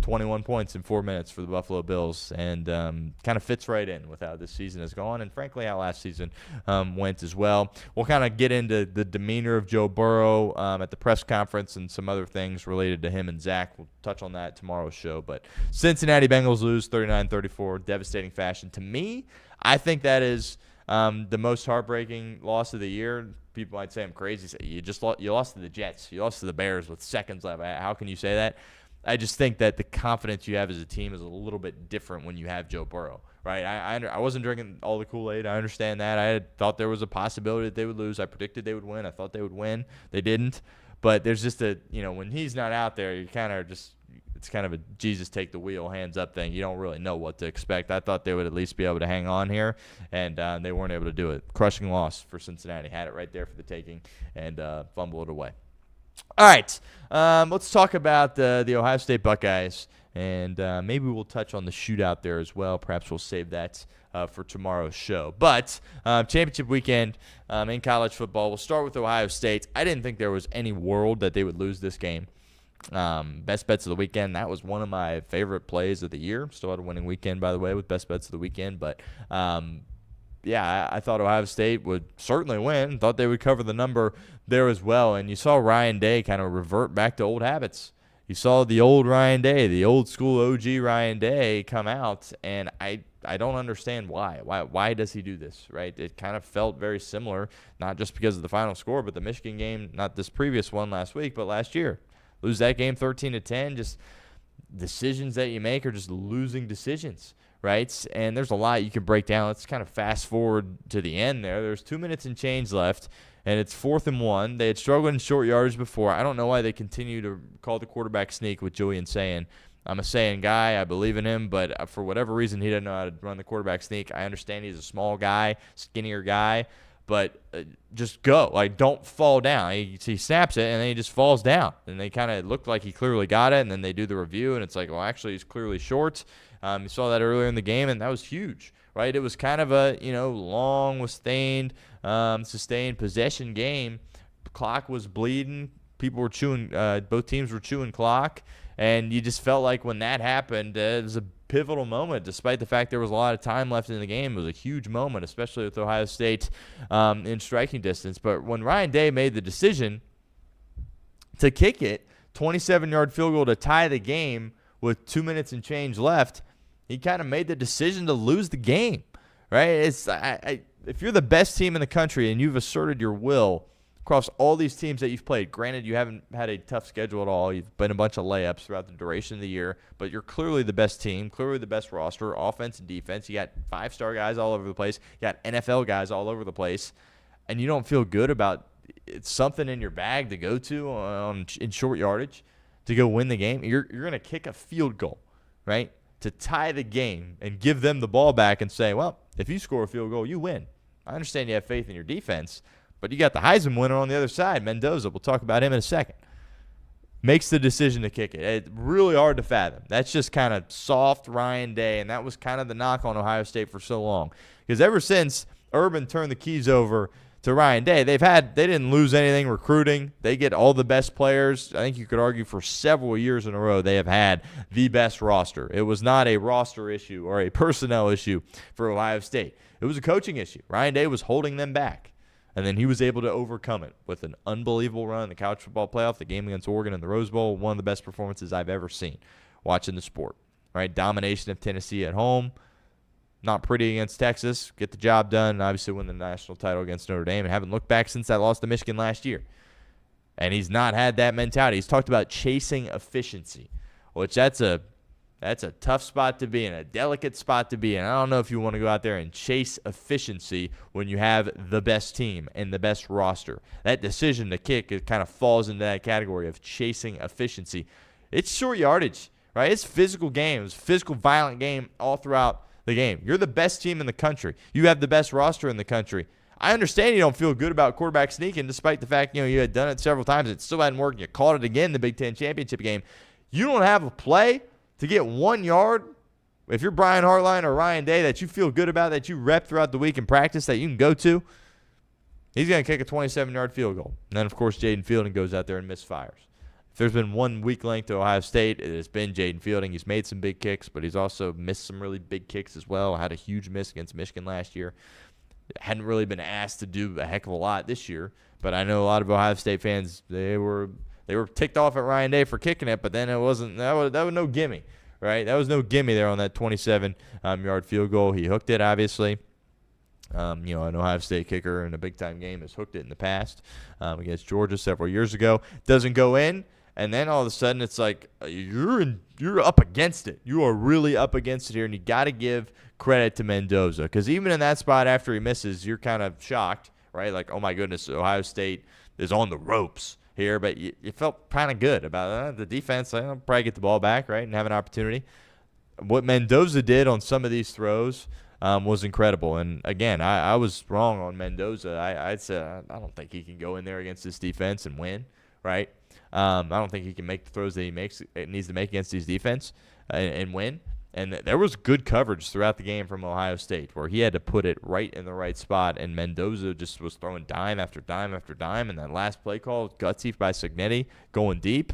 B: 21 points in 4 minutes for the Buffalo Bills, and kind of fits right in with how this season has gone, and frankly how last season went as well. We'll kind of get into the demeanor of Joe Burrow at the press conference and some other things related to him and Zach. We'll touch on that tomorrow's show. But Cincinnati Bengals lose 39-34, devastating fashion. To me, I think that is the most heartbreaking loss of the year. People might say I'm crazy. You lost to the Jets. You lost to the Bears with seconds left. How can you say that? I just think that the confidence you have as a team is a little bit different when you have Joe Burrow, right? I wasn't drinking all the Kool-Aid. I understand that. I thought there was a possibility that they would lose. I predicted they would win. I thought they would win. They didn't. But there's just when he's not out there, you kind of just – it's kind of a Jesus take the wheel, hands up thing. You don't really know what to expect. I thought they would at least be able to hang on here, and they weren't able to do it. Crushing loss for Cincinnati. Had it right there for the taking and fumbled it away. All right, let's talk about the Ohio State Buckeyes, and maybe we'll touch on the shootout there as well. Perhaps we'll save that for tomorrow's show. But championship weekend in college football. We'll start with Ohio State. I didn't think there was any world that they would lose this game. Best bets of the weekend, that was one of my favorite plays of the year. Still had a winning weekend, by the way, with best bets of the weekend. But, I thought Ohio State would certainly win. Thought they would cover the number there as well. And you saw Ryan Day kind of revert back to old habits. You saw the old Ryan Day, the old school OG Ryan Day come out, and I don't understand why. Why does he do this, right? It kind of felt very similar, not just because of the final score, but the Michigan game, not this previous one last week, but last year. Lose that game 13-10, just decisions that you make are just losing decisions, right? And there's a lot you can break down. Let's kind of fast forward to the end there. There's 2 minutes and change left, and it's 4th and 1. They had struggled in short yardage before. I don't know why they continue to call the quarterback sneak with Joey and Sayin. I'm a Sayin guy. I believe in him, but for whatever reason, he doesn't know how to run the quarterback sneak. I understand he's a small guy, skinnier guy, but just go. Like, don't fall down. He snaps it, and then he just falls down. And they kind of looked like he clearly got it, and then they do the review, and it's like, well, actually, he's clearly short. You saw that earlier in the game, and that was huge, right? It was kind of a, long, sustained possession game. The clock was bleeding. People were chewing, both teams were chewing clock, and you just felt like when that happened, it was a pivotal moment, despite the fact there was a lot of time left in the game. It was a huge moment, especially with Ohio State in striking distance. But when Ryan Day made the decision to kick it, 27-yard field goal to tie the game with 2 minutes and change left, he kind of made the decision to lose the game, right? if you're the best team in the country and you've asserted your will across all these teams that you've played, granted you haven't had a tough schedule at all. You've been a bunch of layups throughout the duration of the year, but you're clearly the best team, clearly the best roster, offense and defense. You got 5-star guys all over the place. You got NFL guys all over the place, and you don't feel good about it's something in your bag to go to in short yardage to go win the game. You're going to kick a field goal, right, to tie the game and give them the ball back and say, well, if you score a field goal, you win. I understand you have faith in your defense, but you got the Heisman winner on the other side, Mendoza. We'll talk about him in a second. Makes the decision to kick it. It's really hard to fathom. That's just kind of soft Ryan Day, and that was kind of the knock on Ohio State for so long. Because ever since Urban turned the keys over to Ryan Day, they didn't lose anything recruiting. They get all the best players. I think you could argue for several years in a row they have had the best roster. It was not a roster issue or a personnel issue for Ohio State. It was a coaching issue. Ryan Day was holding them back. And then he was able to overcome it with an unbelievable run in the college football playoff, the game against Oregon in the Rose Bowl, one of the best performances I've ever seen watching the sport. Right? Domination of Tennessee at home. Not pretty against Texas. Get the job done, and obviously win the national title against Notre Dame, and haven't looked back since that loss to Michigan last year. And he's not had that mentality. He's talked about chasing efficiency, which that's a tough spot to be in, a delicate spot to be in. I don't know if you want to go out there and chase efficiency when you have the best team and the best roster. That decision to kick, it kind of falls into that category of chasing efficiency. It's short yardage, right? It's physical games, physical, violent game all throughout the game. You're the best team in the country. You have the best roster in the country. I understand you don't feel good about quarterback sneaking, despite the fact you had done it several times. It still hadn't worked. You caught it again in the Big Ten championship game. You don't have a play to get 1 yard, if you're Brian Hartline or Ryan Day, that you feel good about, that you rep throughout the week in practice, that you can go to, he's going to kick a 27-yard field goal. And then, of course, Jaden Fielding goes out there and misfires. If there's been one weak link to Ohio State, it has been Jaden Fielding. He's made some big kicks, but he's also missed some really big kicks as well. Had a huge miss against Michigan last year. Hadn't really been asked to do a heck of a lot this year, but I know a lot of Ohio State fans, they were ticked off at Ryan Day for kicking it, but then it wasn't. That was no gimme, right? That was no gimme there on that 27-yard field goal. He hooked it, obviously. An Ohio State kicker in a big-time game has hooked it in the past against Georgia several years ago. Doesn't go in, and then all of a sudden it's like you're up against it. You are really up against it here, and you got to give credit to Mendoza, because even in that spot after he misses, you're kind of shocked, right? Like, oh my goodness, Ohio State is on the ropes here, but you felt kind of good about the defense. I'll probably get the ball back, right, and have an opportunity. What Mendoza did on some of these throws was incredible. And, again, I was wrong on Mendoza. I said I don't think he can go in there against this defense and win, right? I don't think he can make the throws that he needs to make against these defense and win. And there was good coverage throughout the game from Ohio State where he had to put it right in the right spot, and Mendoza just was throwing dime after dime after dime. And that last play call, gutsy by Cignetti, going deep,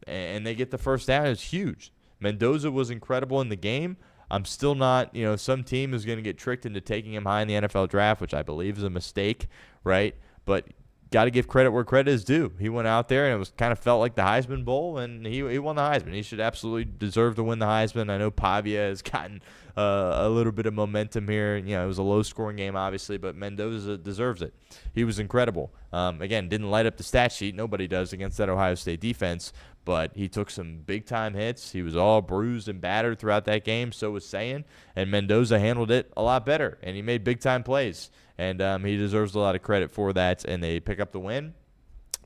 B: and they get the first down. It was huge. Mendoza was incredible in the game. I'm still not, some team is going to get tricked into taking him high in the NFL draft, which I believe is a mistake, right? But got to give credit where credit is due. He went out there, and it was kind of felt like the Heisman Bowl, and he won the Heisman. He should absolutely deserve to win the Heisman. I know Pavia has gotten a little bit of momentum here. It was a low-scoring game, obviously, but Mendoza deserves it. He was incredible. Again, didn't light up the stat sheet. Nobody does against that Ohio State defense, but he took some big-time hits. He was all bruised and battered throughout that game, so was Sayin, and Mendoza handled it a lot better, and he made big-time plays. And he deserves a lot of credit for that, and they pick up the win.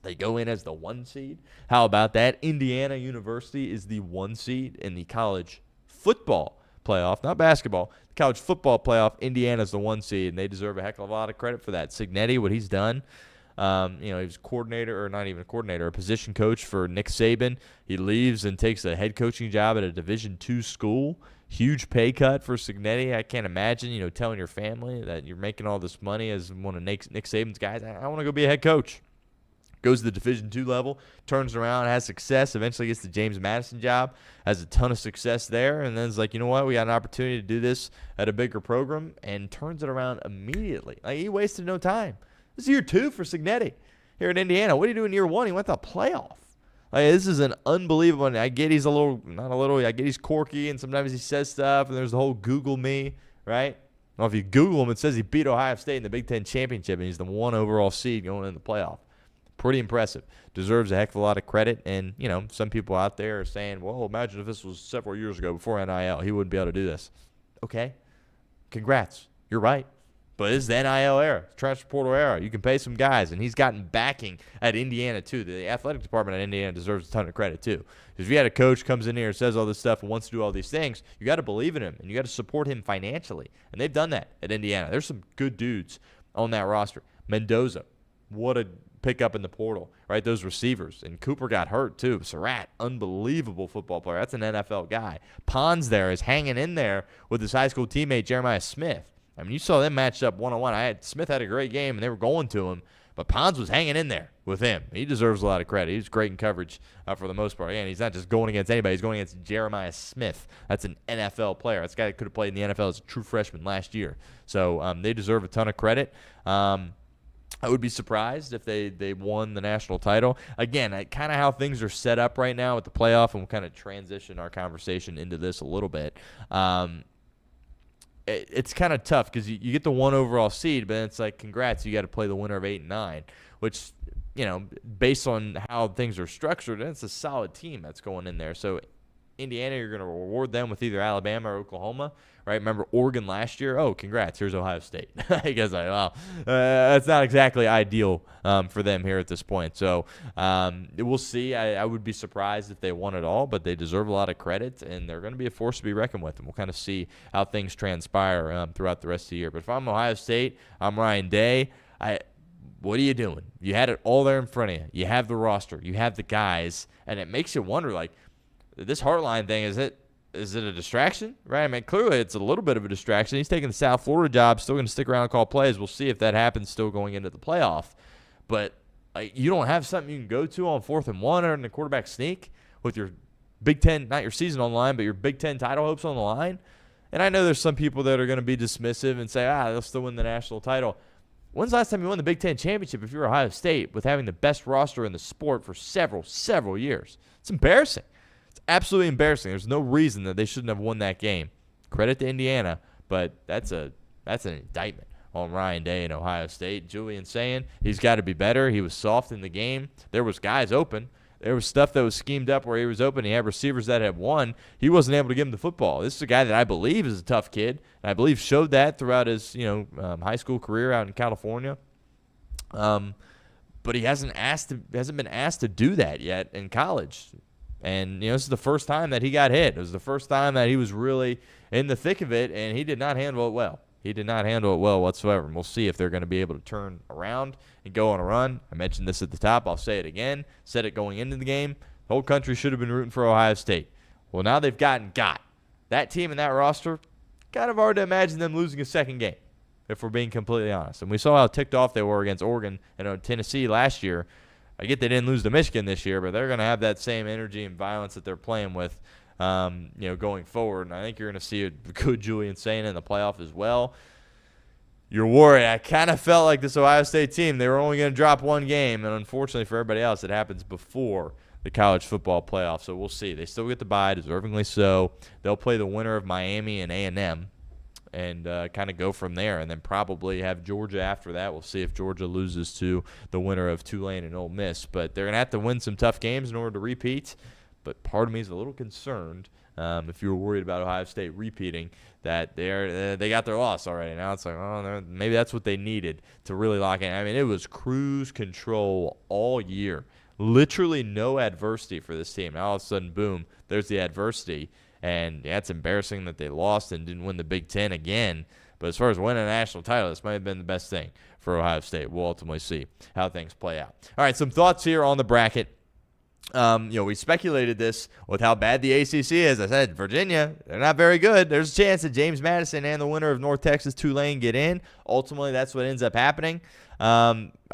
B: They go in as the 1 seed. How about that? Indiana University is the 1 seed in the college football playoff, not basketball. The college football playoff, Indiana's the 1 seed, and they deserve a heck of a lot of credit for that. Cignetti, what he's done, he was coordinator, or not even a coordinator, a position coach for Nick Saban. He leaves and takes a head coaching job at a Division II school. Huge pay cut for Cignetti. I can't imagine, telling your family that you're making all this money as one of Nick Saban's guys. I want to go be a head coach. Goes to the Division II level, turns around, has success, eventually gets the James Madison job, has a ton of success there, and then is like, you know what, we got an opportunity to do this at a bigger program, and turns it around immediately. Like, he wasted no time. This is year 2 for Cignetti here in Indiana. What did he do in year 1? He went to a playoff. Like, this is an unbelievable one. I get he's I get he's quirky, and sometimes he says stuff, and there's the whole Google me, right? Well, if you Google him, it says he beat Ohio State in the Big Ten championship, and he's the 1 overall seed going into the playoff. Pretty impressive. Deserves a heck of a lot of credit. And, some people out there are saying, well, imagine if this was several years ago before NIL. He wouldn't be able to do this. Okay. Congrats. You're right. But it's the NIL era, transfer portal era. You can pay some guys, and he's gotten backing at Indiana, too. The athletic department at Indiana deserves a ton of credit, too. Because if you had a coach comes in here and says all this stuff and wants to do all these things, you got to believe in him, and you got to support him financially. And they've done that at Indiana. There's some good dudes on that roster. Mendoza, what a pickup in the portal, right? Those receivers. And Cooper got hurt, too. Surratt, unbelievable football player. That's an NFL guy. Pons there is hanging in there with his high school teammate, Jeremiah Smith. I mean, you saw them matched up one-on-one. Smith had a great game, and they were going to him, but Pons was hanging in there with him. He deserves a lot of credit. He was great in coverage for the most part. Again, he's not just going against anybody. He's going against Jeremiah Smith. That's an NFL player. That's a guy that could have played in the NFL as a true freshman last year. So they deserve a ton of credit. I would be surprised if they won the national title. Again, kind of how things are set up right now with the playoff, and we'll kind of transition our conversation into this a little bit. It's kind of tough because you get the 1 overall seed, but it's like, congrats, you got to play the winner of 8 and 9, which, based on how things are structured, it's a solid team that's going in there. So Indiana, you're going to reward them with either Alabama or Oklahoma, right? Remember Oregon last year? Oh, congrats, here's Ohio State. I guess that's not exactly ideal for them here at this point. So we'll see. I would be surprised if they won it all, but they deserve a lot of credit, and they're going to be a force to be reckoned with, and we'll kind of see how things transpire throughout the rest of the year. But if I'm Ohio State, I'm Ryan Day. What are you doing? You had it all there in front of you. You have the roster. You have the guys, and it makes you wonder, like, this Heartline thing, is it a distraction? Right? I mean, clearly it's a little bit of a distraction. He's taking the South Florida job, still going to stick around and call plays. We'll see if that happens still going into the playoff. But you don't have something you can go to on 4th and 1 or in the quarterback sneak with your Big Ten, not your season on the line, but your Big Ten title hopes on the line. And I know there's some people that are going to be dismissive and say, they'll still win the national title. When's the last time you won the Big Ten championship if you're Ohio State with having the best roster in the sport for several years? It's embarrassing. It's absolutely embarrassing. There's no reason that they shouldn't have won that game. Credit to Indiana, but that's an indictment on Ryan Day and Ohio State. Julian saying he's got to be better. He was soft in the game. There was guys open. There was stuff that was schemed up where he was open. He had receivers that had won. He wasn't able to give him the football. This is a guy that I believe is a tough kid, and I believe showed that throughout his high school career out in California. But he hasn't been asked to do that yet in college. And, this is the first time that he got hit. It was the first time that he was really in the thick of it, and he did not handle it well. He did not handle it well whatsoever. And we'll see if they're going to be able to turn around and go on a run. I mentioned this at the top. I'll say it again. Said it going into the game. The whole country should have been rooting for Ohio State. Well, now they've got that team and that roster. Kind of hard to imagine them losing a second game, if we're being completely honest. And we saw how ticked off they were against Oregon and Tennessee last year. I get they didn't lose to Michigan this year, but they're going to have that same energy and violence that they're playing with, going forward. And I think you're going to see a good Julian saying in the playoff as well. You're worried. I kind of felt like this Ohio State team, they were only going to drop one game, and unfortunately for everybody else, it happens before the college football playoff. So we'll see. They still get the bye, deservingly so. They'll play the winner of Miami and A&M. And kind of go from there, and then probably have Georgia after that. We'll see if Georgia loses to the winner of Tulane and Ole Miss. But they're going to have to win some tough games in order to repeat. But part of me is a little concerned, if you were worried about Ohio State repeating, that they got their loss already. Now it's like, maybe that's what they needed to really lock in. I mean, it was cruise control all year. Literally no adversity for this team. Now all of a sudden, boom, there's the adversity. And it's embarrassing that they lost and didn't win the Big Ten again. But as far as winning a national title, this might have been the best thing for Ohio State. We'll ultimately see how things play out. All right, some thoughts here on the bracket. We speculated this with how bad the ACC is. I said, Virginia, they're not very good. There's a chance that James Madison and the winner of North Texas Tulane get in. Ultimately, that's what ends up happening.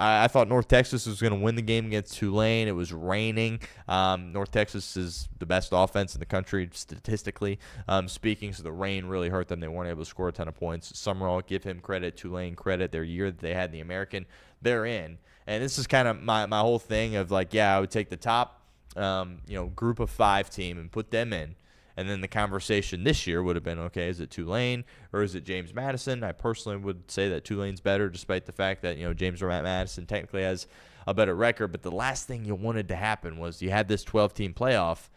B: I thought North Texas was going to win the game against Tulane. It was raining. North Texas is the best offense in the country, statistically speaking, so the rain really hurt them. They weren't able to score a ton of points. Summerall, give him credit, Tulane credit. Their year that they had in the American, they're in. And this is kind of my whole thing of like, I would take the top group of 5 team and put them in. And then the conversation this year would have been, okay, is it Tulane or is it James Madison? I personally would say that Tulane's better, despite the fact that, James Madison technically has a better record. But the last thing you wanted to happen was you had this 12-team playoff,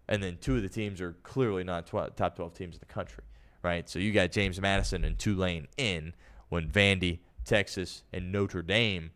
B: and then two of the teams are clearly not top 12 teams in the country, right? So you got James Madison and Tulane in when Vandy, Texas, and Notre Dame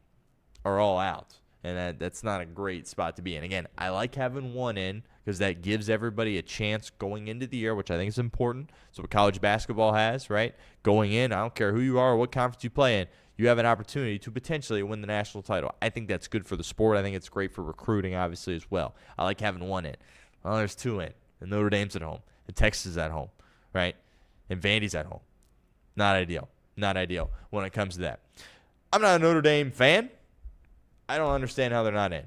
B: are all out. And that's not a great spot to be in. Again, I like having one in because that gives everybody a chance going into the year, which I think is important. So what college basketball has, right? Going in, I don't care who you are or what conference you play in, you have an opportunity to potentially win the national title. I think that's good for the sport. I think it's great for recruiting, obviously, as well. I like having one in. Well, there's two in. And Notre Dame's at home. And Texas is at home, right? And Vandy's at home. Not ideal. Not ideal when it comes to that. I'm not a Notre Dame fan. I don't understand how they're not in.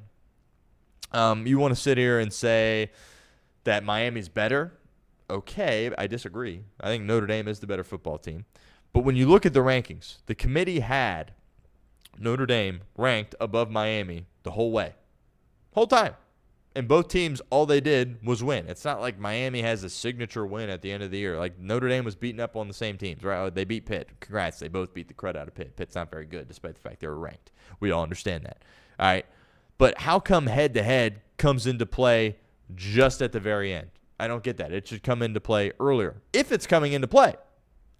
B: You want to sit here and say that Miami's better? Okay, I disagree. I think Notre Dame is the better football team. But when you look at the rankings, the committee had Notre Dame ranked above Miami the whole way. Whole time. And both teams, all they did was win. It's not like Miami has a signature win at the end of the year. Like Notre Dame was beating up on the same teams, right? They beat Pitt. Congrats. They both beat the crud out of Pitt. Pitt's not very good, despite the fact they were ranked. We all understand that. All right. But how come head-to-head comes into play just at the very end? I don't get that. It should come into play earlier. If it's coming into play,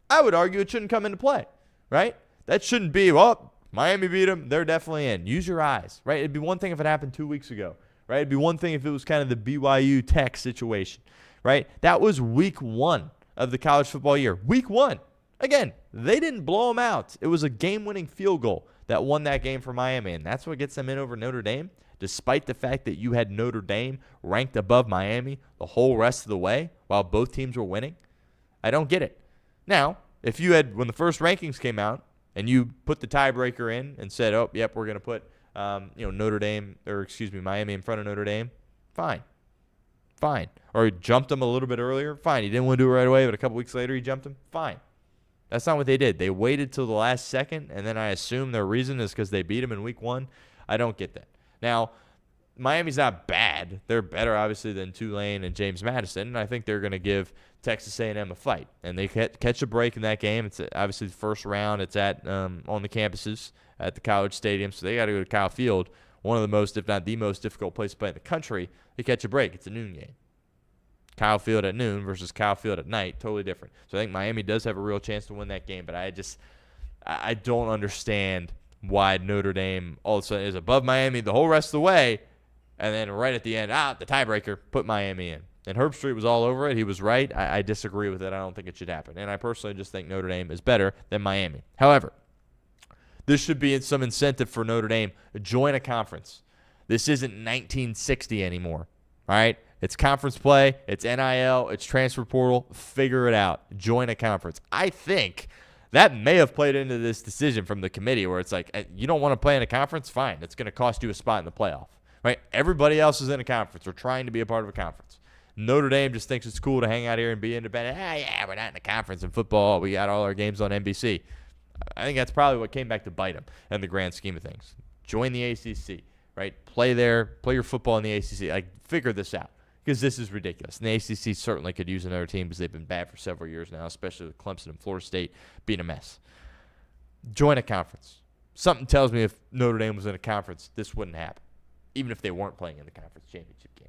B: I would argue it shouldn't come into play, right? That shouldn't be, well, Miami beat them. They're definitely in. Use your eyes, right? It'd be one thing if it happened 2 weeks ago. Right? It'd be one thing if it was kind of the BYU Tech situation, right? That was week 1 of the college football year. Week 1. Again, they didn't blow them out. It was a game-winning field goal that won that game for Miami, and that's what gets them in over Notre Dame, despite the fact that you had Notre Dame ranked above Miami the whole rest of the way while both teams were winning. I don't get it. Now, if you had, when the first rankings came out, and you put the tiebreaker in and said, oh, yep, we're going to put Miami in front of Notre Dame, fine. Or he jumped them a little bit earlier, fine. He didn't want to do it right away, but a couple weeks later he jumped them, fine. That's not what they did. They waited till the last second, and then I assume their reason is because they beat them in week 1. I don't get that. Now, Miami's not bad. They're better, obviously, than Tulane and James Madison, and I think they're going to give Texas A&M a fight. And they catch a break in that game. It's obviously the first round. It's at on the campuses at the college stadium, so they got to go to Kyle Field, one of the most, if not the most difficult place to play in the country. They catch a break. It's a noon game. Kyle Field at noon versus Kyle Field at night, totally different. So I think Miami does have a real chance to win that game, but I don't understand why Notre Dame all of a sudden is above Miami the whole rest of the way, and then right at the end, the tiebreaker, put Miami in. And Herb Street was all over it. He was right. I disagree with it. I don't think it should happen. And I personally just think Notre Dame is better than Miami. However, this should be some incentive for Notre Dame. Join a conference. This isn't 1960 anymore. All right? It's conference play. It's NIL. It's transfer portal. Figure it out. Join a conference. I think that may have played into this decision from the committee where it's like, you don't want to play in a conference? Fine. It's going to cost you a spot in the playoff. Right? Everybody else is in a conference or trying to be a part of a conference. Notre Dame just thinks it's cool to hang out here and be independent. Yeah, we're not in a conference in football. We got all our games on NBC. I think that's probably what came back to bite them in the grand scheme of things. Join the ACC, right? Play your football in the ACC. Like, figure this out because this is ridiculous. And the ACC certainly could use another team because they've been bad for several years now, especially with Clemson and Florida State being a mess. Join a conference. Something tells me if Notre Dame was in a conference, this wouldn't happen, even if they weren't playing in the conference championship game.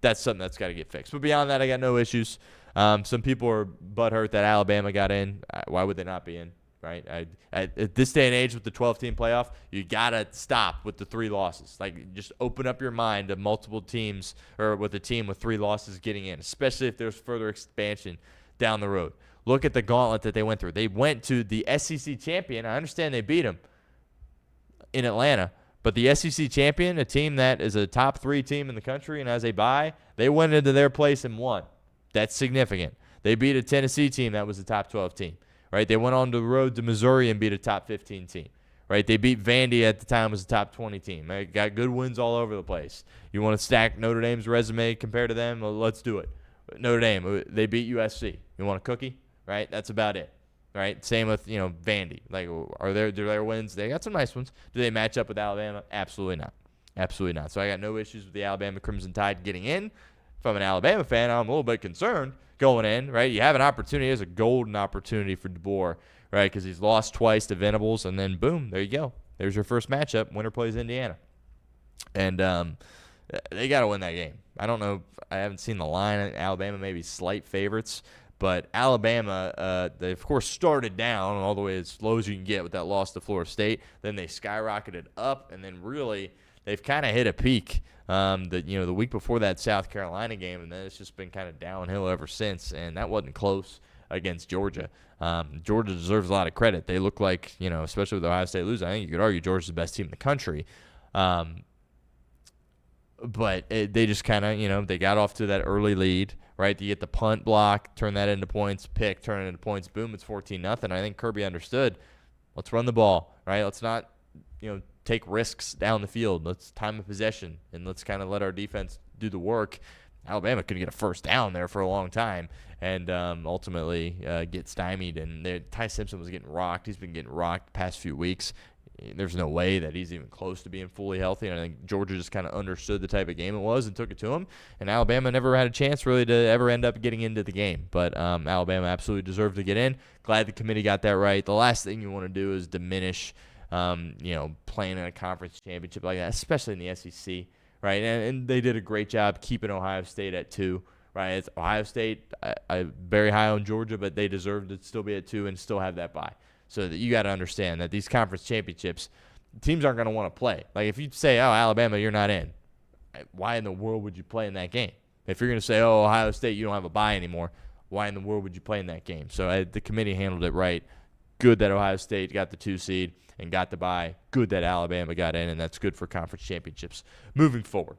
B: That's something that's got to get fixed. But beyond that, I got no issues. Some people are butthurt that Alabama got in. Why would they not be in? Right? At this day and age with the 12-team playoff, you got to stop with the 3 losses. Like, just open up your mind to multiple teams or with a team with 3 losses getting in, especially if there's further expansion down the road. Look at the gauntlet that they went through. They went to the SEC champion. I understand they beat them in Atlanta. But the SEC champion, a team that is a top 3 team in the country and has a bye, they went into their place and won. That's significant. They beat a Tennessee team that was a top 12 team. Right? They went on the road to Missouri and beat a top 15 team. Right? They beat Vandy at the time was a top 20 team. They got good wins all over the place. You want to stack Notre Dame's resume compared to them? Well, let's do it. Notre Dame, they beat USC. You want a cookie? Right? That's about it. Right? Same with, Vandy. Like, are their wins? They got some nice ones. Do they match up with Alabama? Absolutely not. Absolutely not. So I got no issues with the Alabama Crimson Tide getting in. if I'm an Alabama fan, I'm a little bit concerned going in, right? You have an opportunity. There's a golden opportunity for DeBoer, right? Because he's lost twice to Venables, and then boom, there you go. There's your first matchup. Winner plays Indiana. And they got to win that game. I don't know. I haven't seen the line. Alabama may be slight favorites. But Alabama, they, of course, started down all the way as low as you can get with that loss to Florida State. Then they skyrocketed up, and then really they've kind of hit a peak the week before that South Carolina game, and then it's just been kind of downhill ever since, and that wasn't close against Georgia. Georgia deserves a lot of credit. They look like, especially with Ohio State losing, I think you could argue Georgia's the best team in the country. But they just kind of, they got off to that early lead, right? You get the punt block, turn that into points, pick, turn it into points, boom, it's 14-0. I think Kirby understood, let's run the ball, right? Let's not, take risks down the field. Let's time of possession, and let's kind of let our defense do the work. Alabama couldn't get a first down there for a long time, and ultimately get stymied. And Ty Simpson was getting rocked. He's been getting rocked the past few weeks. There's no way that he's even close to being fully healthy. And I think Georgia just kind of understood the type of game it was and took it to him. And Alabama never had a chance really to ever end up getting into the game. But Alabama absolutely deserved to get in. Glad the committee got that right. The last thing you want to do is diminish, playing in a conference championship like that, especially in the SEC, right? And they did a great job keeping Ohio State at 2. Right, it's Ohio State, I very high on Georgia, but they deserve to still be at 2 and still have that bye. So that you got to understand that these conference championships, teams aren't going to want to play. Like if you say, oh, Alabama, you're not in, why in the world would you play in that game? If you're going to say, oh, Ohio State, you don't have a bye anymore, why in the world would you play in that game? So the committee handled it right. Good that Ohio State got the 2 seed and got the bye. Good that Alabama got in, and that's good for conference championships moving forward.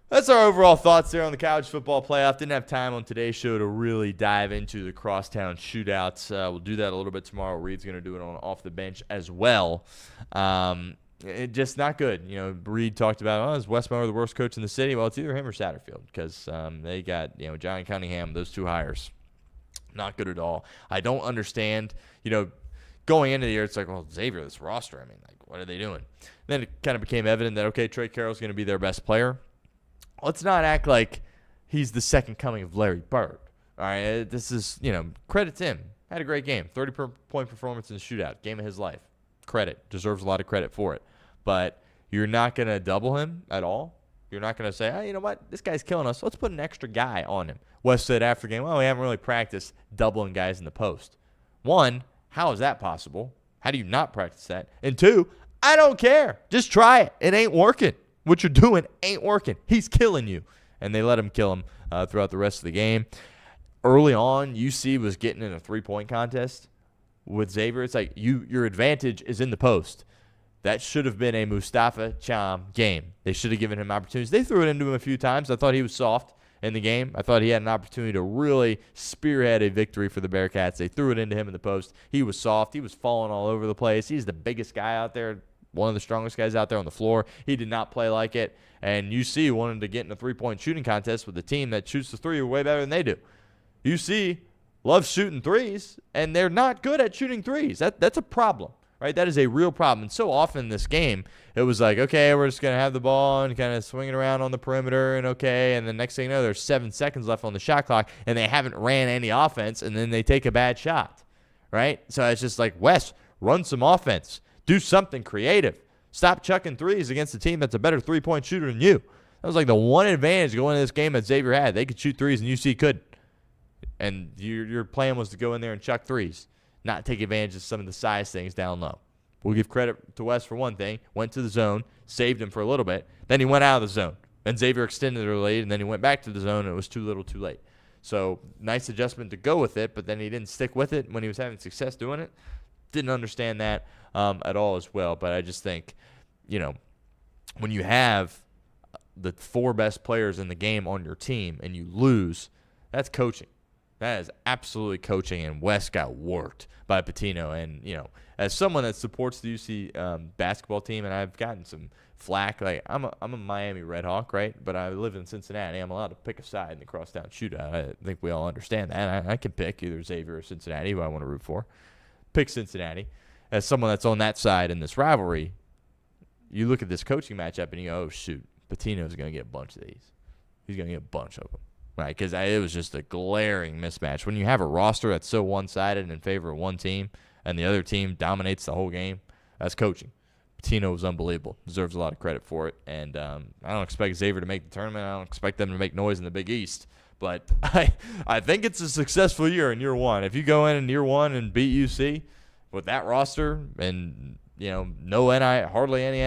B: That's our overall thoughts there on the college football playoff. Didn't have time on today's show to really dive into the crosstown shootouts. We'll do that a little bit tomorrow. Reed's going to do it on Off the Bench as well. It just not good. Reed talked about, is Wes Mower the worst coach in the city? Well, it's either him or Satterfield because they got, John Cunningham, those 2 hires. Not good at all. I don't understand, going into the year, it's like, well, Xavier, this roster, what are they doing? Then it kind of became evident that, okay, Trey Carroll's going to be their best player. Let's not act like he's the second coming of Larry Bird. All right, this is, credit to him. Had a great game. 30-point performance in the shootout. Game of his life. Credit. Deserves a lot of credit for it. But you're not going to double him at all. You're not going to say, you know what? This guy's killing us. Let's put an extra guy on him. West said after game, well, we haven't really practiced doubling guys in the post. 1, how is that possible? How do you not practice that? And 2, I don't care. Just try it. It ain't working. What you're doing ain't working. He's killing you. And they let him kill him throughout the rest of the game. Early on, UC was getting in a 3-point contest with Xavier. It's like your advantage is in the post. That should have been a Mustafa Cham game. They should have given him opportunities. They threw it into him a few times. I thought he was soft in the game. I thought he had an opportunity to really spearhead a victory for the Bearcats. They threw it into him in the post. He was soft. He was falling all over the place. He's the biggest guy out there. One of the strongest guys out there on the floor. He did not play like it. And UC wanted to get in a 3-point shooting contest with a team that shoots the 3 way better than they do. UC loves shooting 3s, and they're not good at shooting 3s. That's a problem, right? That is a real problem. And so often in this game, it was like, okay, we're just going to have the ball and kind of swing it around on the perimeter, and okay. And the next thing you know, there's 7 seconds left on the shot clock, and they haven't ran any offense, and then they take a bad shot, right? So it's just like, Wes, run some offense. Do something creative. Stop chucking 3s against a team that's a better 3-point shooter than you. That was like the one advantage going into this game that Xavier had. They could shoot 3s and UC couldn't. And your plan was to go in there and chuck 3s, not take advantage of some of the size things down low. We'll give credit to West for one thing. Went to the zone, saved him for a little bit. Then he went out of the zone. Then Xavier extended their lead, and then he went back to the zone, and it was too little too late. So nice adjustment to go with it, but then he didn't stick with it when he was having success doing it. Didn't understand that at all as well. But I just think, when you have the 4 best players in the game on your team and you lose, that's coaching. That is absolutely coaching, and West got worked by Pitino. And, as someone that supports the UC basketball team, and I've gotten some flack, like I'm a Miami Redhawk, right? But I live in Cincinnati. I'm allowed to pick a side in the crosstown shootout. I think we all understand that. I can pick either Xavier or Cincinnati, who I want to root for. Pick Cincinnati. As someone that's on that side in this rivalry, you look at this coaching matchup and you go, oh, shoot, Pitino's going to get a bunch of these. he's going to get a bunch of them. Right, because it was just a glaring mismatch. When you have a roster that's so one-sided in favor of one team and the other team dominates the whole game, that's coaching. Pitino was unbelievable. Deserves a lot of credit for it. And I don't expect Xavier to make the tournament. I don't expect them to make noise in the Big East. But I think it's a successful year in year one. If you go in year one and beat UC with that roster and, hardly any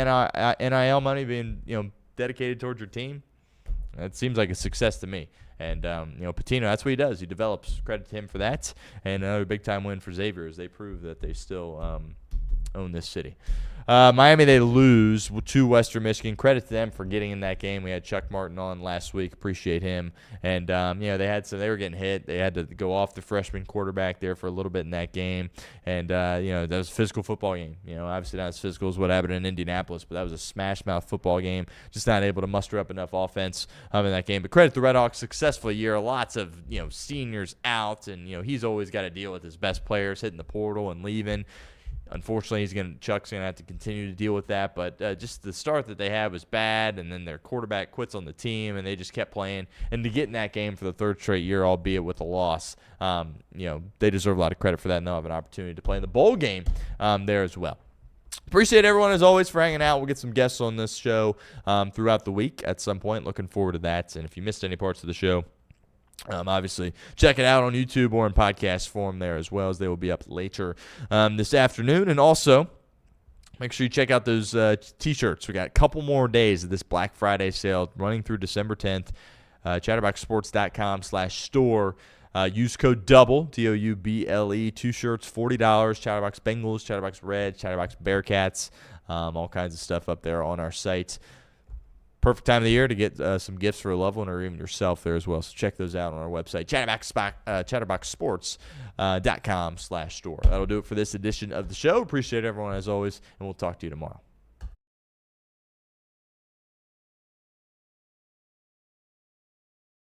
B: NIL money being, dedicated towards your team, that seems like a success to me. And, Pitino, that's what he does. He develops. Credit to him for that. And another big-time win for Xavier as they prove that they still own this city. Miami, they lose to Western Michigan. Credit to them for getting in that game. We had Chuck Martin on last week. Appreciate him. And, they were getting hit. They had to go off the freshman quarterback there for a little bit in that game. And, that was a physical football game. Obviously not as physical as what happened in Indianapolis, but that was a smash-mouth football game. Just not able to muster up enough offense in that game. But credit to the Redhawks, successful year. Lots of, seniors out. And, he's always got to deal with his best players hitting the portal and leaving. Unfortunately, Chuck's going to have to continue to deal with that. But just the start that they had was bad, and then their quarterback quits on the team, and they just kept playing. And to get in that game for the third straight year, albeit with a loss, they deserve a lot of credit for that, and they'll have an opportunity to play in the bowl game there as well. Appreciate everyone, as always, for hanging out. We'll get some guests on this show throughout the week at some point. Looking forward to that. And if you missed any parts of the show, obviously, check it out on YouTube or in podcast form there as well, as they will be up later this afternoon. And also, make sure you check out those T-shirts. We got a couple more days of this Black Friday sale running through December 10th. Chatterboxsports.com/store. Use code DOUBLE, DOUBLE. 2 shirts, $40. Chatterbox Bengals, Chatterbox Red, Chatterbox Bearcats. All kinds of stuff up there on our site. Perfect time of the year to get some gifts for a loved one or even yourself there as well. So check those out on our website, chatterboxsports.com/store. That'll do it for this edition of the show. Appreciate everyone as always, and we'll talk to you tomorrow.